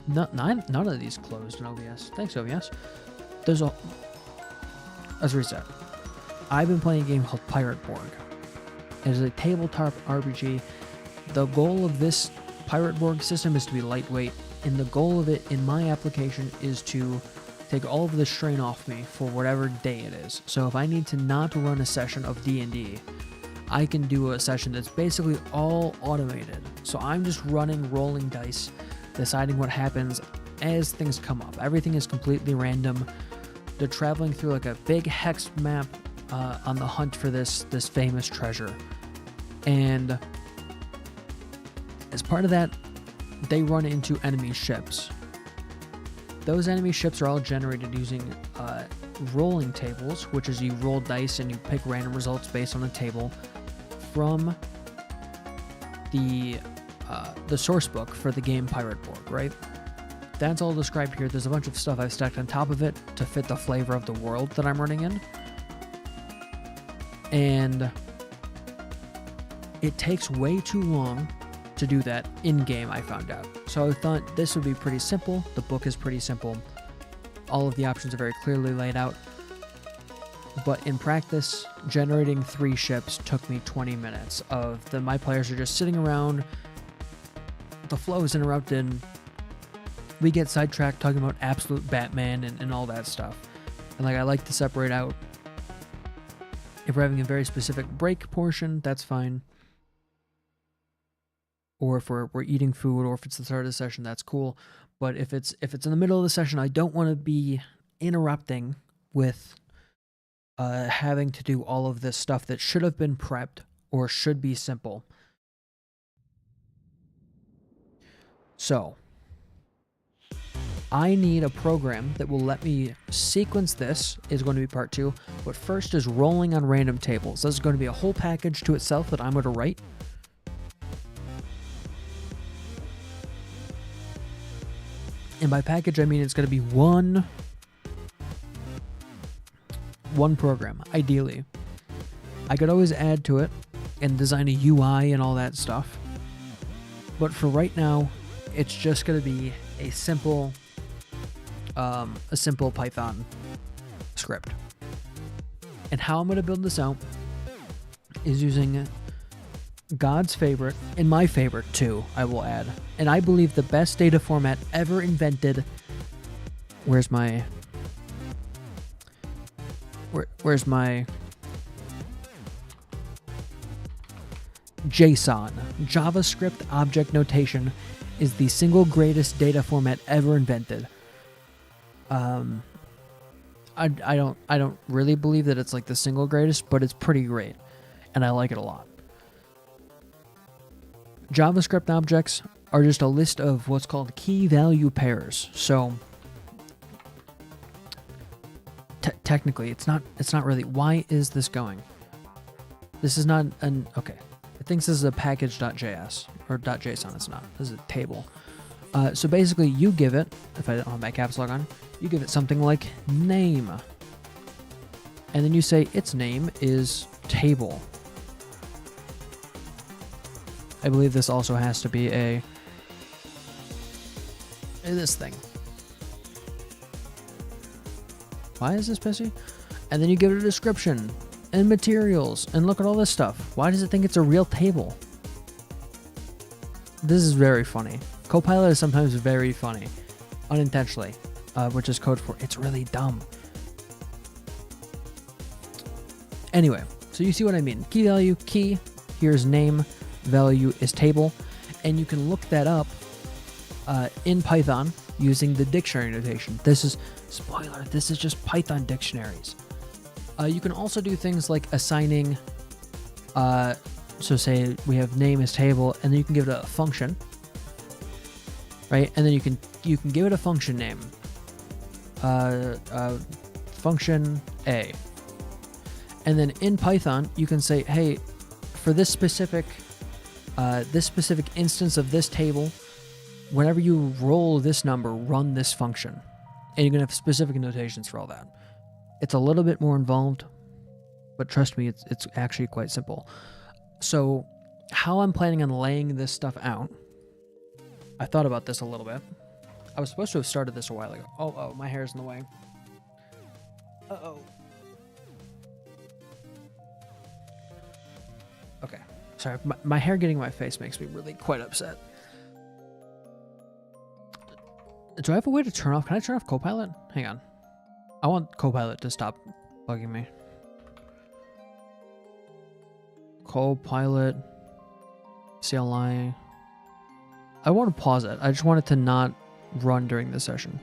None of these closed in OBS. Thanks, OBS. Let's reset. I've been playing a game called Pirate Borg. It is a tabletop RPG. The goal of this Pirate Borg system is to be lightweight, and the goal of it in my application is to take all of the strain off me for whatever day it is. So if I need to not run a session of D&D, I can do a session that's basically all automated. So I'm just rolling dice, deciding what happens as things come up. Everything is completely random. They're traveling through like a big hex map on the hunt for this famous treasure. And as part of that, they run into enemy ships. Those enemy ships are all generated using rolling tables, which is you roll dice and you pick random results based on a table from the source book for the game Pirate Borg, right? That's all described here. There's a bunch of stuff I've stacked on top of it to fit the flavor of the world that I'm running in. And it takes way too long to do that in-game, I found out. So I thought this would be pretty simple. The book is pretty simple. All of the options are very clearly laid out. But in practice, generating 3 ships took me 20 minutes my players are just sitting around. The flow is interrupted. We get sidetracked talking about absolute Batman and all that stuff. And I like to separate out. If we're having a very specific break portion, that's fine. Or if we're eating food, or if it's the start of the session, that's cool. But if it's in the middle of the session, I don't want to be interrupting with having to do all of this stuff that should have been prepped or should be simple. So I need a program that will let me sequence this, is going to be part 2, but first is rolling on random tables. This is going to be a whole package to itself that I'm going to write. And by package, I mean it's going to be one program, ideally. I could always add to it and design a UI and all that stuff. But for right now, it's just going to be a simple Python script. And how I'm going to build this out is using God's favorite, and my favorite too, I will add. And I believe the best data format ever invented. Where's my JSON? JavaScript Object Notation is the single greatest data format ever invented. I don't really believe that it's like the single greatest, but it's pretty great, and I like it a lot. JavaScript objects are just a list of what's called key value pairs. So technically, it's not really. Why is this going? This is not an okay. It thinks this is a package.js or .json. It's not. This is a table. So basically, you give it. If I don't have my caps lock on, you give it something like name, and then you say its name is table. I believe this also has to be this thing. Why is this pissy? And then you give it a description and materials and look at all this stuff. Why does it think it's a real table? This is very funny. Copilot is sometimes very funny, unintentionally, which is code for it's really dumb. Anyway, so you see what I mean. Key value, key, here's name, value is table, and you can look that up in Python using the dictionary notation. This is, spoiler, this is just Python dictionaries. You can also do things like assigning, so say we have name is table, and then you can give it a function, right? And then you can give it a function name, function A. And then in Python, you can say, hey, for this specific instance of this table, whenever you roll this number, run this function. And you can have specific notations for all that. It's a little bit more involved, but trust me, it's actually quite simple. So how I'm planning on laying this stuff out, I thought about this a little bit. I was supposed to have started this a while ago. Oh, my hair's in the way. Uh-oh. Okay, sorry. My hair getting in my face makes me really quite upset. Do I have a way to turn off? Can I turn off Copilot? Hang on. I want Copilot to stop bugging me. Copilot. CLI. I want to pause it. I just want it to not run during the session.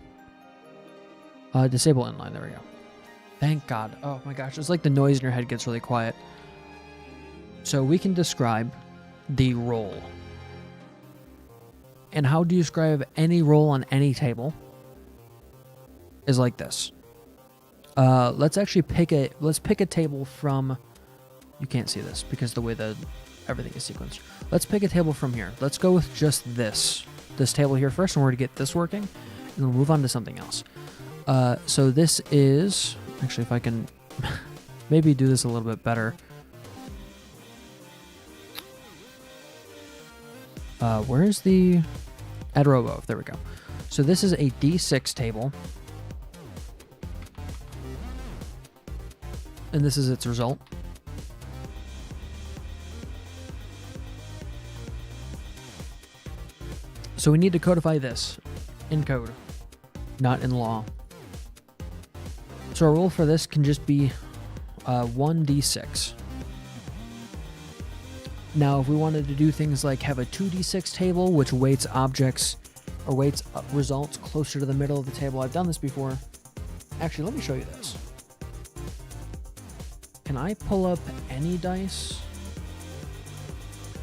Disable inline. There we go. Thank God. Oh my gosh. It's like the noise in your head gets really quiet. So we can describe the role. And how do you describe any role on any table? Is like this. Let's actually pick a table from, you can't see this because the way that everything is sequenced. Let's pick a table from here. Let's go with just this table here first, and we're to get this working, and we'll move on to something else. So this is, actually, if I can maybe do this a little bit better. Where's the add row above? There we go. So this is a D6 table. And this is its result. So we need to codify this in code, not in law. So our rule for this can just be 1d6. Now, if we wanted to do things like have a 2d6 table, which weights objects or weights results closer to the middle of the table, I've done this before. Actually, let me show you this. Can I pull up any dice?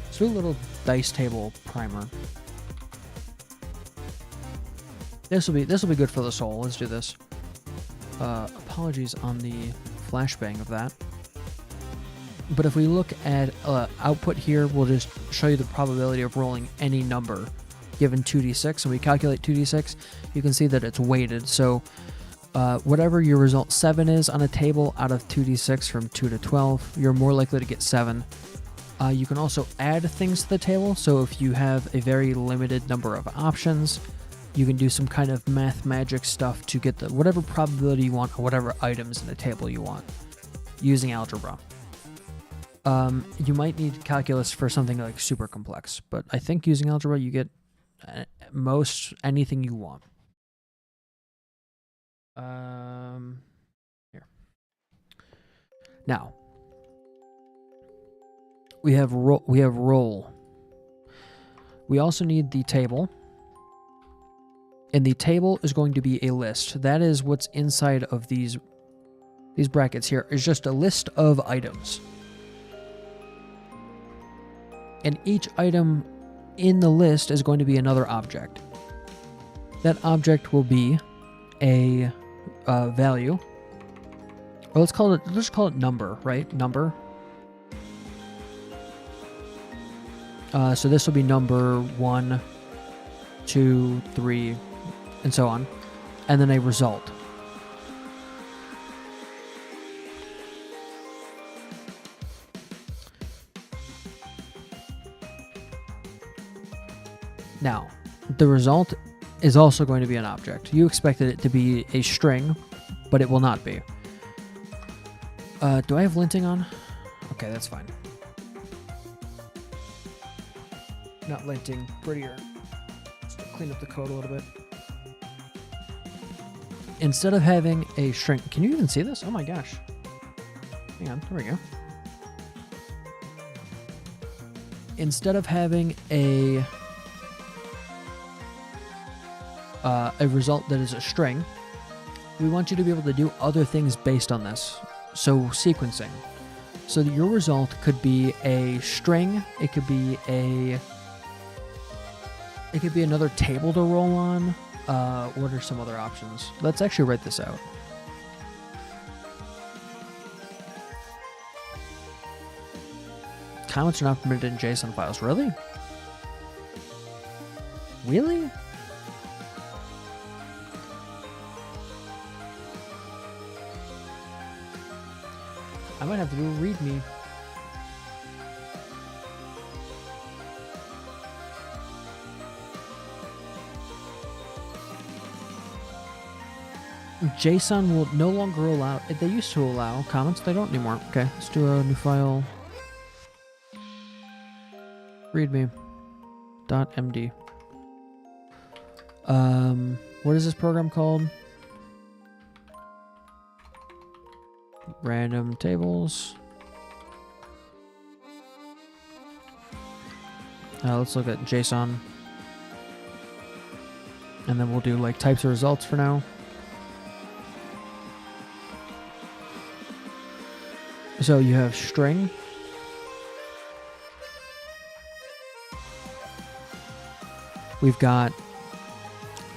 Let's do a little dice table primer. This will be good for the soul. Let's do this. Apologies on the flashbang of that. But if we look at output here, we'll just show you the probability of rolling any number given 2d6. And we calculate 2d6, you can see that it's weighted. So whatever your result 7 is on a table out of 2d6 from 2 to 12, you're more likely to get 7. You can also add things to the table. So if you have a very limited number of options, you can do some kind of math magic stuff to get the whatever probability you want or whatever items in the table you want using algebra. You might need calculus for something like super complex, but I think using algebra you get most anything you want. Here. Now we have role. We also need the table. And the table is going to be a list. That is what's inside of these brackets here is just a list of items. And each item in the list is going to be another object. That object will be a value. Or let's just call it number, right? Number. So this will be number 1, 2, 3, and so on, and then a result. Now, the result is also going to be an object. You expected it to be a string, but it will not be. Do I have linting on? Okay, that's fine. Not linting, prettier. Let's clean up the code a little bit. Instead of having a string, can you even see this? Oh my gosh. Hang on, there we go. Instead of having a result that is a string, we want you to be able to do other things based on this. So sequencing. So that your result could be a string, it could be another table to roll on. What are some other options? Let's actually write this out. Comments are not permitted in JSON files. Really? Really? I might have to do a README. JSON will no longer allow. They used to allow comments. They don't anymore. Okay, let's do a new file. README.md. What is this program called? Random tables. Let's look at JSON. And then we'll do like types of results for now. So you have string. We've got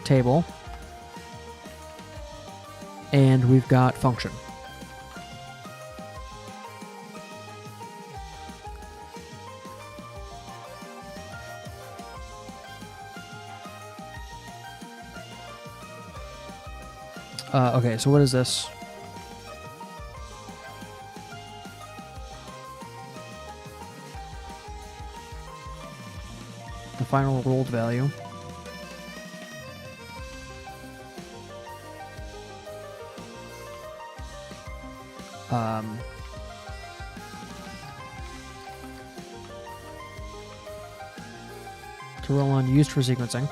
table. And we've got function. Okay, so what is this? The final rolled value. To roll on used for sequencing.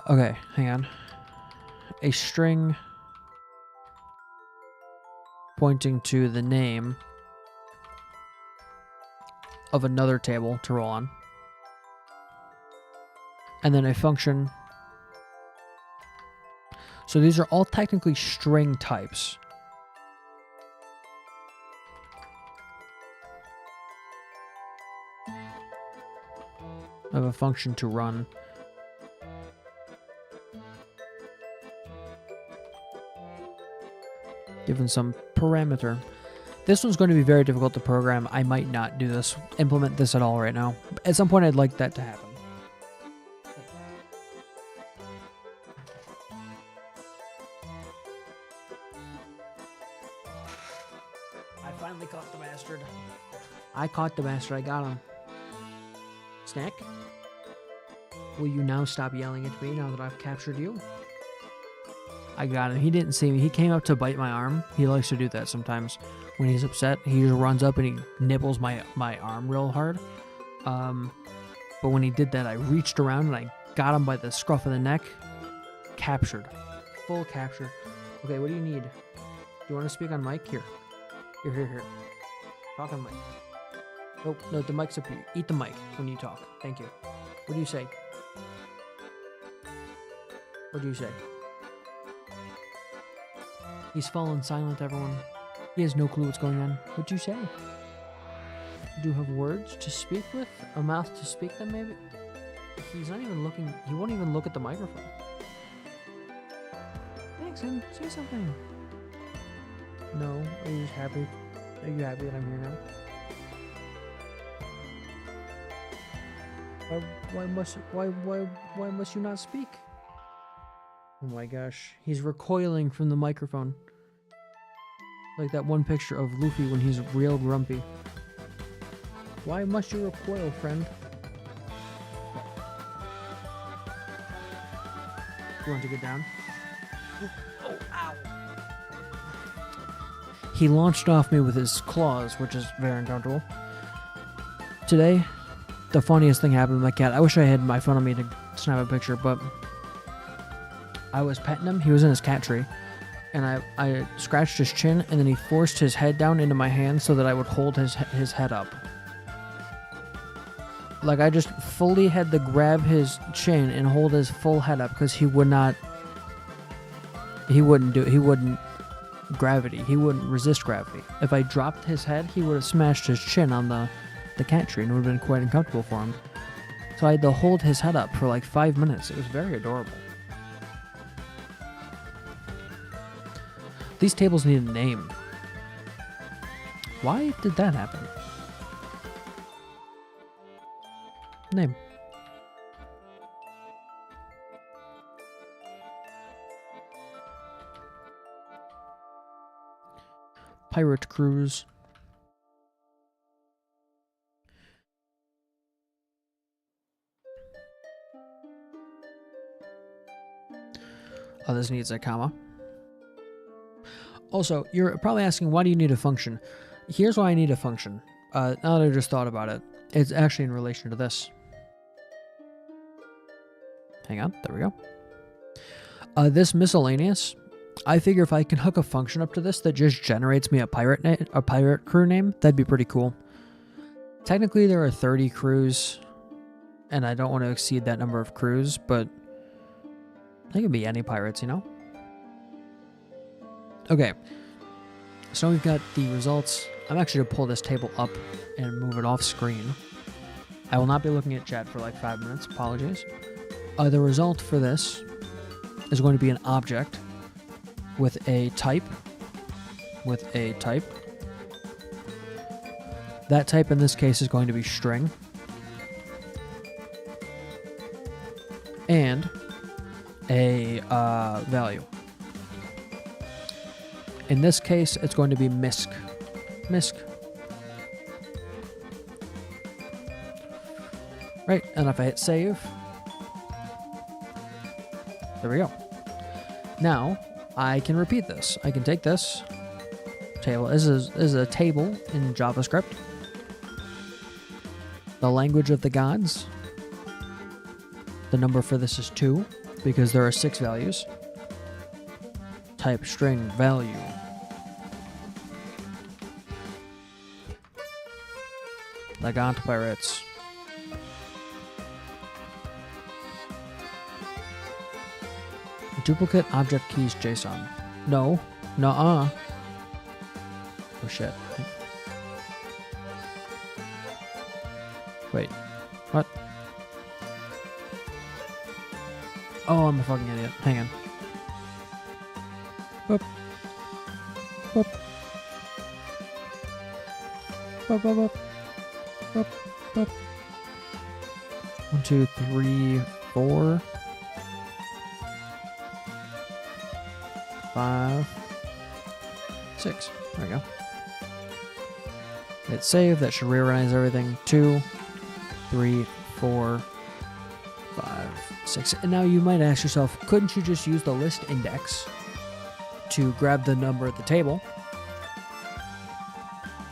Okay, hang on. A string pointing to the name of another table to roll on. And then a function. So these are all technically string types. Of a function to run. Given some parameter. This one's going to be very difficult to program. I might not do this, implement this at all right now. At some point, I'd like that to happen. I finally caught the bastard. I caught the bastard. I got him. Snack? Will you now stop yelling at me now that I've captured you? I got him. He didn't see me. He came up to bite my arm. He likes to do that sometimes. When he's upset, he just runs up and he nibbles my arm real hard. But when he did that, I reached around and I got him by the scruff of the neck. Captured. Full capture. Okay, what do you need? Do you want to speak on mic? Here. Here. Talk on mic. Nope, no, the mic's up here. Eat the mic when you talk. Thank you. What do you say? What do you say? He's fallen silent, everyone. He has no clue what's going on. What do you say? Do you have words to speak with? A mouth to speak them, maybe? He's not even looking. He won't even look at the microphone. Thanks, and say something. No? Are you just happy? Are you happy that I'm here now? Why must you not speak? Oh my gosh. He's recoiling from the microphone. Like that one picture of Luffy when he's real grumpy. Why must you recoil, friend? You want to get down? Oh, ow! He launched off me with his claws, which is very uncomfortable. Today, the funniest thing happened with my cat. I wish I had my phone on me to snap a picture, but I was petting him. He was in his cat tree. And I scratched his chin, and then he forced his head down into my hand so that I would hold his head up. Like, I just fully had to grab his chin and hold his full head up because he wouldn't resist gravity. If I dropped his head, he would have smashed his chin on the cat tree, and it would have been quite uncomfortable for him. So I had to hold his head up for like 5 minutes. It was very adorable. These tables need a name. Why did that happen? Name. Pirate Cruise. Oh, this needs a comma. Also, you're probably asking, why do you need a function? Here's why I need a function. Now that I just thought about it, it's actually in relation to this. Hang on, there we go. This miscellaneous, I figure if I can hook a function up to this that just generates me a pirate crew name, that'd be pretty cool. Technically, there are 30 crews, and I don't want to exceed that number of crews, but they could be any pirates, you know? Okay, so we've got the results. I'm actually going to pull this table up and move it off screen. I will not be looking at chat for like 5 minutes. Apologies. The result for this is going to be an object with a type. That type in this case is going to be string. And a value. In this case, it's going to be MISC. MISC. Right, and if I hit save, there we go. Now, I can repeat this. I can take this table. This is a table in JavaScript. The language of the gods. The number for this is 2, because there are 6 values. Type string value. Legant pirates. Duplicate object keys JSON. No. Nuh-uh. Oh shit. Wait. What? Oh, I'm a fucking idiot. Hang on. Boop. Boop. Boop, boop, boop. Boop, boop. 1, 2, 3, 4. 5, 6. There we go. Hit save. That should reorganize everything. 2, 3, 4, 5, 6. And now you might ask yourself, couldn't you just use the list index to grab the number at the table?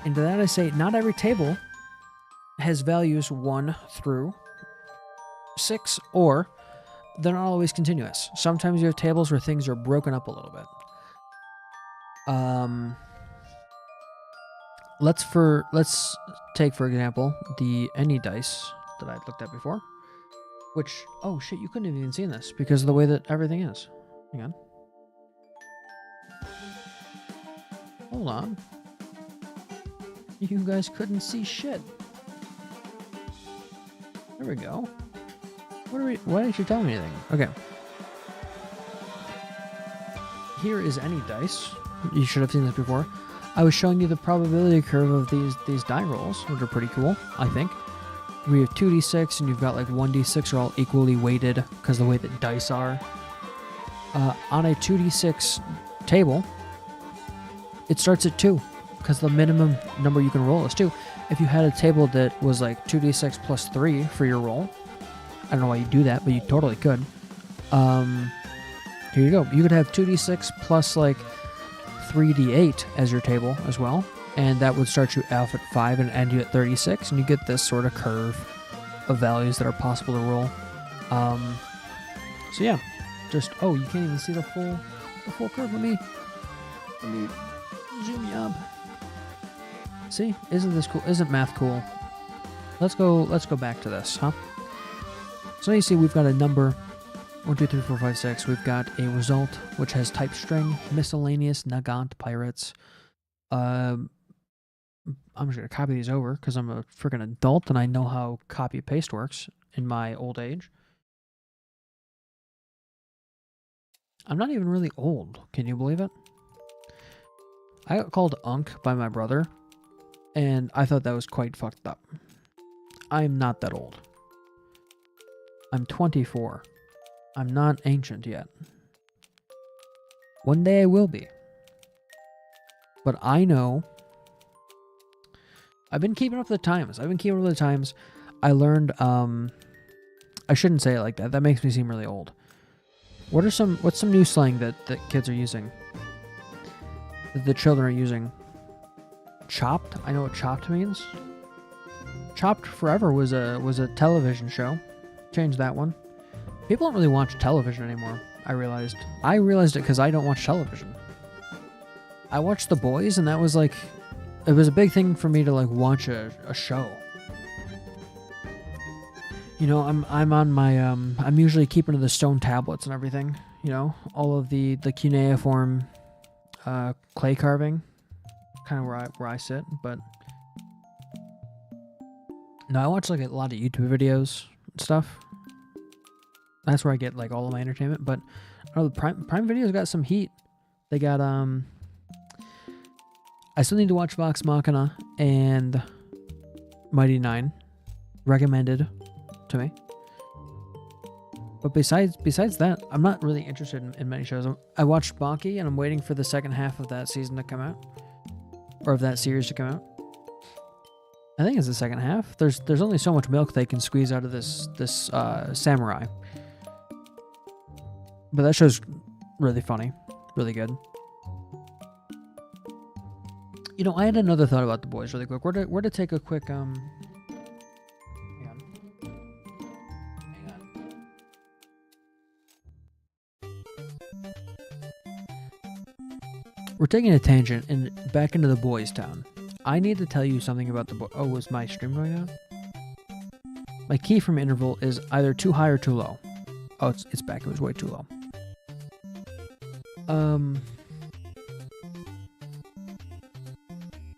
And to that I say, not every table has values 1 through 6, or they're not always continuous. Sometimes you have tables where things are broken up a little bit. Let's take, for example, the any dice that I looked at before. Which, oh shit, you couldn't have even seen this because of the way that everything is. Hang on. Hold on. You guys couldn't see shit. There we go. Why didn't you tell me anything? Okay. Here is any dice. You should have seen this before. I was showing you the probability curve of these die rolls, which are pretty cool, I think. We have 2d6, and you've got like 1d6 are all equally weighted because the way that dice are. on a 2d6 table, it starts at 2 because the minimum number you can roll is 2. If you had a table that was like 2d6 plus 3 for your roll, I don't know why you do that, but you totally could. Here you go. You could have 2d6 plus like 3d8 as your table as well, and that would start you off at 5 and end you at 36, and you get this sort of curve of values that are possible to roll. So yeah, just you can't even see the full curve. Let me zoom you up. See, isn't this cool? Isn't math cool? Let's go back to this, huh? So you see, we've got a number 1, 2, 3, 4, 5, 6. We've got a result which has type string, miscellaneous, Nagant, pirates. I'm just gonna copy these over because I'm a freaking adult and I know how copy paste works in my old age. I'm not even really old. Can you believe it? I got called Unk by my brother, and I thought that was quite fucked up. I'm not that old. I'm 24. I'm not ancient yet. One day I will be. But I know... I've been keeping up with the times. I learned, I shouldn't say it like that. That makes me seem really old. What's some new slang that kids are using? That the children are using? Chopped? I know what chopped means. Chopped Forever was a television show. Changed that one. People don't really watch television anymore, I realized. I realized it because I don't watch television. I watched The Boys, and that was like... It was a big thing for me to like watch a show. You know, I'm on my I'm usually keeping to the stone tablets and everything. You know, all of the cuneiform clay carving, kind of where I sit. But no, I watch like a lot of YouTube videos and stuff. That's where I get like all of my entertainment. But the Prime Video's got some heat. They got I still need to watch Vox Machina and Mighty Nine, recommended to me. But besides that, I'm not really interested in many shows. I watched Baki, and I'm waiting for the second half of that season to come out, or of that series to come out. I think it's the second half. There's only so much milk they can squeeze out of this samurai. But that show's really funny, really good. You know, I had another thought about The Boys really quick. We're to take a quick hang on. We're taking a tangent and back into the Boys Town. I need to tell you something about the boy. Oh, was my stream going on? My key from interval is either too high or too low. Oh, it's back. It was way too low.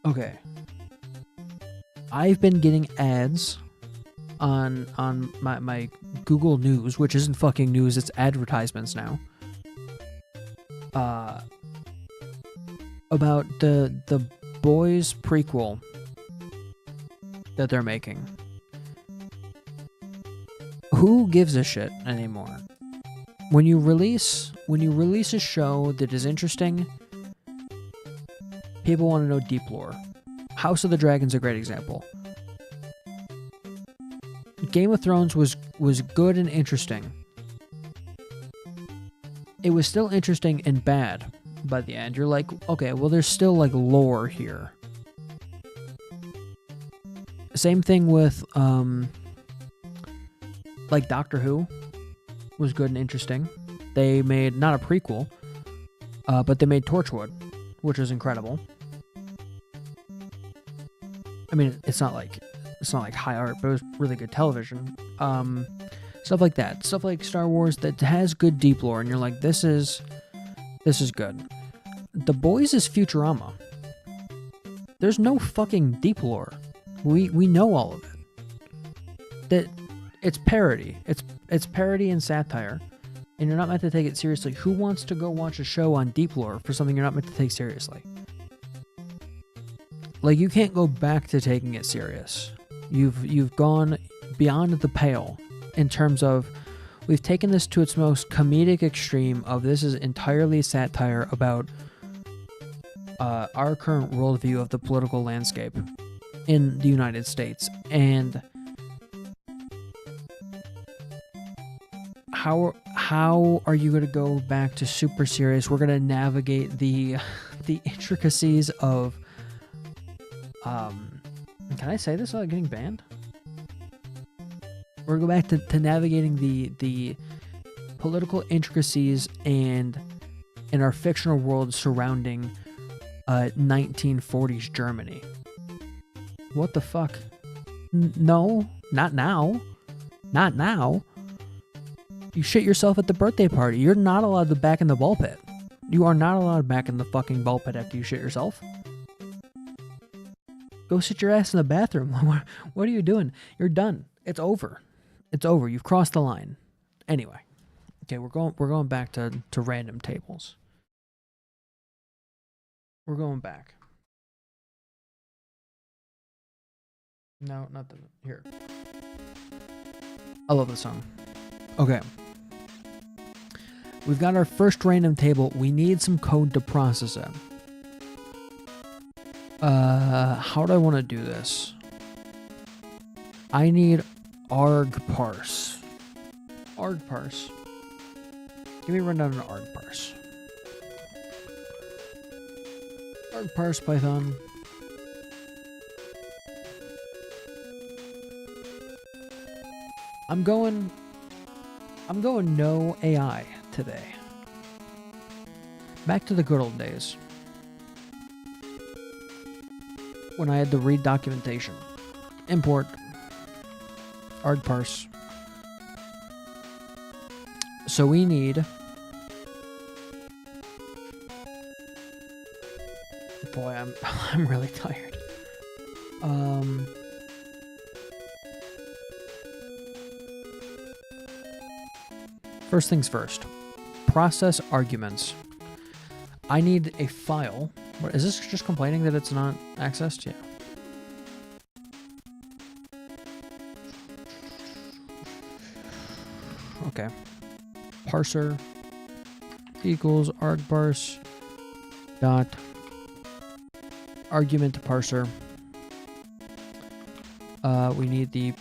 Okay. I've been getting ads on my Google News, which isn't fucking news, it's advertisements now. About the Boys prequel that they're making. Who gives a shit anymore? When you release a show that is interesting, people want to know deep lore. House of the Dragon's a great example. Game of Thrones was good and interesting. It was still interesting and bad by the end. You're like, okay, well there's still like lore here. Same thing with like Doctor Who was good and interesting. They made not a prequel, but they made Torchwood, which was incredible. I mean, it's not like high art, but it was really good television. Stuff like that. Stuff like Star Wars that has good deep lore, and you're like, this is good. The Boys is Futurama. There's no fucking deep lore. We know all of it. That it's parody. It's parody and satire. And you're not meant to take it seriously. Who wants to go watch a show on deep lore for something you're not meant to take seriously? Like, you can't go back to taking it serious. You've gone beyond the pale in terms of We've taken this to its most comedic extreme of this is entirely satire about our current worldview of the political landscape in the United States. And how are you going to go back to super serious? We're going to navigate the intricacies of can I say this without getting banned? We're going to go back to navigating the political intricacies and in our fictional world surrounding 1940s Germany. What the fuck? No, not now. Not now. You shit yourself at the birthday party. You're not allowed to back in the ball pit. You are not allowed back in the fucking ball pit after you shit yourself. Go sit your ass in the bathroom. What are you doing? You're done. It's over. It's over. You've crossed the line. Anyway. Okay, we're going back to random tables. We're going back. No, not the here. I love the song. Okay. We've got our first random table. We need some code to process it. How do I want to do this? I need argparse. Argparse. Give me a rundown on argparse. Argparse Python. I'm going no AI today. Back to the good old days. When I had to read documentation. Import. Argparse. So we need... Boy, I'm really tired. First things first. Process arguments. I need a file. What, is this just complaining that it's not accessed? Yeah. Okay. Parser equals argparse dot argument parser. We need the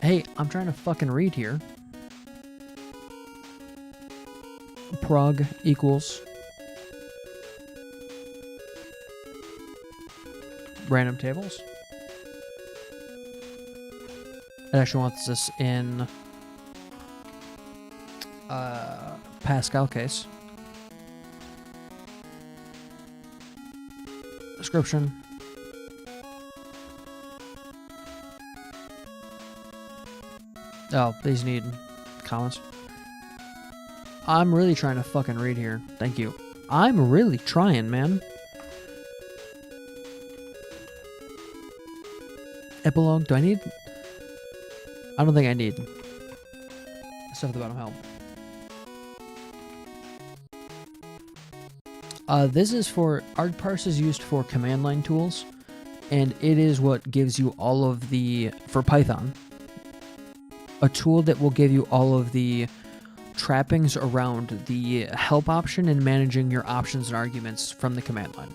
Hey, I'm trying to fucking read here. Prog equals random tables. It actually wants this in Pascal case. Description. Oh, these need comments. I'm really trying to fucking read here. Thank you. I'm really trying, man. Epilogue. Do I need... I don't think I need stuff at the bottom help. This is for... argparse is used for command line tools, and it is what gives you all of the... for Python. A tool that will give you all of the trappings around the help option and managing your options and arguments from the command line.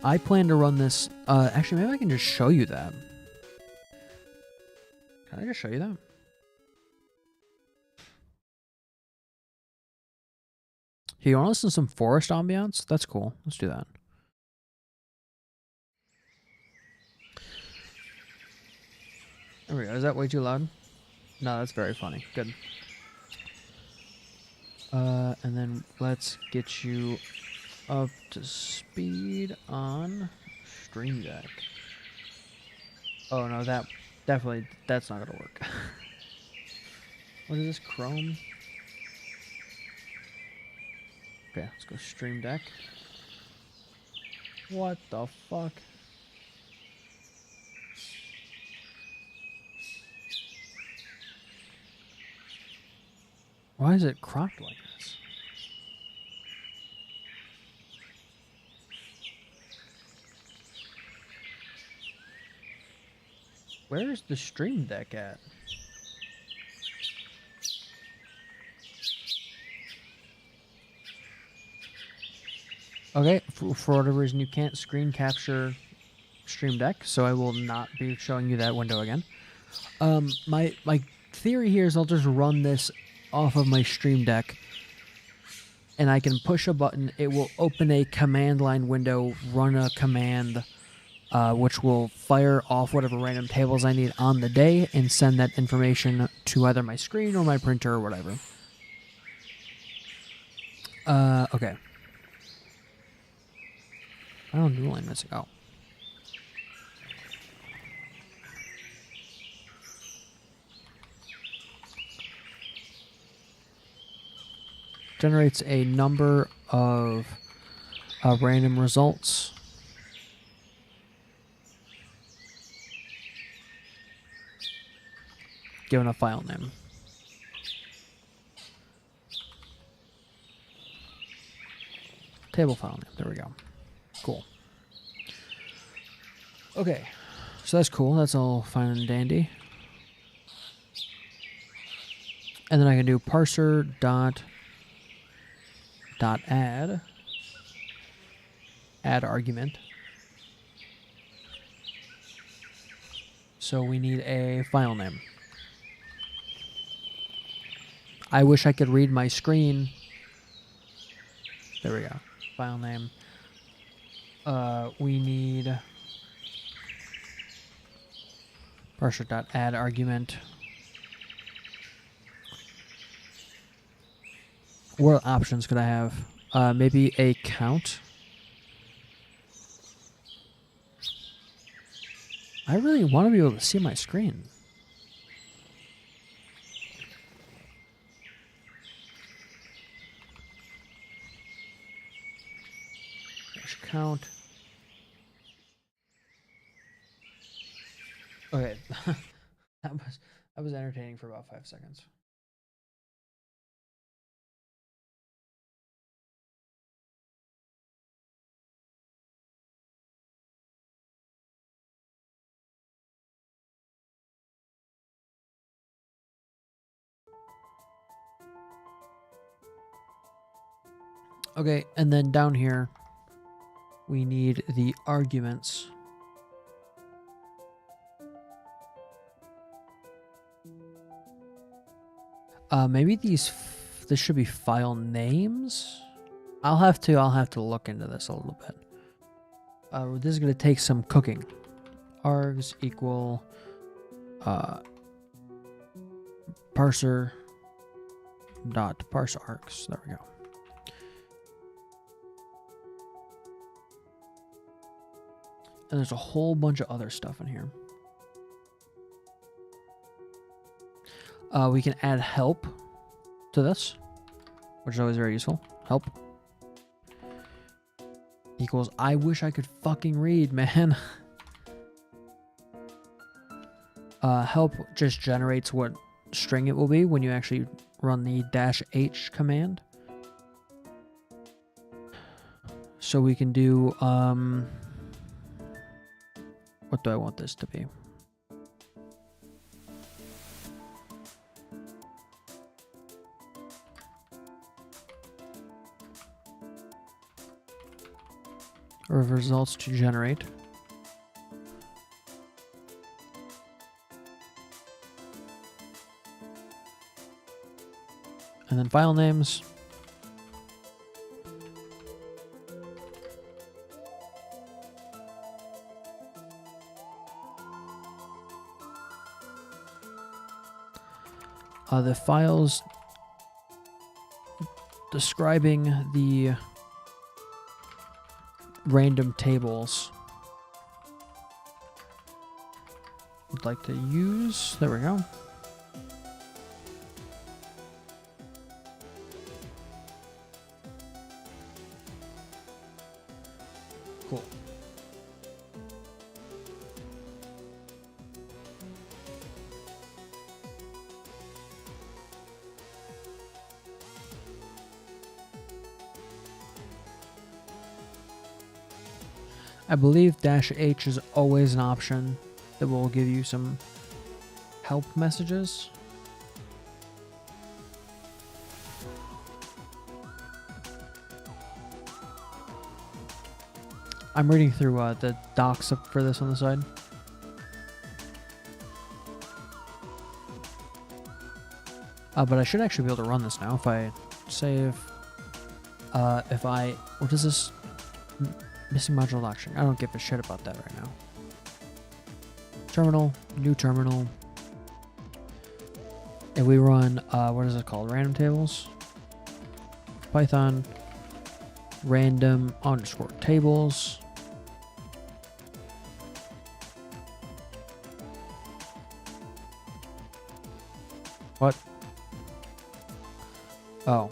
I plan to run this... actually, maybe I can just show you that. Can I just show you that? Hey, you want to listen to some forest ambiance? That's cool. Let's do that. There we go. Is that way too loud? No, that's very funny. Good. And then let's get you up to speed on Stream Deck. Oh no, that definitely, that's not gonna work. What is this, Chrome? Okay, let's go Stream Deck. What the fuck? Why is it cropped like this? Where's the Stream Deck at? Okay, for whatever reason you can't screen capture Stream Deck, so I will not be showing you that window again. My theory here is I'll just run this off of my Stream Deck, and I can push a button. It will open a command line window, run a command, which will fire off whatever random tables I need on the day and send that information to either my screen or my printer or whatever. Okay. I don't know I'm missing. Oh. Generates a number of random results. Given a file name. Table file name. There we go. Cool. Okay. So that's cool. That's all fine and dandy. And then I can do parser dot add argument. So we need a file name. I wish I could read my screen. There we go. File name. We need parser.add argument. What options could I have? Maybe a count. I really want to be able to see my screen. Count. Okay. that was entertaining for about 5 seconds. Okay, and then down here we need the arguments. Maybe this should be file names. I'll have to look into this a little bit. This is gonna take some cooking. Args equal parser dot parse args. There we go. And there's a whole bunch of other stuff in here. We can add help to this, which is always very useful. Help equals, I wish I could fucking read, man. Help just generates what string it will be when you actually run the -h command. So we can do, what do I want this to be? Or results to generate. And then file names. The files describing the random tables I'd like to use. There we go. Cool. I believe -h is always an option that will give you some help messages. I'm reading through the docs for this on the side. But I should actually be able to run this now if I save. What is this? Missing module doctrine. I don't give a shit about that right now. Terminal, new terminal. And we run, what is it called? Random tables. Python random underscore tables. What? Oh.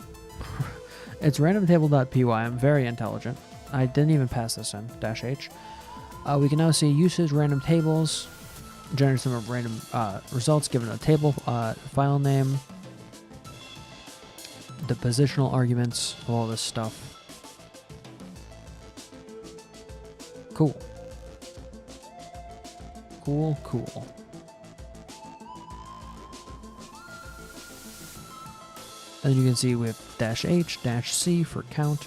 It's randomtable.py. I'm very intelligent. I didn't even pass this in. -H. We can now see usage random tables. Generate some random results given a table file name. The positional arguments of all this stuff. Cool. Cool, cool. And you can see we have -H, -C for count.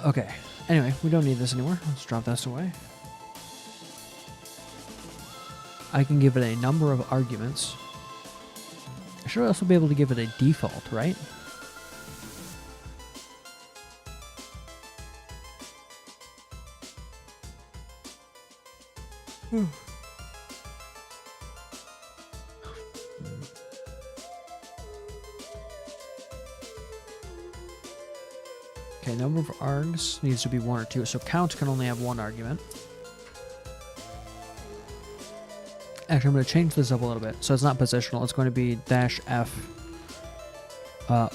Okay. Anyway, we don't need this anymore. Let's drop this away. I can give it a number of arguments. I should also be able to give it a default, right? Okay, number of args needs to be 1 or 2, so count can only have 1 argument. Actually, I'm going to change this up a little bit, so it's not positional. It's going to be -F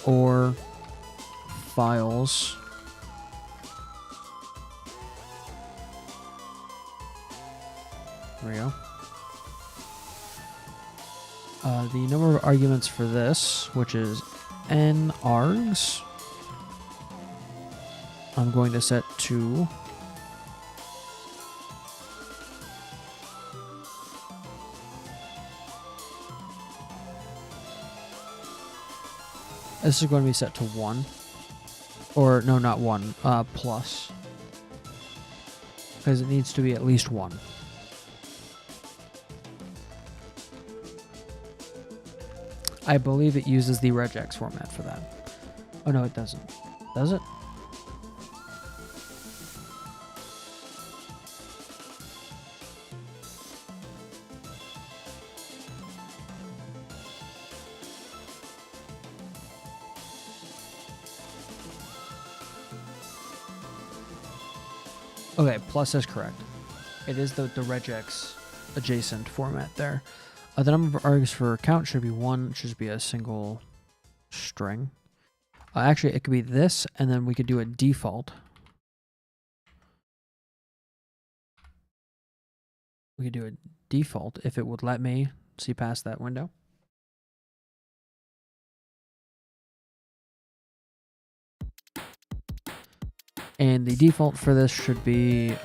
or files. There we go. The number of arguments for this, which is n args, I'm going to set to this is going to be set to 1. Or, no, not 1. Plus. Because it needs to be at least 1. I believe it uses the regex format for that. Oh, no, it doesn't. Does it? Okay, plus is correct. It is the regex adjacent format there. The number of args for count should be 1. It should be a single string. Actually, it could be this, and then we could do a default. We could do a default if it would let me see past that window. And the default for this should be 1.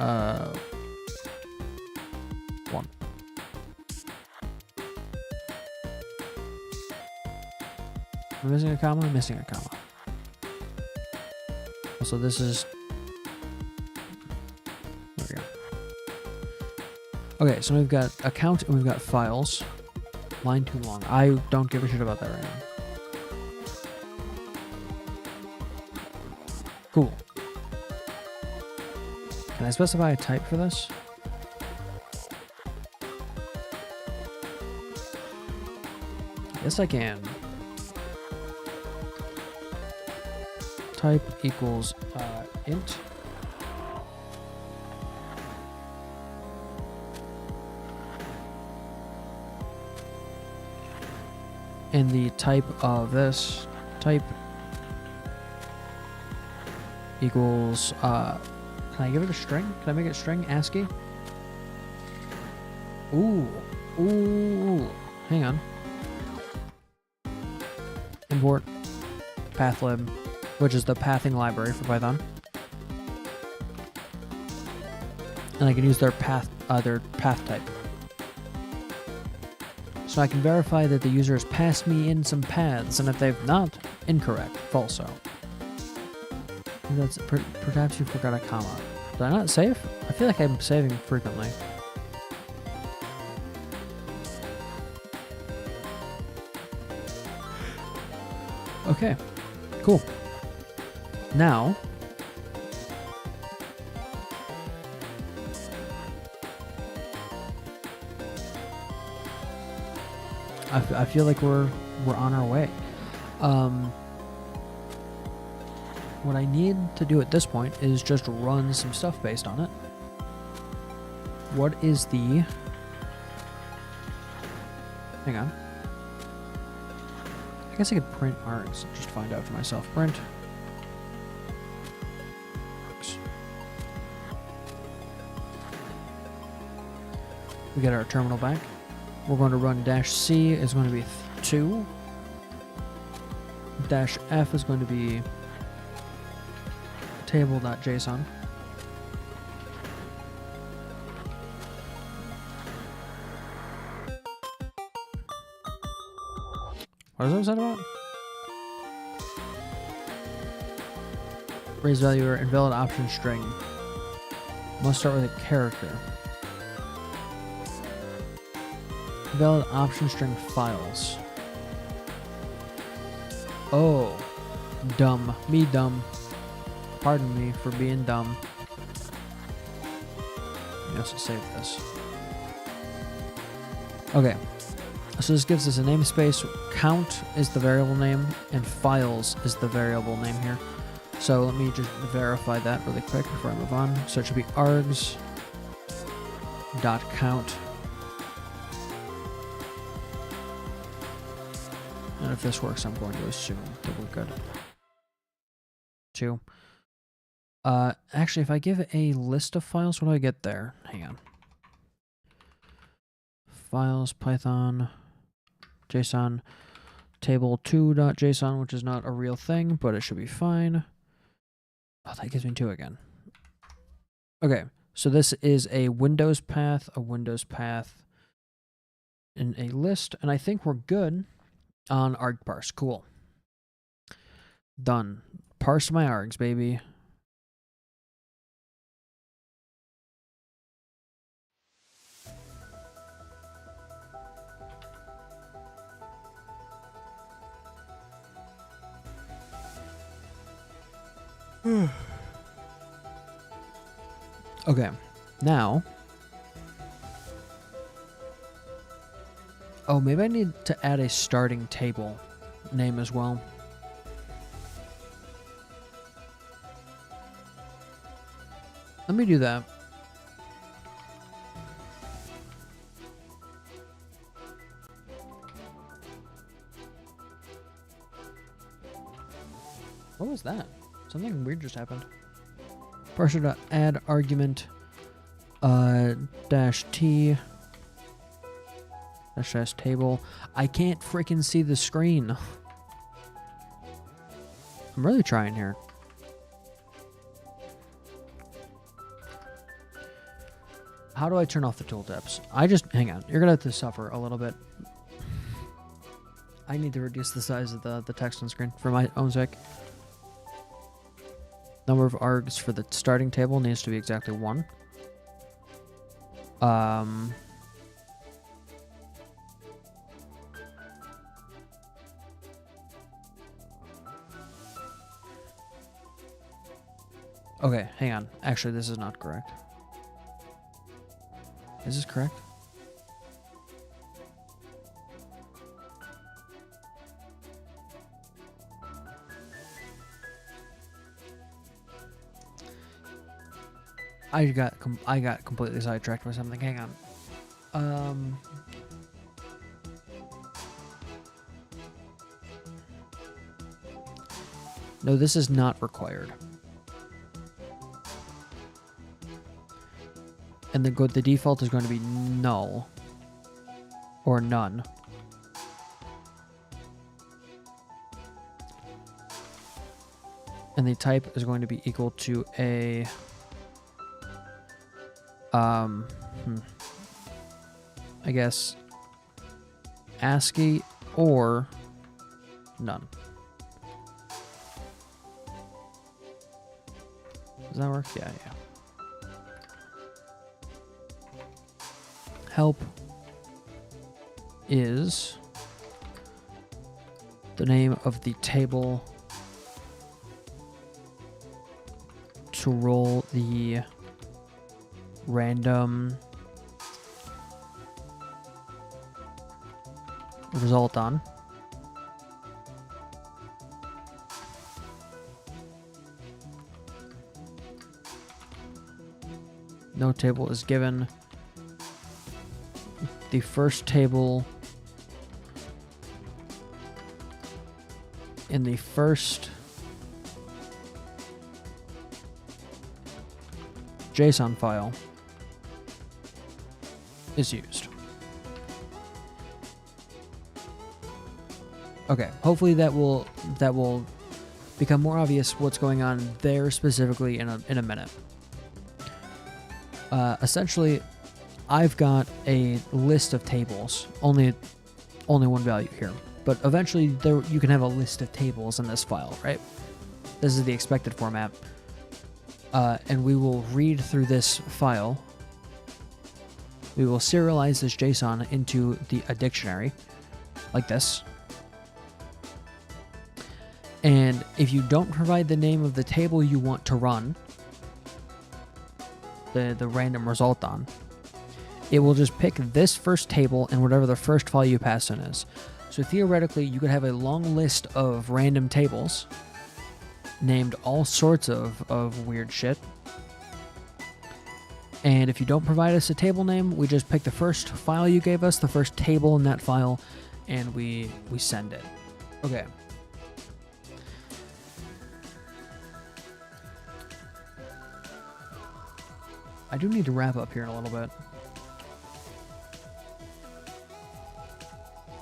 Am I missing a comma? I'm missing a comma. So this is... There we go. Okay, so we've got account and we've got files. Line too long. I don't give a shit about that right now. Cool. Can I specify a type for this? Yes, I can. Type equals int. And the type of this type equals can I give it a string? Can I make it string ASCII? Ooh. Hang on. Import pathlib, which is the pathing library for Python. and I can use their path type. So I can verify that the user has passed me in some paths, and if they've not, incorrect, falso. That's perhaps you forgot a comma. Did I not save? I feel like I'm saving frequently. Okay, cool. Now, I feel like we're on our way. What I need to do at this point is just run some stuff based on it. What is the... Hang on. I guess I could print args and just find out for myself. Print args. We get our terminal back. We're going to run -C is going to be 2. -F is going to be table.json. What is that about? Raise value or invalid option string. Must start with a character. Invalid option string files. Oh. Dumb. Me dumb. Pardon me for being dumb. Let me also save this. Okay. So this gives us a namespace. Count is the variable name, and files is the variable name here. So let me just verify that really quick before I move on. So it should be args dot count. And if this works, I'm going to assume that we're good. 2. Actually, if I give a list of files, what do I get there? Hang on. Files, Python, JSON, table2.json, which is not a real thing, but it should be fine. Oh, that gives me 2 again. Okay, so this is a Windows path, in a list, and I think we're good on argparse. Cool. Done. Parse my args, baby. Okay, now... Oh, maybe I need to add a starting table name as well. Let me do that. What was that? Something weird just happened. Parser.add argument -t -s table. I can't freaking see the screen. I'm really trying here. How do I turn off the tooltips? Hang on. You're gonna have to suffer a little bit. I need to reduce the size of the text on screen for my own sake. Number of args for the starting table needs to be exactly 1. Okay, hang on. Actually, this is not correct. Is this correct? I got completely sidetracked by something. Hang on. No, this is not required. And the default is going to be null or none. And the type is going to be equal to a I guess ASCII or none. Does that work? Yeah. Help is the name of the table to roll the random result on. No table is given. The first table in the first JSON file is used. Okay, hopefully that will become more obvious what's going on there specifically in a minute. Essentially, I've got a list of tables, only one value here, but eventually you can have a list of tables in this file, right? This is the expected format, and we will read through this file. We will serialize this JSON into a dictionary, like this. And if you don't provide the name of the table you want to run the random result on, it will just pick this first table and whatever the first file you pass in is. So theoretically, you could have a long list of random tables named all sorts of weird shit. And if you don't provide us a table name, we just pick the first file you gave us, the first table in that file, and we send it. Okay. I do need to wrap up here in a little bit.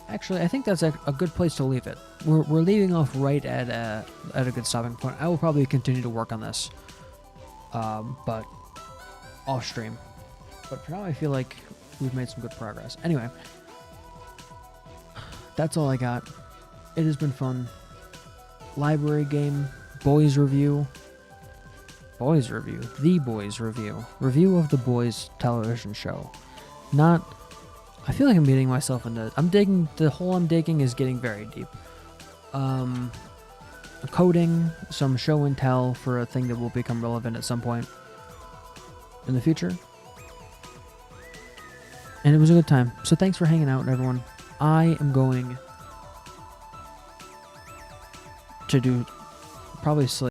Actually, I think that's a good place to leave it. We're leaving off right at a good stopping point. I will probably continue to work on this, but off stream. But for now, I feel like we've made some good progress. Anyway, that's all I got. It has been fun. Library game, boys review. Boys review, the boys review of the boys television show. Not. I feel like I'm getting myself into. The hole I'm digging is getting very deep. Coding, some show and tell for a thing that will become relevant at some point in the future. And it was a good time. So thanks for hanging out, everyone. I am going to do probably sleep.